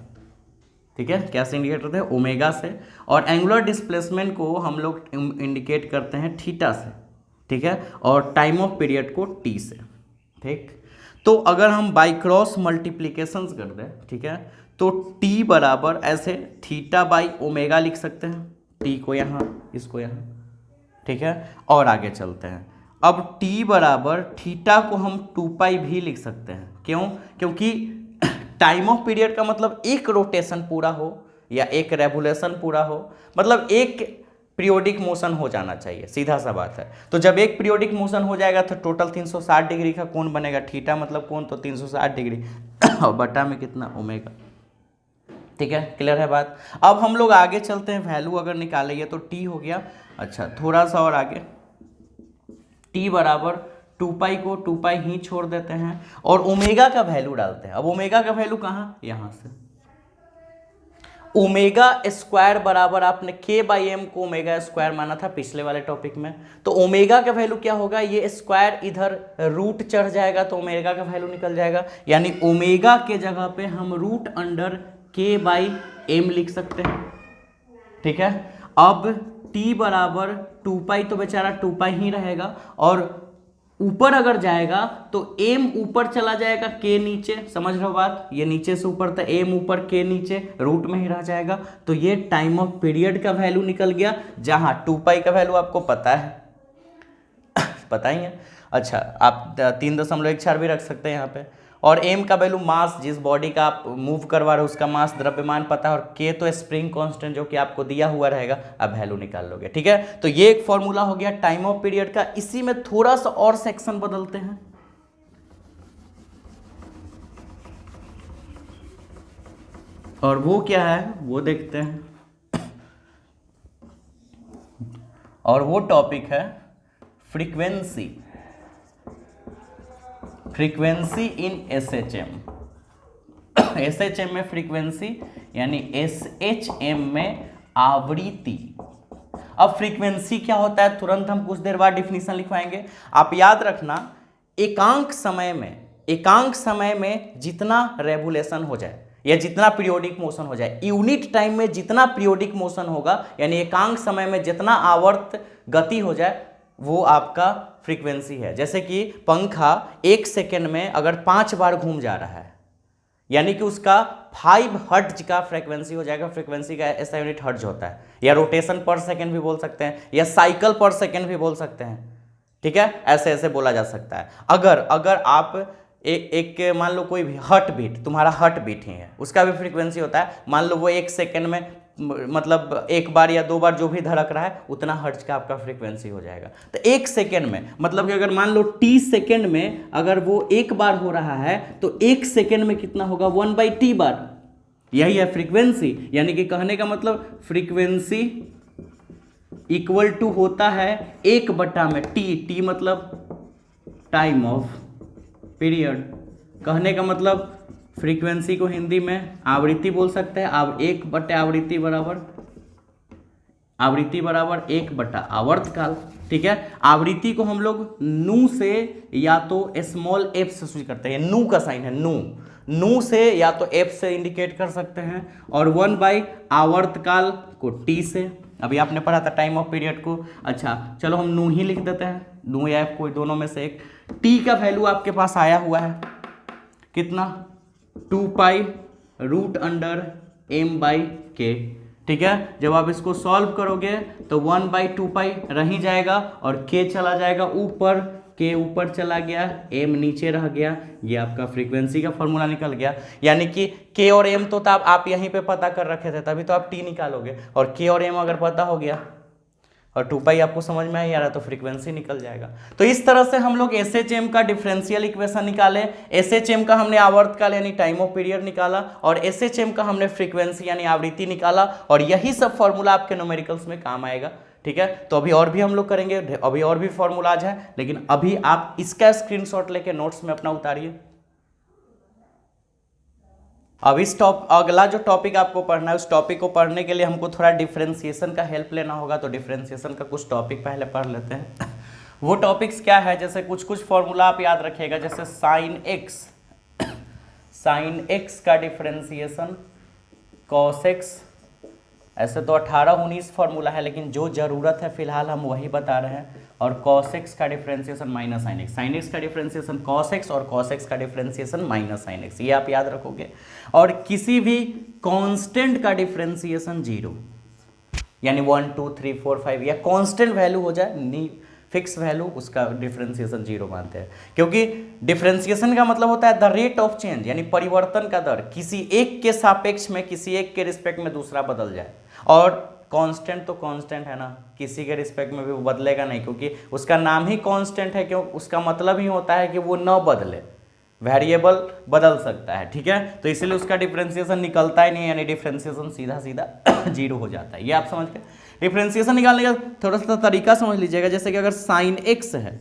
ठीक है, कैसे इंडिकेट करते हैं, ओमेगा से, और एंगुलर डिस्प्लेसमेंट को हम लोग इंडिकेट करते हैं थीटा से, ठीक है, और टाइम ऑफ पीरियड को टी से, ठीक। तो अगर हम बाई क्रॉस मल्टीप्लीकेशन कर दें, ठीक है, तो टी बराबर ऐसे थीटा बाई ओमेगा लिख सकते हैं, टी को यहाँ, इसको यहाँ, ठीक है। और आगे चलते हैं, अब t बराबर थीटा को हम 2 पाई भी लिख सकते हैं, क्यों, क्योंकि टाइम ऑफ पीरियड का मतलब एक रोटेशन पूरा हो या एक रेवोल्यूशन पूरा हो, मतलब एक पीरियोडिक मोशन हो जाना चाहिए, सीधा सा बात है। तो जब एक पीरियोडिक मोशन हो जाएगा तो टोटल 360 डिग्री का कोण बनेगा, थीटा मतलब कोण, तो 360 डिग्री और बटा में कितना, ओमेगा, ठीक है, क्लियर है बात। अब हम लोग आगे चलते हैं, वैल्यू अगर निकालेंगे तो t हो गया, अच्छा थोड़ा सा और आगे, t बराबर टू पाई को टू पाई ही छोड़ देते हैं और ओमेगा का वैल्यू डालते हैं। अब ओमेगा का वैल्यू कहाँ, यहां से ओमेगा स्क्वायर बराबर, आपने के बाई एम को ओमेगा स्क्वायर माना था पिछले वाले टॉपिक में, तो ओमेगा का वैल्यू क्या होगा, ये स्क्वायर इधर रूट चढ़ जाएगा तो ओमेगा का वैल्यू निकल जाएगा, यानी ओमेगा के जगह पे हम रूट अंडर के बाई एम लिख सकते हैं। ठीक है, अब t बराबर टू पाई, तो बेचारा टू पाई ही रहेगा और ऊपर अगर जाएगा तो m ऊपर चला जाएगा k नीचे, समझ रहे हो बात, ये नीचे से ऊपर था, m ऊपर k नीचे, रूट में ही रह जाएगा, तो ये टाइम ऑफ पीरियड का वैल्यू निकल गया, जहां टू पाई का वैल्यू आपको पता है पता ही है। अच्छा, आप 3.14 भी रख सकते हैं यहाँ पे, और m का वैल्यू मास, जिस बॉडी का आप मूव करवा रहे हो उसका मास द्रव्यमान पता है, और k तो स्प्रिंग कांस्टेंट जो कि आपको दिया हुआ रहेगा, अब वैल्यू निकाल लोगे। ठीक है, तो ये एक फॉर्मूला हो गया टाइम ऑफ पीरियड का। इसी में थोड़ा सा और सेक्शन बदलते हैं, और वो क्या है वो देखते हैं, और वो टॉपिक है फ्रीक्वेंसी इन SHM। SHM में फ्रीक्वेंसी यानी SHM में आवृत्ति। अब फ्रीक्वेंसी क्या होता है, तुरंत हम कुछ देर बाद डिफिनीशन लिखवाएंगे। आप याद रखना, एकांक समय में जितना रेवोल्यूशन हो जाए या जितना पीरियोडिक मोशन हो जाए, यूनिट टाइम में जितना पीरियोडिक मोशन होगा, यानी एकांक समय में जितना आवर्त गति हो जाए, वो आपका फ्रीक्वेंसी है। जैसे कि पंखा 1 सेकेंड में अगर 5 बार घूम जा रहा है, यानी कि उसका 5 हर्ट्ज का फ्रीक्वेंसी हो जाएगा। फ्रीक्वेंसी का ऐसा यूनिट हर्ट्ज होता है, या रोटेशन पर सेकेंड भी बोल सकते हैं, या साइकिल पर सेकेंड भी बोल सकते हैं। ठीक है, ऐसे ऐसे बोला जा सकता है। अगर आप एक मान लो कोई भी हार्ट बीट, तुम्हारा हार्ट बीट ही है, उसका भी फ्रीक्वेंसी होता है। मान लो वो 1 सेकेंड में, मतलब 1 बार या 2 बार जो भी धड़क रहा है, उतना हर्ट्ज का आपका फ्रीक्वेंसी हो जाएगा। तो 1 सेकेंड में, मतलब कि अगर मान लो t सेकेंड में अगर वो 1 बार हो रहा है, तो 1 सेकेंड में कितना होगा, 1/t बार। यही है फ्रीक्वेंसी, यानी कि कहने का मतलब फ्रीक्वेंसी इक्वल टू होता है 1 में t मतलब टाइम ऑफ पीरियड। कहने का मतलब फ्रीक्वेंसी को हिंदी में आवृत्ति बोल सकते हैं। अब 1/आवृत्ति बराबर 1/आवर्तकाल। ठीक है, आवृत्ति को हम लोग नू से या तो स्मॉल f से सूचित करते हैं, नू का साइन है, नू से या तो f से इंडिकेट कर सकते हैं, और 1/आवर्तकाल को t से। अभी आपने पढ़ा था टाइम ऑफ पीरियड को। अच्छा चलो हम नू ही लिख देते हैं, नू या f कोई दोनों में से एक। t का वैल्यू आपके पास आया हुआ है कितना, 2 पाई रूट अंडर m/k। ठीक है, जब आप इसको सॉल्व करोगे तो 1/2 पाई रह ही जाएगा, और k चला जाएगा ऊपर, k ऊपर चला गया, m नीचे रह गया। ये आपका फ्रीक्वेंसी का फॉर्मूला निकल गया। यानी कि k और m तो आप यहीं पे पता कर रखे थे, तभी तो आप t निकालोगे, और k और m अगर पता हो गया और 2 पाई आपको समझ में ही आ रहा तो फ्रीक्वेंसी निकल जाएगा। तो इस तरह से हम लोग SHM का डिफरेंशियल इक्वेशन निकाले। SHM का हमने आवर्तकाल यानी टाइम ऑफ पीरियड निकाला, और SHM का हमने फ्रीक्वेंसी यानी आवृत्ति निकाला, और यही सब फॉर्मूला आपके न्यूमेरिकल्स में काम आएगा। ठीक है, तो अभी और भी हम लोग करेंगे, अभी और भी फॉर्मूलाज है, लेकिन अभी आप इसका स्क्रीनशॉट लेके नोट्स में अपना उतारिए। अब अगला जो टॉपिक आपको पढ़ना है, उस टॉपिक को पढ़ने के लिए हमको थोड़ा डिफरेंशिएशन का हेल्प लेना होगा। तो डिफरेंशिएशन का कुछ टॉपिक पहले पढ़ लेते हैं। वो टॉपिक्स क्या है, जैसे कुछ फॉर्मूला आप याद रखिएगा, जैसे साइन एक्स का डिफरेंशिएशन, कॉस एक्स। ऐसे तो 18-19 फॉर्मूला है, लेकिन जो ज़रूरत है फिलहाल हम वही बता रहे हैं। और cos x का differentiation minus sine x, sine x का डिफरेंशिएशन cos x, और cos x का डिफरेंशिएशन माइनस साइन एक्स, ये आप याद रखोगे। और किसी भी कांस्टेंट का डिफरेंशिएशन 0, यानी 1 2 3 4 5 या कांस्टेंट वैल्यू हो जाए, नी फिक्स वैल्यू, उसका डिफरेंशिएशन 0 मानते हैं। क्योंकि डिफरेंशिएशन का मतलब होता है द रेट ऑफ चेंज, यानी परिवर्तन का दर, किसी एक के सापेक्ष में, किसी एक के रिस्पेक्ट में दूसरा बदल जाए। और कांस्टेंट तो कांस्टेंट है ना, किसी के रिस्पेक्ट में भी वो बदलेगा नहीं, क्योंकि उसका नाम ही कांस्टेंट है, क्यों, उसका मतलब ही होता है कि वो न बदले, वेरिएबल बदल सकता है। ठीक है, तो इसलिए उसका डिफरेंशिएशन निकलता ही नहीं, यानी डिफरेंशिएशन सीधा 0 हो जाता है। ये आप समझ के डिफरेंशिएशन निकालने का थोड़ा सा तरीका समझ लीजिएगा। जैसे कि अगर साइन एक्स है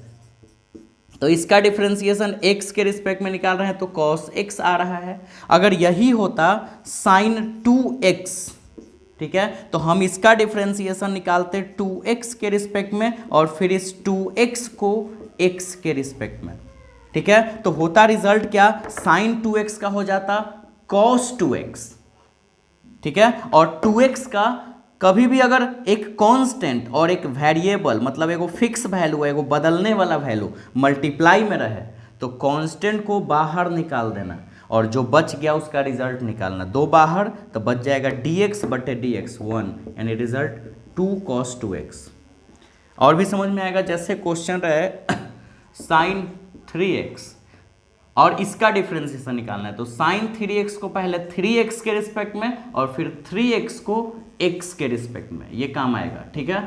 तो इसका डिफरेंशिएशन x के रिस्पेक्ट में निकाल रहे हैं तो cos x आ रहा है। अगर यही होता sin 2x, ठीक है, तो हम इसका डिफरेंशिएशन निकालते 2x के रिस्पेक्ट में और फिर इस 2x को x के रिस्पेक्ट में, ठीक है। तो होता रिजल्ट क्या, sin 2x का हो जाता cos 2x, ठीक है। और 2x का कभी भी अगर एक कांस्टेंट और एक वेरिएबल मतलब एगो फिक्स वैल्यू एगो बदलने वाला वैल्यू मल्टीप्लाई में रहे तो कांस्टेंट को बाहर निकाल देना और जो बच गया उसका रिजल्ट निकालना। 2 बाहर तो बच जाएगा dx बटे dx 1, यानी रिजल्ट 2 cos 2x। और भी समझ में आएगा, जैसे क्वेश्चन रहे sin 3x और इसका डिफरेंशिएशन निकालना है तो sin 3x को पहले 3x के रिस्पेक्ट में और फिर 3x को x के रिस्पेक्ट में, ये काम आएगा, ठीक है।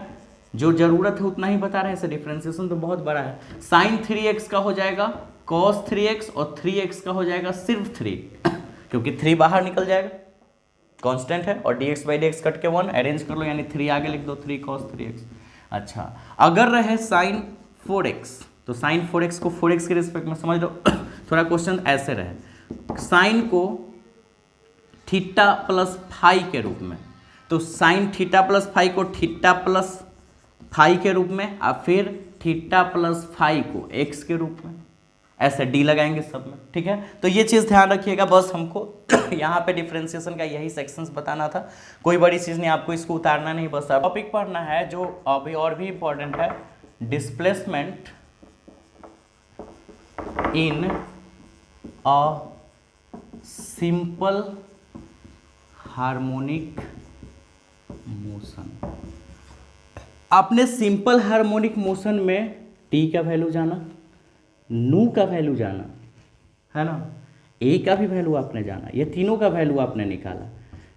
जो जरूरत है उतना ही बता रहे हैं, इसे डिफरेंशिएशन तो बहुत बड़ा है। sin 3x का हो जाएगा cos 3x और 3x का हो जाएगा सिर्फ 3 क्योंकि 3 बाहर निकल जाएगा, कांस्टेंट है, और dx बाई dx कट के 1 अरेंज कर लो, यानी 3 आगे लिख दो, 3 cos 3x। अच्छा, अगर रहे sin 4x तो sin 4x को 4x के रिस्पेक्ट में समझ लो। थोड़ा क्वेश्चन ऐसे रहे, साइन को थीटा प्लस फाई के रूप में, तो साइन थीटा प्लस फाई को थीटा प्लस फाई के रूप में और फिर थीटा प्लस फाई को एक्स के रूप में, ऐसे डी लगाएंगे सब में, ठीक है। तो ये चीज़ ध्यान रखिएगा, बस हमको यहाँ पे डिफरेंशिएशन का यही सेक्शंस बताना था, कोई बड़ी चीज़ नहीं, आपको इसको उतारना नहीं, बस टॉपिक पढ़ना है जो अभी और भी इम्पोर्टेंट है, displacement in a simple harmonic motion. आपने सिंपल हार्मोनिक मोशन में टी का वैल्यू जाना, नू का वैल्यू जाना, है ना, ए का भी वैल्यू आपने जाना, ये तीनों का वैल्यू आपने निकाला,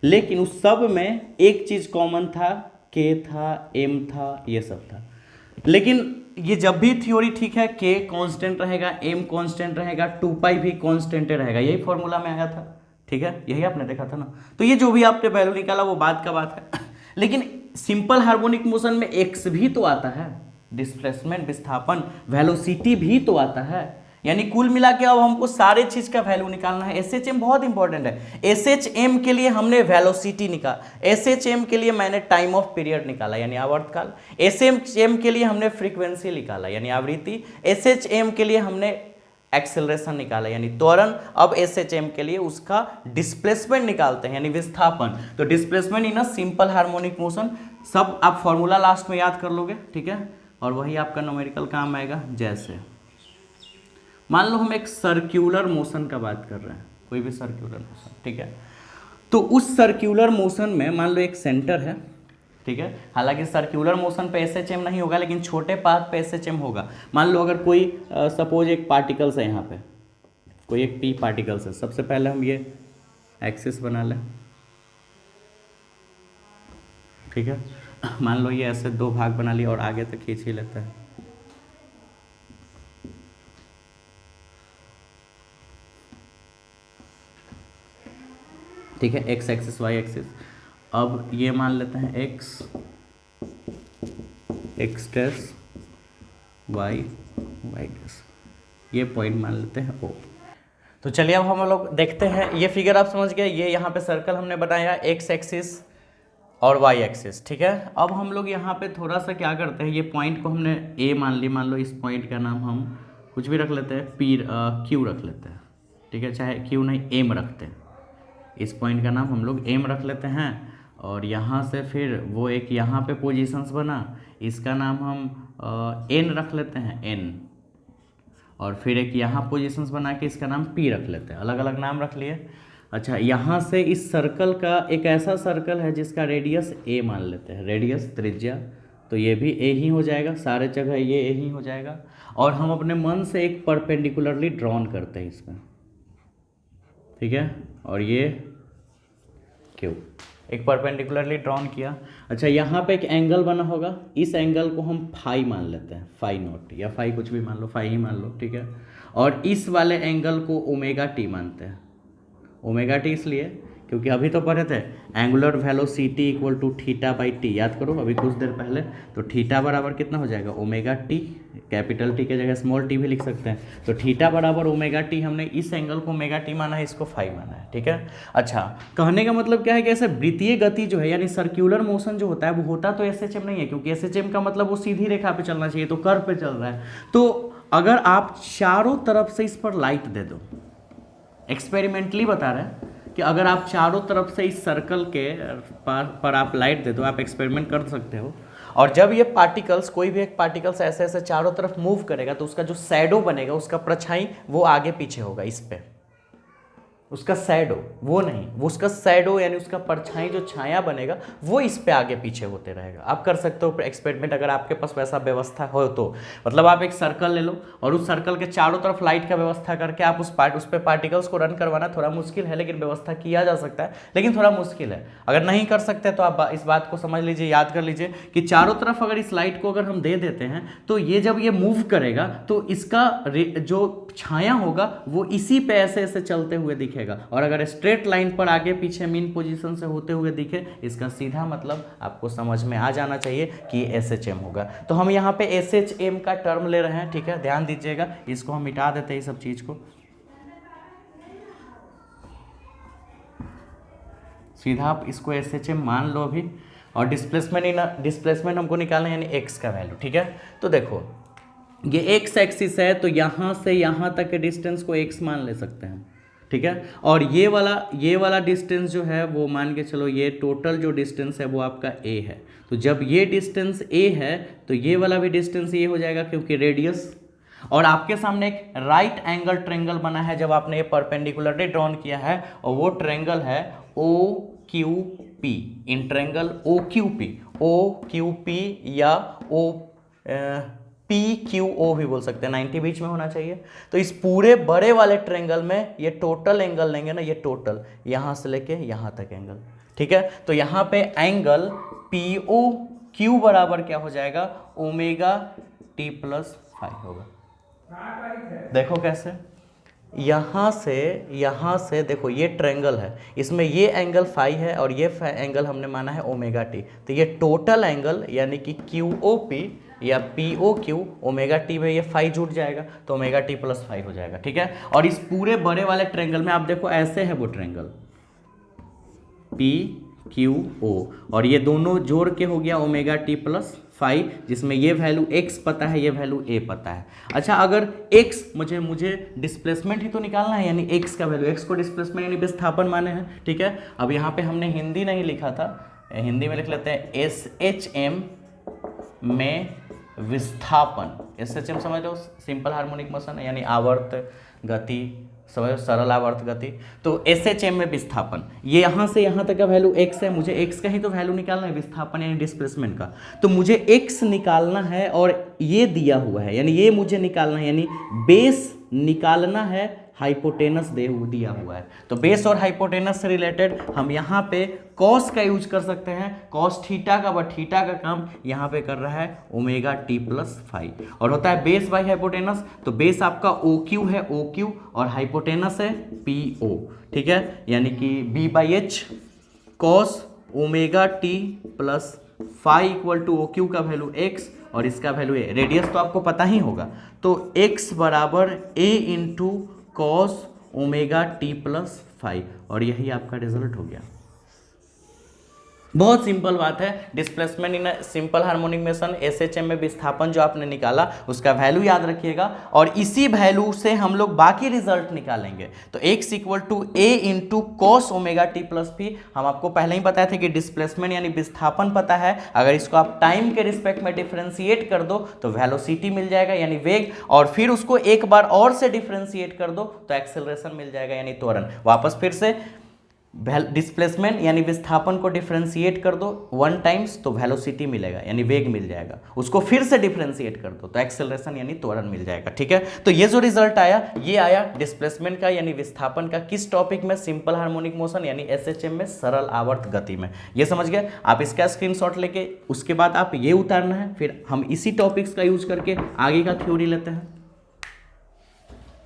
लेकिन उस सब में एक चीज़ कॉमन था, के था, एम था, ये सब था। लेकिन ये जब भी थ्योरी ठीक है, के कांस्टेंट रहेगा, एम कांस्टेंट रहेगा, 2 पाई भी कांस्टेंट रहेगा, यही फॉर्मूला में आया था, ठीक है, यही आपने देखा था ना। तो ये जो भी आपने वैल्यू निकाला वो बात का बात है, लेकिन सिंपल हार्मोनिक मोशन में एक्स भी तो आता है, डिस्प्लेसमेंट, विस्थापन, वेलोसिटी भी तो आता है, यानी कुल मिला के अब हमको सारे चीज का वैल्यू निकालना है। एसएचएम बहुत इंपॉर्टेंट है, एसएचएम के लिए हमने वेलोसिटी निकाला, एसएचएम के लिए मैंने टाइम ऑफ पीरियड निकाला यानी आवर्तकाल, एसएचएम के लिए हमने फ्रीक्वेंसी निकाला यानी आवृत्ति, एसएचएम के लिए हमने एक्सेलरेशन निकाला यानी त्वरण, अब एसएचएम के लिए उसका डिस्प्लेसमेंट निकालते हैं यानी विस्थापन। तो displacement in a simple harmonic motion, सब आप फॉर्मूला लास्ट में याद कर लोगे, ठीक है, और वही आपका न्यूमेरिकल काम आएगा। जैसे मान लो हम एक सर्क्यूलर मोशन का बात कर रहे हैं, कोई भी सर्क्यूलर मोशन, ठीक है, तो उस सर्क्यूलर मोशन में मान लो एक सेंटर है, ठीक है, हालांकि सर्क्यूलर मोशन पे एसएचएम नहीं होगा लेकिन छोटे पाथ पे एसएचएम होगा। मान लो अगर कोई सपोज एक पार्टिकल्स है, यहाँ पे कोई एक पी पार्टिकल्स है, सबसे पहले हम ये एक्सिस बना लें, ठीक है, मान लो ये ऐसे 2 भाग बना लिया और आगे तक खींच ही लेता है, ठीक है, एक्स एक्सिस वाई एक्सिस। अब ये मान लेते हैं एक्स डैश वाई डैश, ये पॉइंट मान लेते हैं ओ। तो चलिए अब हम लोग देखते हैं, ये फिगर आप समझ गए, ये यहाँ पे सर्कल हमने बनाया एक्स एक्सिस और वाई एक्सिस, ठीक है। अब हम लोग यहाँ पे थोड़ा सा क्या करते हैं, ये पॉइंट को हमने ए मान ली, मान लो इस पॉइंट का नाम हम कुछ भी रख लेते हैं, क्यू रख लेते हैं, ठीक है, चाहे क्यू नहीं एम रखते हैं, इस पॉइंट का नाम हम लोग एम रख लेते हैं। और यहाँ से फिर वो एक यहाँ पे पोजीशंस बना, इसका नाम हम एन रख लेते हैं, एन, और फिर एक यहाँ पोजीशंस बना के इसका नाम पी रख लेते हैं, अलग अलग नाम रख लिए। अच्छा, यहाँ से इस सर्कल का एक ऐसा सर्कल है जिसका रेडियस ए मान लेते हैं, रेडियस त्रिज्या, तो ये भी ए ही हो जाएगा, सारे जगह ये ए ही हो जाएगा। और हम अपने मन से एक परपेंडिकुलरली ड्रॉन करते हैं इसमें, ठीक है, और ये क्यू एक परपेंडिकुलरली ड्रॉन किया। अच्छा, यहाँ पे एक एंगल बना होगा, इस एंगल को हम फाई मान लेते हैं, फाई नॉट या फाई कुछ भी मान लो, फाई ही मान लो, ठीक है। और इस वाले एंगल को ओमेगा टी मानते हैं, ओमेगा टी इसलिए क्योंकि अभी तो पढ़े थे angular velocity equal to theta by T, याद करो अभी कुछ देर पहले। तो थीटा बराबर कितना हो जाएगा, ओमेगा टी, कैपिटल टी के जगह स्मॉल टी भी लिख सकते हैं। तो थीटा बराबर ओमेगा टी, हमने इस एंगल को ओमेगा टी माना है, इसको फाई माना है, ठीक है। अच्छा, कहने का मतलब क्या है कि ऐसे वृत्तीय गति जो है यानी सर्क्यूलर मोशन जो होता है वो होता तो एसएचएम नहीं है, क्योंकि एसएचएम का मतलब वो सीधी रेखा पे चलना चाहिए, तो कर्व पे चल रहा है। तो अगर आप चारों तरफ से इस पर लाइट दे दो, एक्सपेरिमेंटली बता रहे हैं कि अगर आप चारों तरफ से इस सर्कल के पर आप लाइट दे दो, आप एक्सपेरिमेंट कर सकते हो, और जब ये पार्टिकल्स, कोई भी एक पार्टिकल्स ऐसे ऐसे चारों तरफ मूव करेगा तो उसका जो शैडो बनेगा, उसका परछाई वो आगे पीछे होगा इस पे, उसका शैडो, वो नहीं, वो उसका शैडो यानी उसका परछाई जो छाया बनेगा वो इस पे आगे पीछे होते रहेगा। आप कर सकते हो एक्सपेरिमेंट अगर आपके पास वैसा व्यवस्था हो तो। मतलब आप एक सर्कल ले लो और उस सर्कल के चारों तरफ लाइट का व्यवस्था करके आप उस पे पार्टिकल्स को रन करवाना थोड़ा मुश्किल है, लेकिन व्यवस्था किया जा सकता है, लेकिन थोड़ा मुश्किल है। अगर नहीं कर सकते तो आप इस बात को समझ लीजिए, याद कर लीजिए कि चारों तरफ अगर इस लाइट को अगर हम दे देते हैं तो ये जब ये मूव करेगा तो इसका जो छाया होगा वो इसी पे ऐसे ऐसे चलते हुए दिखेगा, और अगर स्ट्रेट लाइन पर आगे पीछे मीन पोजीशन से होते हुए दिखे, इसका सीधा मतलब आपको समझ में आ जाना चाहिए कि एसएचएम होगा। तो हम यहाँ पे एसएचएम का टर्म ले रहे हैं, ठीक है, ध्यान दीजिएगा। इसको हम मिटा देते हैं, इस सब चीज को सीधा आप इसको एसएचएम मान लो अभी। और डिस्प्लेसमेंट हमको निकालना है यानी एक्स का वैल्यू, ठीक है। तो देखो ये एक्स एक्सिस है, तो यहाँ से यहाँ तक के डिस्टेंस को एक्स मान ले सकते हैं, ठीक है। और ये वाला डिस्टेंस जो है वो मान के चलो, ये टोटल जो डिस्टेंस है वो आपका ए है। तो जब ये डिस्टेंस ए है तो ये वाला भी डिस्टेंस ये हो जाएगा, क्योंकि रेडियस। और आपके सामने एक राइट एंगल ट्रेंगल बना है जब आपने ये परपेंडिकुलरली ड्रॉन किया है, और वो ट्रेंगल है O Q P, in triangle O Q P या ओ पी क्यू ओ भी बोल सकते हैं, 90 बीच में होना चाहिए। तो इस पूरे बड़े वाले ट्रेंगल में ये टोटल एंगल लेंगे ना, ये टोटल यहाँ से लेके यहाँ तक एंगल, ठीक है। तो यहाँ पे एंगल पी ओ क्यू बराबर क्या हो जाएगा, ओमेगा टी प्लस फाई होगा। देखो कैसे, यहाँ से देखो ये ट्रेंगल है, इसमें ये एंगल फाई है और ये एंगल हमने माना है ओमेगा टी। तो ये टोटल एंगल यानी कि क्यू ओ पी या P O Q omega T में ये फाई जुड़ जाएगा, तो ओमेगा टी प्लस फाई हो जाएगा, ठीक है। और इस पूरे बड़े वाले ट्रेंगल में आप देखो ऐसे है वो ट्रेंगल पी क्यू ओ, और ये दोनों जोड़ के हो गया ओमेगा टी प्लस फाई, जिसमें ये वैल्यू x पता है, ये वैल्यू a पता है। अच्छा, अगर x मुझे डिस्प्लेसमेंट ही तो निकालना है, यानी x का वैल्यू, x को डिस्प्लेसमेंट यानी विस्थापन माने हैं, ठीक है। अब यहाँ पे हमने हिंदी नहीं लिखा था, हिंदी में लिख लेते हैं SHM में विस्थापन। SHM समझ लो, सिंपल हार्मोनिक मोशन यानी आवर्त गति, समझो सरल आवर्त गति। तो SHM में विस्थापन, ये यहाँ से यहाँ तक का वैल्यू x है, मुझे x का ही तो वैल्यू निकालना है विस्थापन यानी डिस्प्लेसमेंट का। तो मुझे x निकालना है और ये दिया हुआ है, यानी ये मुझे निकालना है, यानी बेस निकालना है, हाइपोटेनस दिया हुआ है। तो बेस और हाइपोटेनस से रिलेटेड हम यहाँ पे कॉस का यूज कर सकते हैं, कॉस थीटा का, बट थीटा का काम यहाँ पे कर रहा है ओमेगा टी प्लस फाई, और होता है बेस बाई हाइपोटेनस। तो बेस आपका ओ क्यू है, ओ क्यू, और हाइपोटेनस है पी ओ, ठीक है, यानी कि B by H cos omega T plus phi equal to O Q का वैल्यू एक्स और इसका वैल्यू ए, रेडियस तो आपको पता ही होगा। तो एक्स बराबर a into cos omega T plus phi, और यही आपका रिजल्ट हो गया। बहुत सिंपल बात है। Displacement in simple harmonic motion SHM में विस्थापन जो आपने निकाला उसका वैल्यू याद रखिएगा, और इसी वैल्यू से हम लोग बाकी रिजल्ट निकालेंगे। तो x equal to A into cos omega T plus P, हम आपको पहले ही बताया था कि डिस्प्लेसमेंट यानी विस्थापन पता है, अगर इसको आप टाइम के रिस्पेक्ट में डिफ्रेंशिएट कर दो तो वेलोसिटी मिल जाएगा यानी वेग, और फिर उसको एक बार और से डिफ्रेंशिएट कर दो तो एक्सेलरेशन मिल जाएगा यानी त्वरण। वापस फिर से डिस्प्लेसमेंट यानी विस्थापन को डिफरेंशिएट कर दो 1 टाइम्स तो वेलोसिटी मिलेगा यानी वेग मिल जाएगा, उसको फिर से डिफरेंशिएट कर दो तो एक्सेलरेशन यानी त्वरण मिल जाएगा, ठीक है। तो ये जो रिजल्ट आया ये आया डिस्प्लेसमेंट का यानी विस्थापन का, किस टॉपिक में, सिंपल हार्मोनिक मोशन यानी एसएचएम में सरल आवर्त गति में। ये समझ गए आप, इसका स्क्रीनशॉट लेके उसके बाद आप ये उतारना है, फिर हम इसी टॉपिक्स का यूज करके आगे का थ्योरी लेते हैं।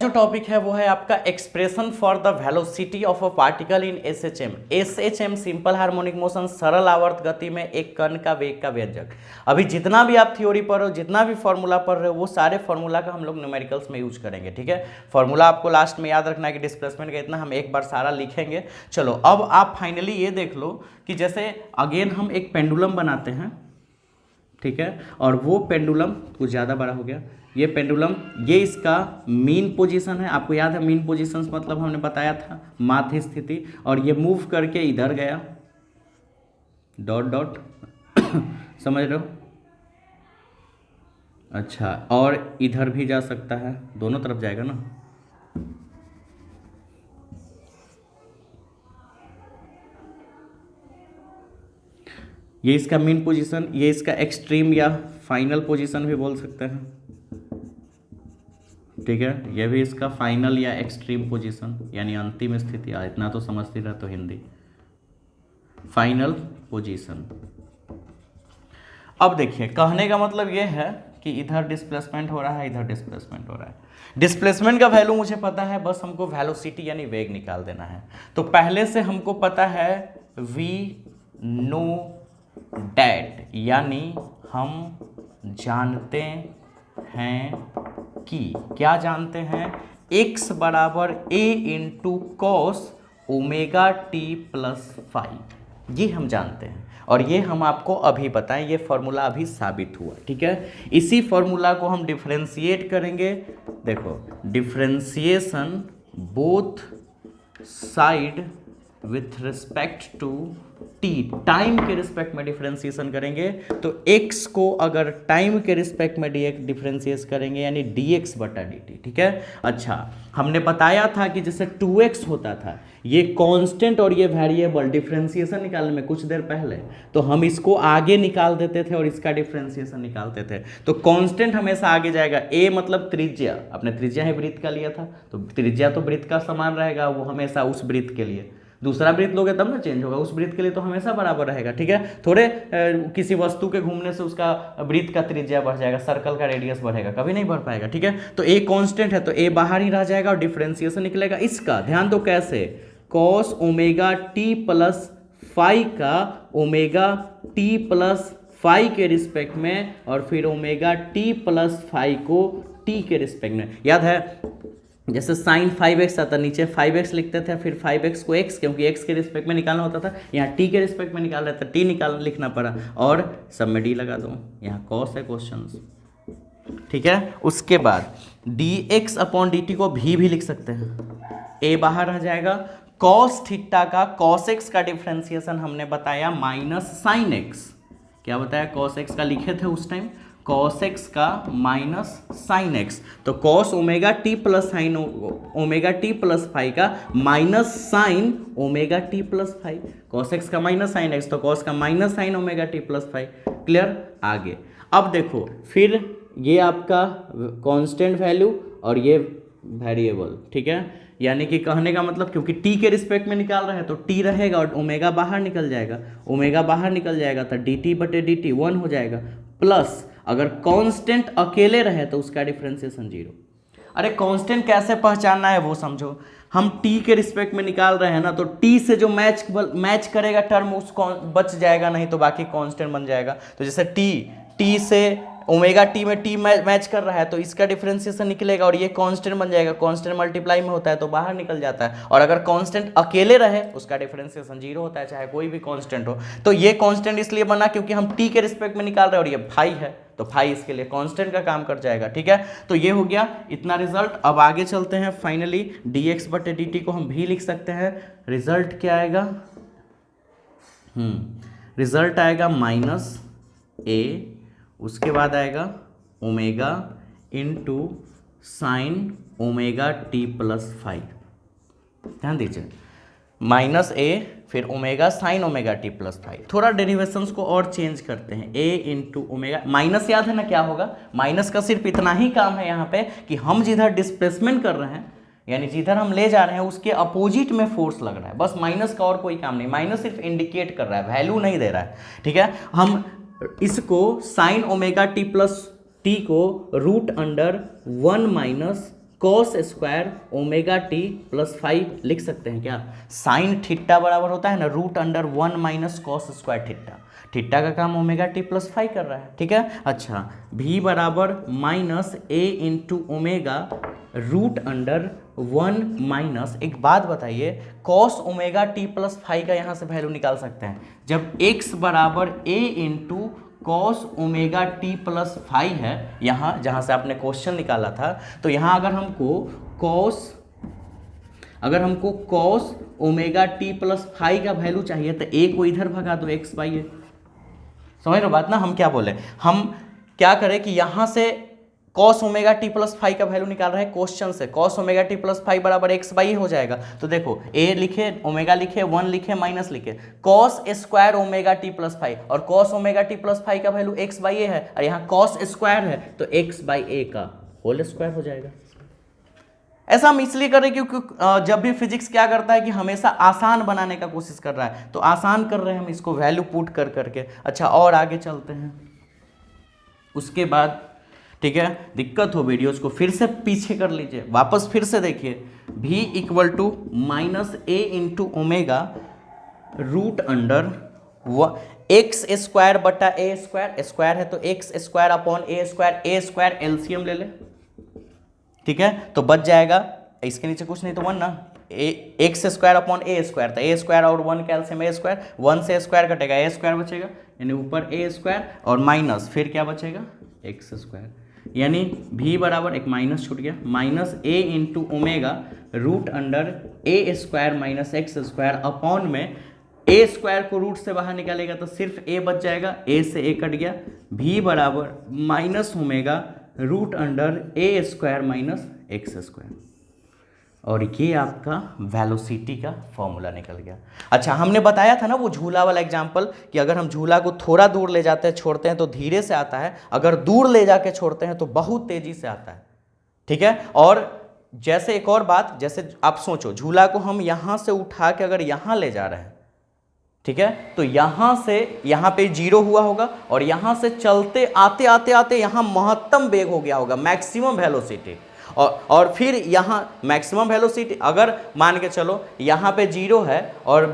जो टॉपिक है वो है आपका expression for the velocity of a particle in SHM. SHM simple harmonic motion, सरल आवर्त गति में एक कण का वेग का व्यंजक। अभी जितना भी आप थ्योरी पढ़ रहे हो, जितना भी फॉर्मूला पढ़ रहे हो, वो सारे फॉर्मूला का हम लोग न्यूमेरिकल्स में यूज करेंगे, ठीक है। फॉर्मूला आपको लास्ट में याद रखना है कि डिस्प्लेसमेंट का इतना, हम एक बार सारा लिखेंगे। चलो अब आप फाइनली ये देख लो कि जैसे अगेन हम एक पेंडुलम बनाते हैं, ठीक है, और वो पेंडुलम कुछ ज़्यादा बड़ा हो गया, ये पेंडुलम, ये इसका मीन पोजीशन है। आपको याद है मीन पोजीशंस मतलब हमने बताया था माध्य स्थिति, और ये मूव करके इधर गया, डॉट डॉट समझ रहे हो। अच्छा, और इधर भी जा सकता है, दोनों तरफ जाएगा ना। ये इसका मीन पोजीशन, ये इसका एक्सट्रीम या फाइनल पोजीशन भी बोल सकते हैं, ठीक है। ये भी इसका फाइनल या एक्सट्रीम पोजीशन यानी अंतिम स्थिति, इतना तो समझती रहे तो हिंदी, फाइनल पोजीशन। अब देखिए कहने का मतलब ये है कि इधर डिस्प्लेसमेंट हो रहा है, इधर डिस्प्लेसमेंट हो रहा है। डिस्प्लेसमेंट का वैल्यू मुझे पता है, बस हमको वेलोसिटी यानी वेग निकाल देना है। तो पहले से हमको पता है वी नो डैट, यानी हम जानते हैं कि, क्या जानते हैं, x बराबर a into cos omega T plus five, ये हम जानते हैं। और ये हम आपको अभी बताएं, ये फॉर्मूला अभी साबित हुआ, ठीक है। इसी फॉर्मूला को हम डिफरेंशिएट करेंगे। देखो differentiation both side with respect to T, time के रिस्पेक्ट में डिफरेंशिएशन करेंगे तो x को अगर टाइम के रिस्पेक्ट में डिफरेंशिएट करेंगे यानी dx बटा dt, ठीक है। अच्छा, हमने बताया था कि जैसे 2x होता था, ये कांस्टेंट और ये वेरिएबल, डिफरेंशिएशन निकालने में कुछ देर पहले तो हम इसको आगे निकाल देते थे और इसका डिफरेंशिएशन निकालते थे। तो कांस्टेंट हमेशा आगे जाएगा, a मतलब त्रिज्या, अपने त्रिज्या ही वृत्त का लिया था, तो त्रिज्या तो वृत्त का समान रहेगा, वो हमेशा उस वृत्त के लिए। दूसरा वृत्त लोगे तब ना चेंज होगा, उस वृत्त के लिए तो हमेशा बराबर रहेगा, ठीक है। थोड़े किसी वस्तु के घूमने से उसका वृत्त का त्रिज्या बढ़ जाएगा, सर्कल का रेडियस बढ़ेगा, कभी नहीं बढ़ पाएगा, ठीक है। तो a कांस्टेंट है तो a बाहर ही रह जाएगा और डिफरेंशिएशन निकलेगा इसका। ध्यान दो कैसे, cos omega T plus phi का ओमेगा टी प्लस फाई के रिस्पेक्ट में, और फिर ओमेगा टी प्लस फाई को टी के रिस्पेक्ट में। याद है जैसे साइन 5x आता, नीचे 5x लिखते थे, फिर 5x को x, क्योंकि x के रिस्पेक्ट में निकालना होता था, यहाँ t के रिस्पेक्ट में निकाल रहे थे, t निकाल लिखना पड़ा, और सब में d लगा दो, यहाँ cos है क्वेश्चन, ठीक है। उसके बाद dx अपॉन dt को भी लिख सकते हैं, a बाहर रह जाएगा। cos थीटा का cos x का डिफ्रेंसिएशन हमने बताया माइनस साइन x, क्या बताया, cos x का लिखे थे उस टाइम, cos x का माइनस साइन x, तो cos omega T plus sine omega T plus five का minus sine omega T plus five, cos x का माइनस साइन x, तो cos का minus sine omega T plus five. Clear. आगे अब देखो, फिर ये आपका कांस्टेंट वैल्यू और ये वेरिएबल, ठीक है। यानी कि कहने का मतलब, क्योंकि t के रिस्पेक्ट में निकाल रहे हैं तो t रहेगा और ओमेगा बाहर निकल जाएगा, ओमेगा बाहर निकल जाएगा तो dt बटे dt 1 हो जाएगा, प्लस अगर कांस्टेंट अकेले रहे तो उसका डिफरेंशिएशन 0। अरे कांस्टेंट कैसे पहचानना है वो समझो, हम t के रिस्पेक्ट में निकाल रहे हैं ना, तो t से जो मैच करेगा टर्म उसको बच जाएगा, नहीं तो बाकी कांस्टेंट बन जाएगा। तो जैसे t से ओमेगा टी में टी मैच कर रहा है तो इसका डिफरेंशिएशन निकलेगा और ये कांस्टेंट बन जाएगा, कांस्टेंट मल्टीप्लाई में होता है तो बाहर निकल जाता है, और अगर कांस्टेंट अकेले रहे उसका डिफरेंशिएशन 0 होता है, चाहे कोई भी कांस्टेंट हो। तो ये कांस्टेंट इसलिए बना क्योंकि हम टी के रिस्पेक्ट में निकाल रहे हैं और ये फाई है, तो फाई इसके लिए कांस्टेंट का काम कर जाएगा, ठीक है। तो ये हो गया इतना रिजल्ट। अब आगे चलते हैं, फाइनली dx बटे dt को हम भी लिख सकते हैं। रिजल्ट क्या आएगा, रिजल्ट आएगा माइनस a, उसके बाद आएगा omega into sine omega T plus five, ध्यान दीजिए, माइनस a फिर omega sine omega T plus five. थोड़ा डेरिवेशंस को और चेंज करते हैं, a इंटू ओमेगा, माइनस याद है ना क्या होगा, माइनस का सिर्फ इतना ही काम है यहाँ पे कि हम जिधर डिस्प्लेसमेंट कर रहे हैं यानी जिधर हम ले जा रहे हैं उसके अपोजिट में फोर्स लग रहा है, बस माइनस का और कोई काम नहीं। माइनस सिर्फ इंडिकेट कर रहा है, वैल्यू नहीं दे रहा है, ठीक है। हम इसको sine omega T plus t को root under 1 minus cos square omega T plus 5 लिख सकते हैं क्या? साइन थीटा बराबर होता है ना root under 1 minus cos square theta. Theta का काम ओमेगा टी प्लस 5 कर रहा है, ठीक है। अच्छा, v बराबर माइनस ए into omega root under 1 minus, एक बात बताइए, कॉस ओमेगा टी प्लस 5 का यहाँ से वैल्यू निकाल सकते हैं जब x बराबर a into cos omega T plus 5 है, यहाँ जहाँ से आपने क्वेश्चन निकाला था। तो यहाँ अगर हमको कॉस ओमेगा टी प्लस 5 का वैल्यू चाहिए तो a को इधर भगा दो x बाई ए। समझ रहे हो बात ना? हम क्या बोले, हम क्या करें कि यहाँ से कॉस ओमेगा टी प्लस 5 का वैल्यू निकाल रहे हैं क्वेश्चन से, कॉस ओमेगा टी प्लस 5 बराबर एक्स बाई हो जाएगा। तो देखो a लिखे, ओमेगा लिखे, 1 लिखे, माइनस लिखे, cos square omega T plus 5, और कॉस ओमेगा टी प्लस 5 का वैल्यू एक्स बाई ए है, और यहाँ कॉस स्क्वायर है तो एक्स बाई ए का होल स्क्वायर हो जाएगा। ऐसा हम इसलिए कर रहे हैं क्योंकि जब भी फिजिक्स क्या करता है कि हमेशा आसान बनाने का कोशिश कर रहा है, तो आसान कर रहे हैं हम इसको वैल्यू पुट कर करके। अच्छा, और आगे चलते हैं। उसके बाद ठीक है, दिक्कत हो वीडियोस को फिर से पीछे कर लीजिए, वापस फिर से देखिए। v equal to minus A into omega root under X square बटा ए स्क्वायर, स्क्वायर है तो X square upon A square LCM ले ले, ठीक है। तो बच जाएगा, इसके नीचे कुछ नहीं तो 1 ना, x square upon A square, तो ए स्क्वायर और 1 का एलसीएम ए स्क्वायर, 1 से स्क्वायर कटेगा, ए स्क्वायर बचेगा, यानी ऊपर ए स्क्वायर और माइनस फिर क्या बचेगा एक्स स्क्वायर, यानी v बराबर एक माइनस छूट गया, minus A into omega root under a square minus x square upon में ए स्क्वायर को रूट से बाहर निकालेगा तो सिर्फ ए बच जाएगा, ए से ए कट गया, v बराबर minus omega root under a square minus x square, और ये आपका वेलोसिटी का फॉर्मूला निकल गया। अच्छा, हमने बताया था ना वो झूला वाला एग्जांपल कि अगर हम झूला को थोड़ा दूर ले जाते हैं छोड़ते हैं तो धीरे से आता है, अगर दूर ले जाके छोड़ते हैं तो बहुत तेजी से आता है, ठीक है। और जैसे एक और बात, जैसे आप सोचो झूला को हम यहां से उठा के अगर यहां ले जा रहे हैं, ठीक है, तो यहां से यहां पे 0 हुआ होगा और यहां से चलते आते आते आते यहां महत्तम वेग हो गया होगा, मैक्सिमम वेलोसिटी, और फिर यहाँ मैक्सिमम वेलोसिटी अगर मान के चलो यहाँ पे 0 है और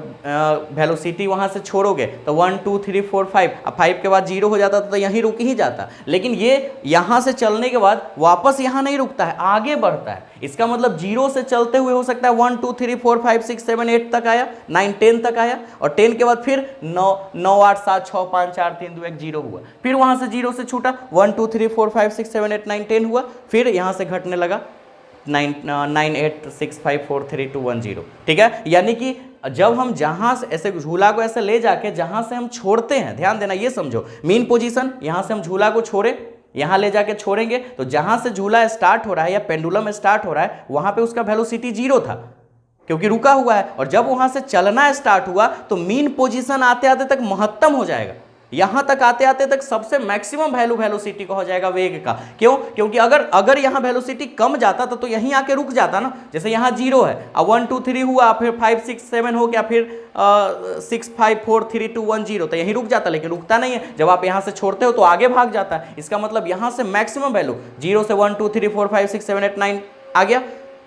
वेलोसिटी वहाँ से छोड़ोगे तो 1 2 3 4 5, अब 5 के बाद 0 हो जाता तो यहीं रुक ही जाता, लेकिन ये यहाँ से चलने के बाद वापस यहाँ नहीं रुकता है, आगे बढ़ता है। इसका मतलब 0 से चलते हुए हो सकता है 1 2 3 4 5 6 7 8 तक आया, 9 10 तक आया, और 10 के बाद फिर 9 9 8 7 6 5 4 3 2 1 0 हुआ, फिर वहाँ से 0 से छूटा 1 2 3 4 5 6 7 8 9 10 हुआ, फिर यहाँ से घटने लगा 9 8 6 5 4 3 2 1 0, ठीक है। यानी कि जब हम जहां से ऐसे झूला को ऐसे ले जाके जहां से हम छोड़ते हैं, ध्यान देना, ये समझो मीन पोजीशन, यहां से हम झूला को छोड़े, यहां ले जाके छोड़ेंगे तो जहां से झूला स्टार्ट हो रहा है या पेंडुलम स्टार्ट हो रहा है वहां पे उसका वेलोसिटी 0 था क्योंकि रुका हुआ है, और जब वहां से चलना स्टार्ट हुआ तो मीन पोजीशन आते आते तक महत्तम हो जाएगा, यहां तक आते आते तक सबसे मैक्सिमम वेलोसिटी का हो जाएगा वेग का। क्यों? क्योंकि अगर यहां वेलोसिटी कम जाता तो यहीं आके रुक जाता ना, जैसे यहां 0 है, अब 1 2 3 हुआ, फिर 5 6 7 हो गया, फिर 6 5 4 3 2 1 0, तो यहीं रुक जाता, लेकिन रुकता नहीं है, जब आप यहां से छोड़ते हो तो आगे भाग जाता है। इसका मतलब यहां से मैक्सिमम वैल्यू 0 से 1 2 3 4 5 6 7 8 9 आ गया,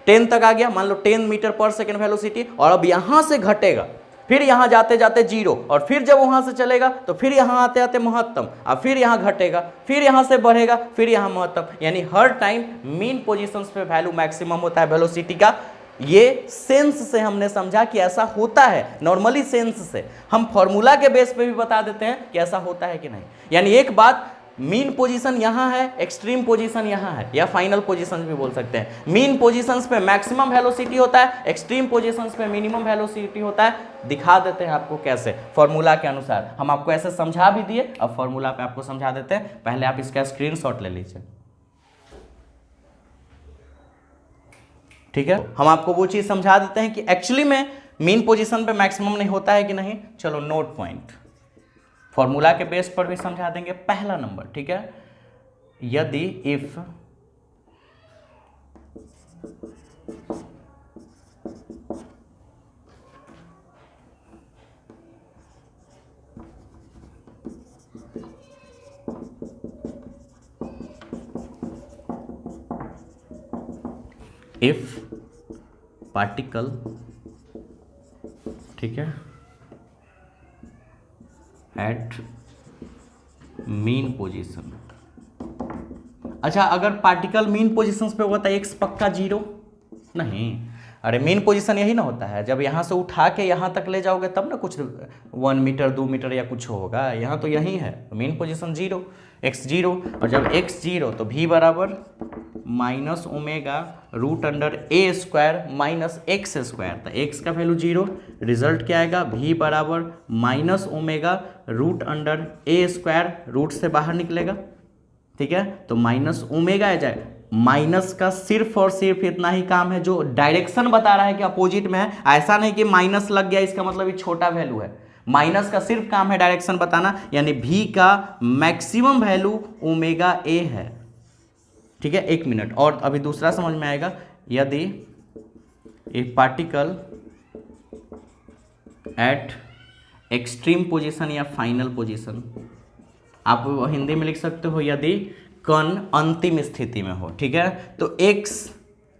10 तक आ गया, मान लो 10 मीटर पर सेकेंड वेलोसिटी, और अब यहां से घटेगा, फिर यहां जाते जाते 0, और फिर जब वहां से चलेगा तो फिर यहां आते आते महत्तम, अब फिर यहां घटेगा, फिर यहां से बढ़ेगा, फिर यहां महत्तम, यानी हर टाइम मीन पोजीशंस पे वैल्यू मैक्सिमम होता है वेलोसिटी का। ये सेंस से हमने समझा कि ऐसा होता है, नॉर्मली सेंस से हम फॉर्मूला के बेस पे भी बता देते हैं कि ऐसा होता है कि नहीं। यानी एक बात, मीन पोजीशन यहां है, एक्सट्रीम पोजीशन यहां है, या फाइनल पोजीशन भी बोल सकते हैं। मीन पोजीशंस पे मैक्सिमम वेलोसिटी होता है, एक्सट्रीम पोजीशंस पे मिनिमम वेलोसिटी होता है। दिखा देते हैं आपको कैसे, फॉर्मूला के अनुसार। हम आपको ऐसे समझा भी दिए, अब फॉर्मूला पे आपको समझा देते हैं, पहले आप इसका स्क्रीनशॉट ले लीजिए, ठीक है। हम आपको वो चीज समझा देते हैं कि एक्चुअली में मीन पोजीशन पे मैक्सिमम नहीं होता है कि नहीं। चलो नोट पॉइंट, फॉर्मूला के बेस पर भी समझा देंगे। पहला नंबर, ठीक है, यदि इफ इफ पार्टिकल, ठीक है, एट मीन पोजीशन। अच्छा, अगर पार्टिकल मीन पोजीशंस पे होगा तो एक्स पक्का जीरो नहीं। अरे मीन पोजीशन यही ना होता है, जब यहाँ से उठा के यहाँ तक ले जाओगे तब ना कुछ 1 मीटर 2 मीटर या कुछ होगा, यहाँ तो यही है, mean position zero, x zero. और जब एक्स जीरो तो भी बराबर minus omega root under a square minus x square, तो एक्स का वैल्यू जीरो, रिजल्ट क्या आएगा, भी बराबर minus omega root under a square, root से बाहर निकलेगा, ठीक है, तो माइनस ओमेगा आ जाएगा। माइनस का सिर्फ और सिर्फ इतना ही काम है, जो डायरेक्शन बता रहा है कि अपोजिट में है, ऐसा नहीं कि माइनस लग गया इसका मतलब ये छोटा वैल्यू है। माइनस का सिर्फ काम है डायरेक्शन बताना, यानी भी का मैक्सिमम वैल्यू ओमेगा ए है, ठीक है। 1 मिनट और अभी दूसरा समझ में आएगा, यदि ए पार्टिकल एट एक्सट्रीम पोजीशन या फाइनल पोजीशन, आप हिंदी में लिख सकते हो यदि कण अंतिम स्थिति में हो, ठीक है, तो x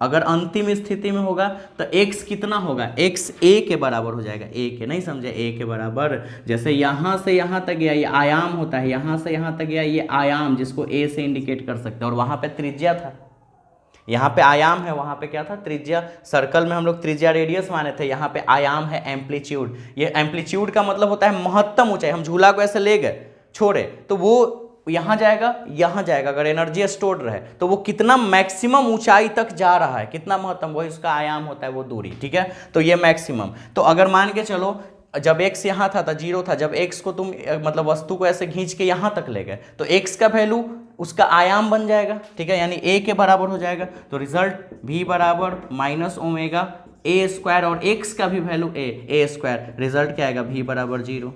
अगर अंतिम स्थिति में होगा तो x कितना होगा, x a के बराबर हो जाएगा, a के, नहीं समझे, a के बराबर। जैसे यहाँ से यहाँ तक गया ये आयाम होता है, यहाँ से यहाँ तक गया ये आयाम, जिसको a से इंडिकेट कर सकते हैं, और वहाँ पे त्रिज्या था, यहाँ पे आयाम है, वहाँ पे क्या था, त्रिज्या। सर्कल में हम लोग त्रिज्या रेडियस माने थे, यहाँ पे आयाम है एम्पलीट्यूड। ये एम्पलीट्यूड का मतलब होता है महत्तम ऊंचाई। हम झूला को ऐसे ले गए छोड़े तो वो यहाँ जाएगा, यहाँ जाएगा, अगर एनर्जी स्टोर्ड रहे तो वो कितना मैक्सिमम ऊंचाई तक जा रहा है, कितना महत्तम, वही उसका आयाम होता है, वो दूरी, ठीक है। तो ये मैक्सिमम। तो अगर मान के चलो जब x यहाँ था तो जीरो था, जब x को तुम मतलब वस्तु को ऐसे खींच के यहाँ तक ले गए तो x का वैल्यू उसका आयाम बन जाएगा, ठीक है, यानी a के बराबर हो जाएगा। तो रिजल्ट v बराबर माइनस ओमेगा ए स्क्वायर, और x का भी वैल्यू a स्क्वायर, रिजल्ट क्या आएगा, v बराबर जीरो।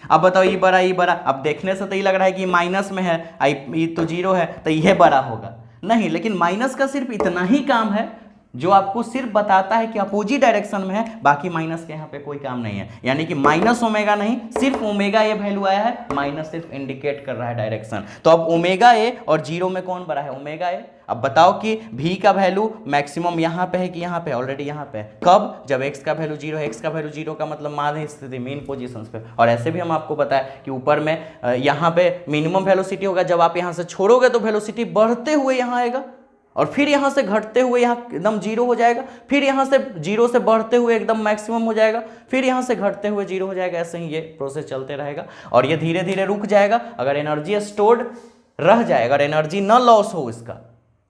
अब बताओ ये बड़ा, अब देखने से तो ये लग रहा है कि माइनस में है, ये तो जीरो है, तो ये बड़ा होगा नहीं, लेकिन माइनस का सिर्फ इतना ही काम है जो आपको सिर्फ बताता है कि अपोजिट डायरेक्शन में है, बाकी माइनस के यहाँ पे कोई काम नहीं है। यानी कि माइनस ओमेगा नहीं, सिर्फ ओमेगा ए वैल्यू आया है, माइनस सिर्फ इंडिकेट कर रहा है डायरेक्शन। तो अब ओमेगा ए और जीरो में कौन बड़ा है, ओमेगा ए। अब बताओ कि भी का वैल्यू मैक्सिमम यहाँ पे है कि यहाँ पे, ऑलरेडी यहाँ पे है। कब, जब एक्स का वैल्यू जीरो है, एक्स का वैल्यू जीरो का मतलब माध्य स्थिति मीन पोजीशंस पे। और ऐसे भी हम आपको बताया कि ऊपर में यहाँ पे मिनिमम वेलोसिटी होगा, जब आप यहाँ से छोड़ोगे तो वेलोसिटी बढ़ते हुए यहाँ आएगा, और फिर यहाँ से घटते हुए यहाँ एकदम जीरो हो जाएगा, फिर यहाँ से जीरो से बढ़ते हुए एकदम मैक्सिमम हो जाएगा, फिर यहाँ से घटते हुए जीरो हो जाएगा। ऐसे ही ये प्रोसेस चलते रहेगा और ये धीरे धीरे रुक जाएगा अगर एनर्जी स्टोर्ड रह जाए, अगर एनर्जी न लॉस हो इसका,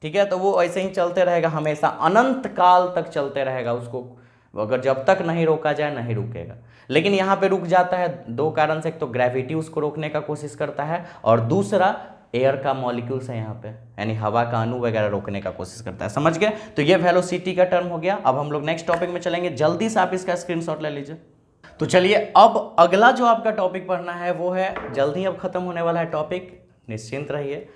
ठीक है, तो वो ऐसे ही चलते रहेगा हमेशा, अनंत काल तक चलते रहेगा। उसको अगर जब तक नहीं रोका जाए नहीं रुकेगा। लेकिन यहाँ पे रुक जाता है दो कारण से, एक तो ग्रेविटी उसको रोकने का कोशिश करता है, और दूसरा एयर का मॉलिक्यूल्स है यहाँ पे, यानी हवा का अणु वगैरह रोकने का कोशिश करता है। समझ गए? तो ये वेलोसिटी का टर्म हो गया। अब हम लोग नेक्स्ट टॉपिक में चलेंगे, जल्दी से आप इसका स्क्रीनशॉट ले लीजिए। तो चलिए अब अगला जो आपका टॉपिक पढ़ना है वो है, जल्दी अब खत्म होने वाला है टॉपिक, निश्चिंत रहिए,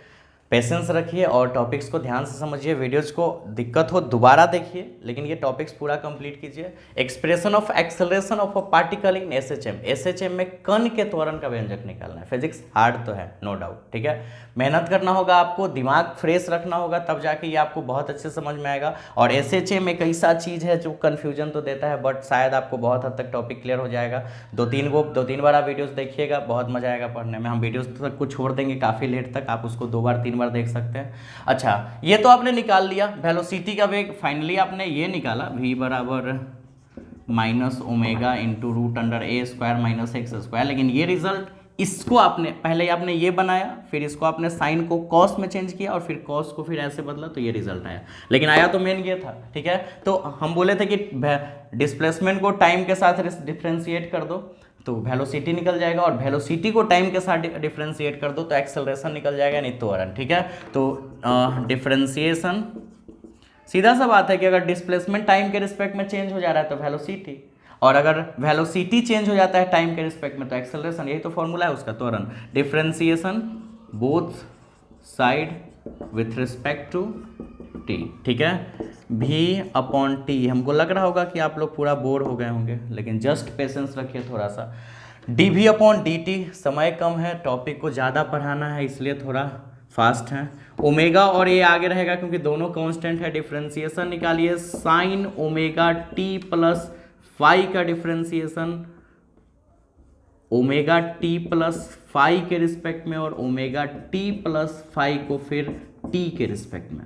पेशेंस रखिए और टॉपिक्स को ध्यान से समझिए। वीडियोज़ को दिक्कत हो दोबारा देखिए, लेकिन ये टॉपिक्स पूरा कंप्लीट कीजिए। Expression of acceleration of a particle in SHM. SHM में कण के त्वरण का व्यंजक निकालना है। फिजिक्स हार्ड तो है, नो डाउट, ठीक है, मेहनत करना होगा आपको, दिमाग फ्रेश रखना होगा, तब जाके ये आपको बहुत अच्छे समझ में आएगा। और एसएचएम एक ऐसा चीज़ है जो कन्फ्यूजन तो देता है, बट शायद आपको बहुत हद तक टॉपिक क्लियर हो जाएगा। दो तीन बार आप वीडियोज़ देखिएगा, बहुत मजा आएगा पढ़ने में। हम वीडियोज़ तक को छोड़ देंगे काफ़ी लेट तक, आप उसको 2 बार 3 बार देख सकते हैं। अच्छा, ये तो आपने निकाल लिया वेलोसिटी का वेग, फाइनली आपने ये निकाला v बराबर minus omega into root under a square minus x square. लेकिन ये रिजल्ट, इसको आपने पहले आपने ये बनाया, फिर इसको आपने साइन को कॉस में चेंज किया और फिर कॉस को फिर ऐसे बदला, तो ये रिजल्ट आया। लेकिन आया तो मेन ये था, ठीक है। तो हम बोले थे कि डिस्प्लेसमेंट को टाइम के साथ डिफ्रेंशिएट कर दो तो वेलोसिटी निकल जाएगा, और वेलोसिटी को टाइम के साथ डिफरेंशिएट कर दो तो एक्सेलरेशन निकल जाएगा, नहीं त्वरण, ठीक है। तो डिफरेंशिएशन, सीधा सा बात है कि अगर डिस्प्लेसमेंट टाइम के रिस्पेक्ट में चेंज हो जा रहा है तो वेलोसिटी, और अगर वेलोसिटी चेंज हो जाता है टाइम के रिस्पेक्ट में तो एक्सेलरेशन। यही तो फॉर्मूला है उसका, त्वरण। Differentiation both side with respect to T, ठीक है, भी अपॉन टी। हमको लग रहा होगा कि आप लोग पूरा बोर हो गए होंगे, लेकिन जस्ट पेशेंस रखिए थोड़ा सा। डी भी अपॉन डी टी, समय कम है, टॉपिक को ज़्यादा पढ़ाना है, इसलिए थोड़ा फास्ट है। ओमेगा और ए आगे रहेगा क्योंकि दोनों कांस्टेंट है। डिफरेंशिएशन निकालिए, sine omega T plus phi का differentiation omega T plus phi के रिस्पेक्ट में और ओमेगा टी प्लस फाई को फिर टी के रिस्पेक्ट में,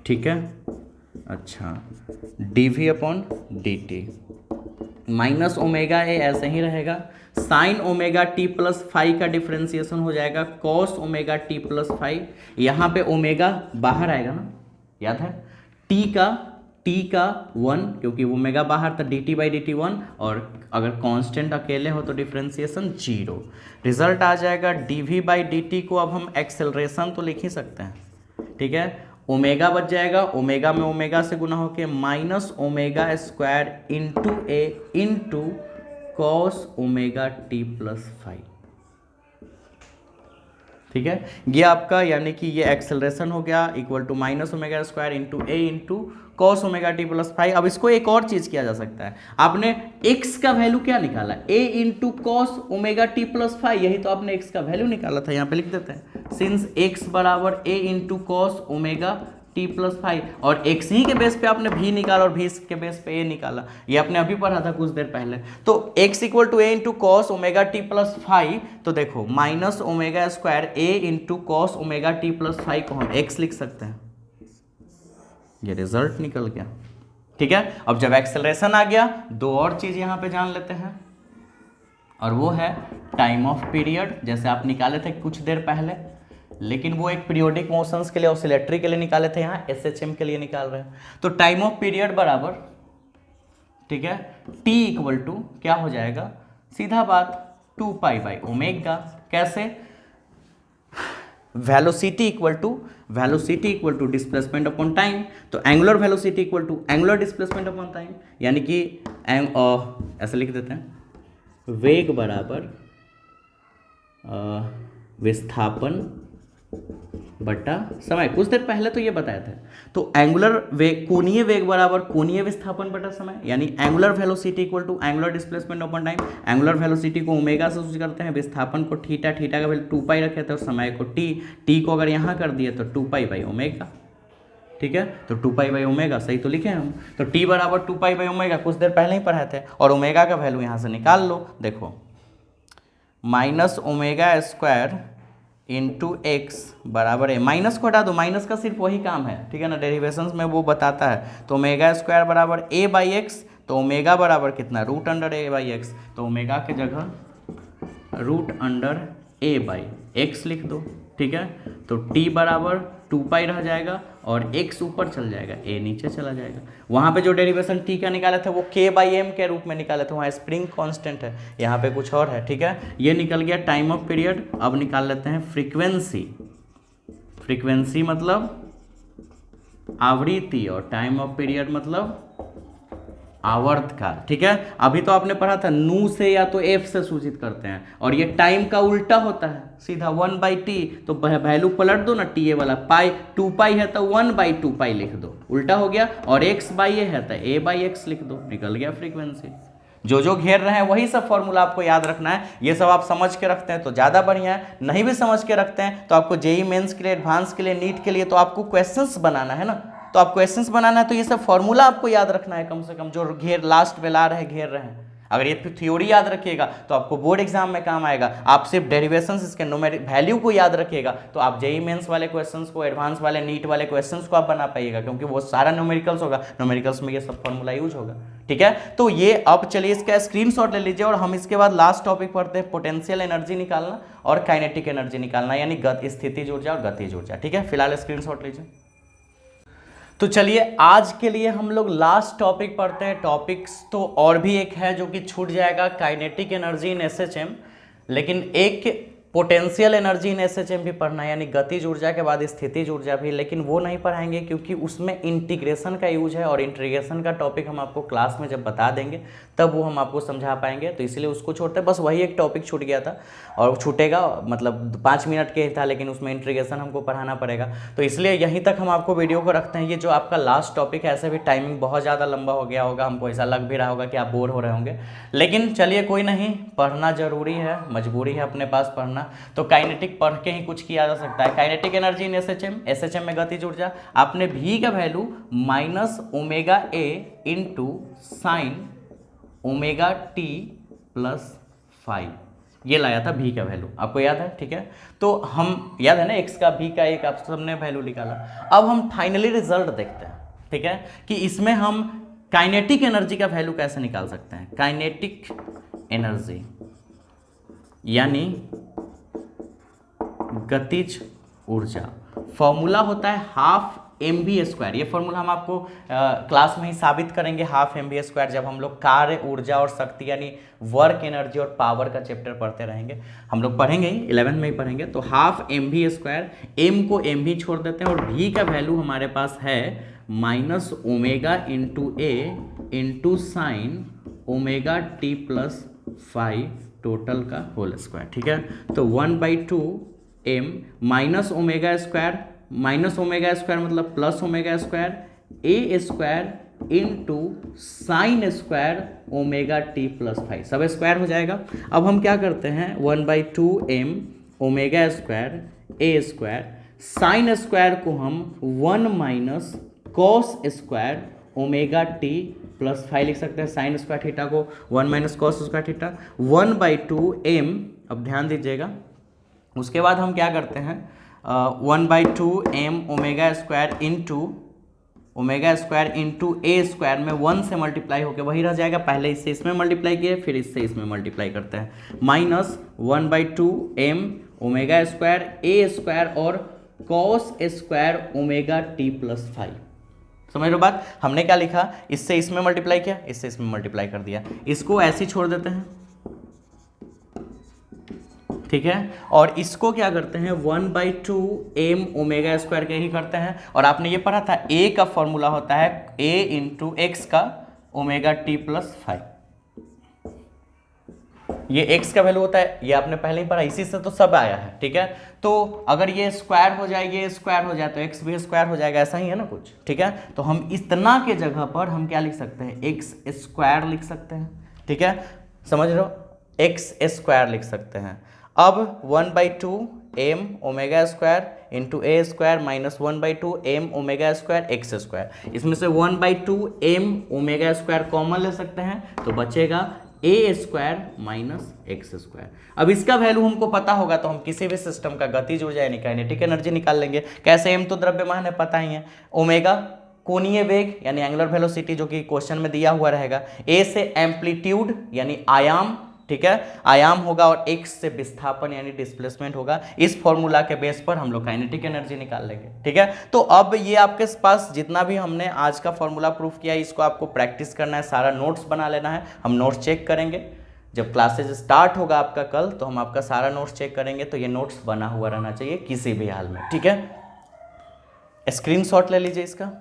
ठीक है। अच्छा, dv upon dt minus omega A ऐसे ही रहेगा। Sine omega T plus phi का डिफरेंशिएशन हो जाएगा cos omega T plus phi. यहाँ पे ओमेगा बाहर आएगा ना, याद है, टी का 1 क्योंकि ओमेगा बाहर था, dt बाई dt 1, और अगर कांस्टेंट अकेले हो तो डिफरेंशिएशन 0। रिजल्ट आ जाएगा dv बाई dt को अब हम एक्सेलरेशन तो लिख ही सकते हैं, ठीक है। ओमेगा बच जाएगा, ओमेगा में ओमेगा से गुना होके माइनस ओमेगा स्क्वायर इंटू ए into cos omega T plus five, ठीक है। ये आपका यानी कि ये एक्सेलरेशन हो गया equal to minus omega square into A into cos omega T plus five. अब इसको एक और चीज किया जा सकता है, आपने x का वैल्यू क्या निकाला, a into cos omega T plus five, यही तो आपने x का वैल्यू निकाला था। यहाँ पे लिख देते हैं, सिंस x बराबर a into cos omega T plus five, और x ही के बेस पे आपने v निकाला और v के बेस पे a निकाला, ये आपने अभी पढ़ा था कुछ देर पहले। तो x equal to a into cos omega T plus five, तो देखो minus omega square a into cos omega T plus five को हम x लिख सकते हैं, ये रिजल्ट निकल गया, ठीक है। अब जब एक्सेलरेशन आ गया, दो और चीज यहां पे जान लेते हैं, और वो है टाइम ऑफ पीरियड, जैसे आप निकाले थे कुछ देर पहले, लेकिन वो एक पीरियोडिक मोशंस के लिए, ऑसिलेटरी के लिए निकाले थे, यहाँ एसएचएम के लिए निकाल रहे हैं। तो टाइम ऑफ पीरियड बराबर, ठीक है, t इक्वल टू क्या हो जाएगा, सीधा बात 2 पाई बाई ओमेगा। कैसे, velocity equal to displacement upon time, तो angular velocity equal to angular displacement upon time, यानी कि ऐसे लिख देते हैं, वेग बराबर विस्थापन बटा समय। कुछ देर पहले तो ये बताया था। तो एंगुलर वेग, कोणीय वेग बराबर कोणीय विस्थापन बटा समय, यानी angular velocity equal to angular displacement upon time. Angular velocity को ओमेगा से सूचित करते हैं, विस्थापन को थीटा, थीटा का वैल्यू 2 पाई रखे थे, और समय को टी को अगर यहाँ कर दिए तो 2 पाई बाई ओमेगा, ठीक है। तो 2 पाई बाई ओमेगा सही तो लिखे हम। तो टी बराबर 2 पाई बाई ओमेगा कुछ देर पहले ही पढ़ाए थे, और ओमेगा का वैल्यू यहाँ से निकाल लो। देखो minus omega square into x बराबर है, माइनस को हटा दो, माइनस का सिर्फ वही काम है, ठीक है ना, डेरिवेशंस में वो बताता है। तो ओमेगा स्क्वायर बराबर ए बाई एक्स, तो ओमेगा बराबर कितना, root under A by X, तो ओमेगा की जगह root under A by X लिख दो, ठीक है। तो टी बराबर 2 पाई रह जाएगा और x ऊपर चल जाएगा, a नीचे चला जाएगा। वहाँ पे जो डेरिवेशन t का निकाले थे वो k बाई एम के रूप में निकाले थे, वहाँ स्प्रिंग कांस्टेंट है, यहाँ पे कुछ और है, ठीक है। ये निकल गया टाइम ऑफ पीरियड। अब निकाल लेते हैं फ्रीक्वेंसी। फ्रीक्वेंसी मतलब आवृत्ति और टाइम ऑफ पीरियड मतलब आवर्तकाल, ठीक है। अभी तो आपने पढ़ा था नू से या तो एफ से सूचित करते हैं, और ये टाइम का उल्टा होता है, सीधा 1 बाई टी, तो वैल्यू पलट दो ना, टी ए वाला, पाई 2 पाई है तो 1 बाई 2 पाई लिख दो, उल्टा हो गया, और एक्स बाई ए है तो ए बाई एक्स लिख दो, निकल गया फ्रीक्वेंसी। जो घेर रहे हैं वही सब फॉर्मूला आपको याद रखना है। ये सब आप समझ के रखते हैं तो ज़्यादा बढ़िया है, नहीं भी समझ के रखते हैं तो आपको जेई मेंस के लिए, एडवांस के लिए, नीट के लिए तो आपको क्वेश्चंस बनाना है ना, तो आप क्वेश्चंस बनाना है तो ये सब फॉर्मूला आपको याद रखना है कम से कम, जो घेर लास्ट में ला रहे घेर रहे हैं। अगर ये थ्योरी याद रखिएगा तो आपको बोर्ड एग्जाम में काम आएगा। आप सिर्फ डेरिवेशंस, इसके न्यूमेरिक वैल्यू को याद रखिएगा तो आप जेई मेंस वाले क्वेश्चंस को, एडवांस वाले, नीट वाले क्वेश्चंस को आप बना पाइएगा, क्योंकि वो सारा न्यूमेरिकल्स होगा, न्यूमेरिकल्स में ये सब फॉर्मूला यूज होगा, ठीक है। तो ये अब चलिए इसका स्क्रीनशॉट ले लीजिए, और हम इसके बाद लास्ट टॉपिक पढ़ते हैं, पोटेंशियल एनर्जी निकालना और काइनेटिक एनर्जी निकालना, यानी स्थितिज ऊर्जा और गतिज ऊर्जा, ठीक है। फिलहाल स्क्रीनशॉट लीजिए। तो चलिए आज के लिए हम लोग लास्ट टॉपिक पढ़ते हैं। टॉपिक्स तो और भी एक है जो कि छूट जाएगा, काइनेटिक एनर्जी इन एसएचएम, लेकिन एक पोटेंशियल एनर्जी इन एसएचएम भी पढ़ना है, यानी गतिज ऊर्जा के बाद स्थितिज ऊर्जा भी, लेकिन वो नहीं पढ़ाएंगे क्योंकि उसमें इंटीग्रेशन का यूज है, और इंटीग्रेशन का टॉपिक हम आपको क्लास में जब बता देंगे तब वो हम आपको समझा पाएंगे, तो इसलिए उसको छोड़ते हैं। बस वही एक टॉपिक छूट गया था और छूटेगा, मतलब 5 मिनट के ही था, लेकिन उसमें इंटीग्रेशन हमको पढ़ाना पड़ेगा, तो इसलिए यहीं तक हम आपको वीडियो को रखते हैं। ये जो आपका लास्ट टॉपिक है, ऐसे भी टाइमिंग बहुत ज़्यादा लंबा हो गया होगा, हमको ऐसा लग भी रहा होगा कि आप बोर हो रहे होंगे, लेकिन चलिए कोई नहीं, पढ़ना जरूरी है, मजबूरी है अपने पास पढ़ना। ना, तो काइनेटिक पढ़ के ही कुछ किया जा सकता है। काइनेटिक एनर्जी इन एसएचएम में गतिज ऊर्जा, आपने भी का वैल्यू माइनस ओमेगा ए into sine omega T plus 5 ये लाया था भी का वैल्यू, आपको याद है, ठीक है। तो हम याद है ना एक्स का भी का एक आप सबने वैल्यू निकाला। अब हम फाइनली रिजल्ट देखते हैं, ठीक है, कि इसमें हम काइनेटिक एनर्जी का वैल्यू कैसे निकाल सकते हैं। काइनेटिक एनर्जी यानी गतिज ऊर्जा, फॉर्मूला होता है हाफ mv²। ये फॉर्मूला हम आपको क्लास में ही साबित करेंगे, हाफ mv², जब हम लोग कार्य, ऊर्जा और शक्ति यानी वर्क एनर्जी और पावर का चैप्टर पढ़ते रहेंगे। हम लोग पढ़ेंगे ही 11 में ही पढ़ेंगे। तो हाफ mv², m को mv छोड़ देते हैं और v का वैल्यू हमारे पास है माइनस ओमेगा इंटू ए into sine omega T plus 5 total का होल स्क्वायर, ठीक है। तो 1/2 m माइनस ओमेगा स्क्वायर मतलब plus omega square a square into sine square omega T plus 5, सब स्क्वायर हो जाएगा। अब हम क्या करते हैं 1/2 m omega square a square, sine square को हम 1 minus cos square omega T plus 5 लिख सकते हैं। साइन स्क्वायर थीटा को 1 minus cos square theta 1/2 m। अब ध्यान दीजिएगा, उसके बाद हम क्या करते हैं 1/2 m omega square into a square में 1 से मल्टीप्लाई होकर वही रह जाएगा, पहले इससे इसमें मल्टीप्लाई किए फिर इससे इसमें मल्टीप्लाई करते हैं, minus 1/2 m omega square a square और cos square omega T plus 5। समझ लो बात, हमने क्या लिखा, इससे इसमें मल्टीप्लाई किया, इससे इसमें मल्टीप्लाई कर दिया, इसको ऐसे ही छोड़ देते हैं, ठीक है। और इसको क्या करते हैं 1/2 m ओमेगा स्क्वायर के ही करते हैं। और आपने ये पढ़ा था a का फॉर्मूला होता है a इंटू एक्स का ओमेगा टी प्लस 5, ये x का वैल्यू होता है, ये आपने पहले ही पढ़ा, इसी से तो सब आया है, ठीक है। तो अगर ये स्क्वायर हो जाए, ये स्क्वायर हो जाए तो x भी स्क्वायर हो जाएगा, ऐसा ही है ना कुछ, ठीक है। तो हम इतना के जगह पर हम क्या लिख सकते हैं x स्क्वायर लिख सकते हैं, ठीक है, समझ रहे हो, x स्क्वायर लिख सकते हैं। अब 1/2 m omega square into a square minus 1/2 m omega square x square, इसमें से 1/2 m ओमेगा स्क्वायर कॉमन ले सकते हैं, तो बचेगा ए स्क्वायर माइनस एक्स स्क्वायर। अब इसका वैल्यू हमको पता होगा तो हम किसी भी सिस्टम का गतिज ऊर्जा यानी काइनेटिक एनर्जी निकाल लेंगे। कैसे, m तो द्रव्यमान है पता ही है, ओमेगा कोणीय वेग यानी एंगुलर वेलोसिटी जो कि क्वेश्चन में दिया हुआ रहेगा, ए से एम्पलीट्यूड यानी आयाम, ठीक है, आयाम होगा, और x से विस्थापन यानी डिस्प्लेसमेंट होगा। इस फॉर्मूला के बेस पर हम लोग काइनेटिक एनर्जी निकाल लेंगे, ठीक है। तो अब ये आपके पास जितना भी हमने आज का फॉर्मूला प्रूफ किया है, इसको आपको प्रैक्टिस करना है, सारा नोट्स बना लेना है। हम नोट्स चेक करेंगे जब क्लासेज स्टार्ट होगा आपका कल, तो हम आपका सारा नोट्स चेक करेंगे, तो ये नोट्स बना हुआ रहना चाहिए किसी भी हाल में, ठीक है। स्क्रीनशॉट ले लीजिए इसका।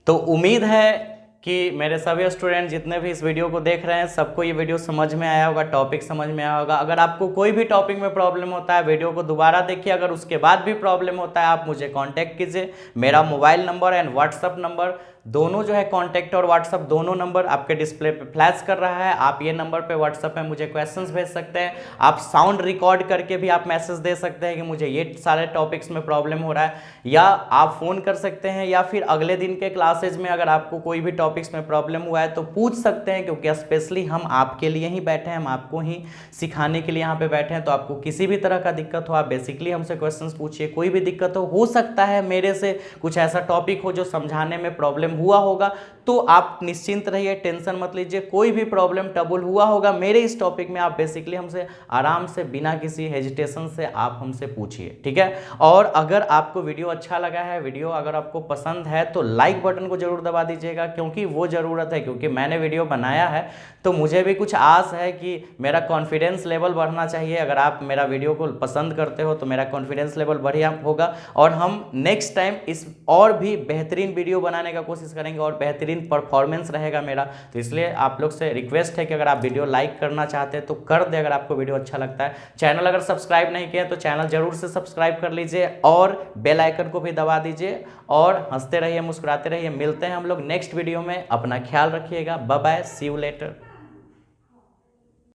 तो उम्मीद है कि मेरे सभी स्टूडेंट जितने भी इस वीडियो को देख रहे हैं सबको ये वीडियो समझ में आया होगा, टॉपिक समझ में आया होगा। अगर आपको कोई भी टॉपिक में प्रॉब्लम होता है वीडियो को दोबारा देखिए, अगर उसके बाद भी प्रॉब्लम होता है आप मुझे कांटेक्ट कीजिए। मेरा mobile number and WhatsApp number दोनों जो है, कॉन्टैक्ट और व्हाट्सअप दोनों नंबर आपके डिस्प्ले पे फ्लैश कर रहा है। आप ये नंबर पे व्हाट्सअप में मुझे क्वेश्चंस भेज सकते हैं, आप साउंड रिकॉर्ड करके भी आप मैसेज दे सकते हैं कि मुझे ये सारे टॉपिक्स में प्रॉब्लम हो रहा है, या आप फ़ोन कर सकते हैं, या फिर अगले दिन के क्लासेज में अगर आपको कोई भी टॉपिक्स में प्रॉब्लम हुआ है तो पूछ सकते हैं, क्योंकि स्पेशली हम आपके लिए ही बैठे हैं, हम आपको ही सिखाने के लिए यहाँ पे बैठे हैं। तो आपको किसी भी तरह का दिक्कत हो आप बेसिकली हमसे क्वेश्चंस पूछिए, कोई भी दिक्कत हो सकता है मेरे से कुछ ऐसा टॉपिक हो जो समझाने में प्रॉब्लम हुआ होगा, तो आप निश्चिंत रहिए, टेंशन मत लीजिए। कोई भी प्रॉब्लम ट्रबल हुआ होगा मेरे इस टॉपिक में, आप बेसिकली हमसे आराम से बिना किसी हेजिटेशन से आप हमसे पूछिए, ठीक है। और अगर आपको वीडियो अच्छा लगा है, वीडियो अगर आपको पसंद है तो लाइक बटन को जरूर दबा दीजिएगा, क्योंकि वो ज़रूरत है, क्योंकि मैंने वीडियो बनाया है तो मुझे भी कुछ आस है कि मेरा कॉन्फिडेंस लेवल बढ़ना चाहिए। अगर आप मेरा वीडियो को पसंद करते हो तो मेरा कॉन्फिडेंस लेवल बढ़िया होगा, और हम नेक्स्ट टाइम इस और भी बेहतरीन वीडियो बनाने का कोशिश करेंगे और बेहतरीन परफॉर्मेंस रहेगा मेरा। तो इसलिए आप लोग से रिक्वेस्ट है कि अगर आप वीडियो लाइक करना चाहते हैं तो कर दे, अगर आपको वीडियो अच्छा लगता है। चैनल अगर सब्सक्राइब नहीं किया तो चैनल जरूर से सब्सक्राइब कर लीजिए और बेल आइकन को भी दबा दीजिए, और हंसते रहिए, मुस्कुराते रहिए। मिलते हैं हम लोग नेक्स्ट वीडियो में, अपना ख्याल रखिएगा, bye bye, see you letter.